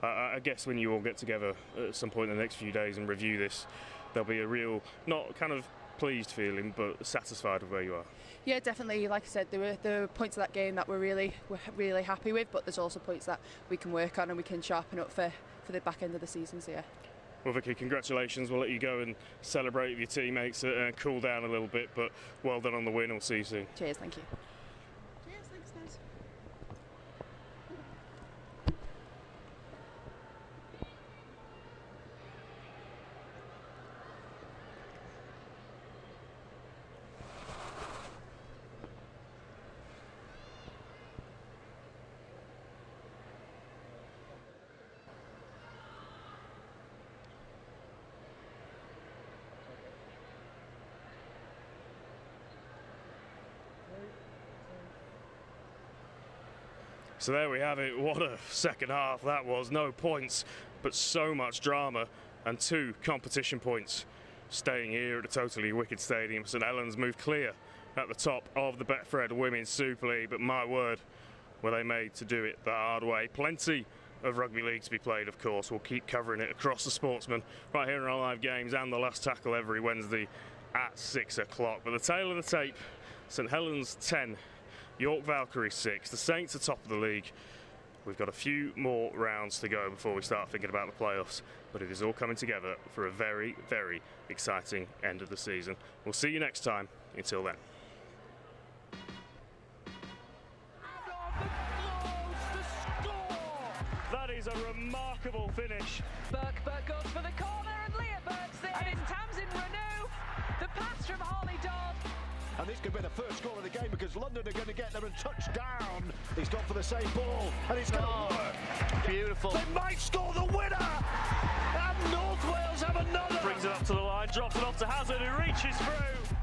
A: I guess when you all get together at some point in the next few days and review this, there'll be a real, not kind of pleased feeling, but satisfied with where you are.
F: Yeah, definitely. Like I said, there were points of that game that we're really happy with, but there's also points that we can work on and we can sharpen up for the back end of the season. So yeah.
A: Well, Vicky, congratulations. We'll let you go and celebrate with your teammates and cool down a little bit, but well done on the win. We'll see you soon.
F: Cheers, thank you. Cheers, thanks, guys.
A: So there we have it. What a second half that was. No points, but so much drama and 2 competition points. Staying here at the totally wicked stadium, St Helens move clear at the top of the Betfred Women's Super League, but my word, were they made to do it the hard way. Plenty of rugby league to be played, of course. We'll keep covering it across the Sportsman right here in our live games and the last tackle every Wednesday at 6 o'clock. But the tail of the tape, St Helens 10, York Valkyrie 6. The Saints are top of the league. We've got a few more rounds to go before we start thinking about the playoffs, but it is all coming together for a very, very exciting end of the season. We'll see you next time. Until then. That is a remarkable finish.
H: Burke goes for the corner and Leah Burke's there. And it's Tamsin Renew. The pass from Holly Dodd.
E: And this could be the first goal of the game because London are going to get there and touch down. He's gone for the same ball and it's going to work.
A: Beautiful.
E: They might score the winner. And North Wales have another.
A: Brings it up to the line, drops it off to Hazard, who reaches through.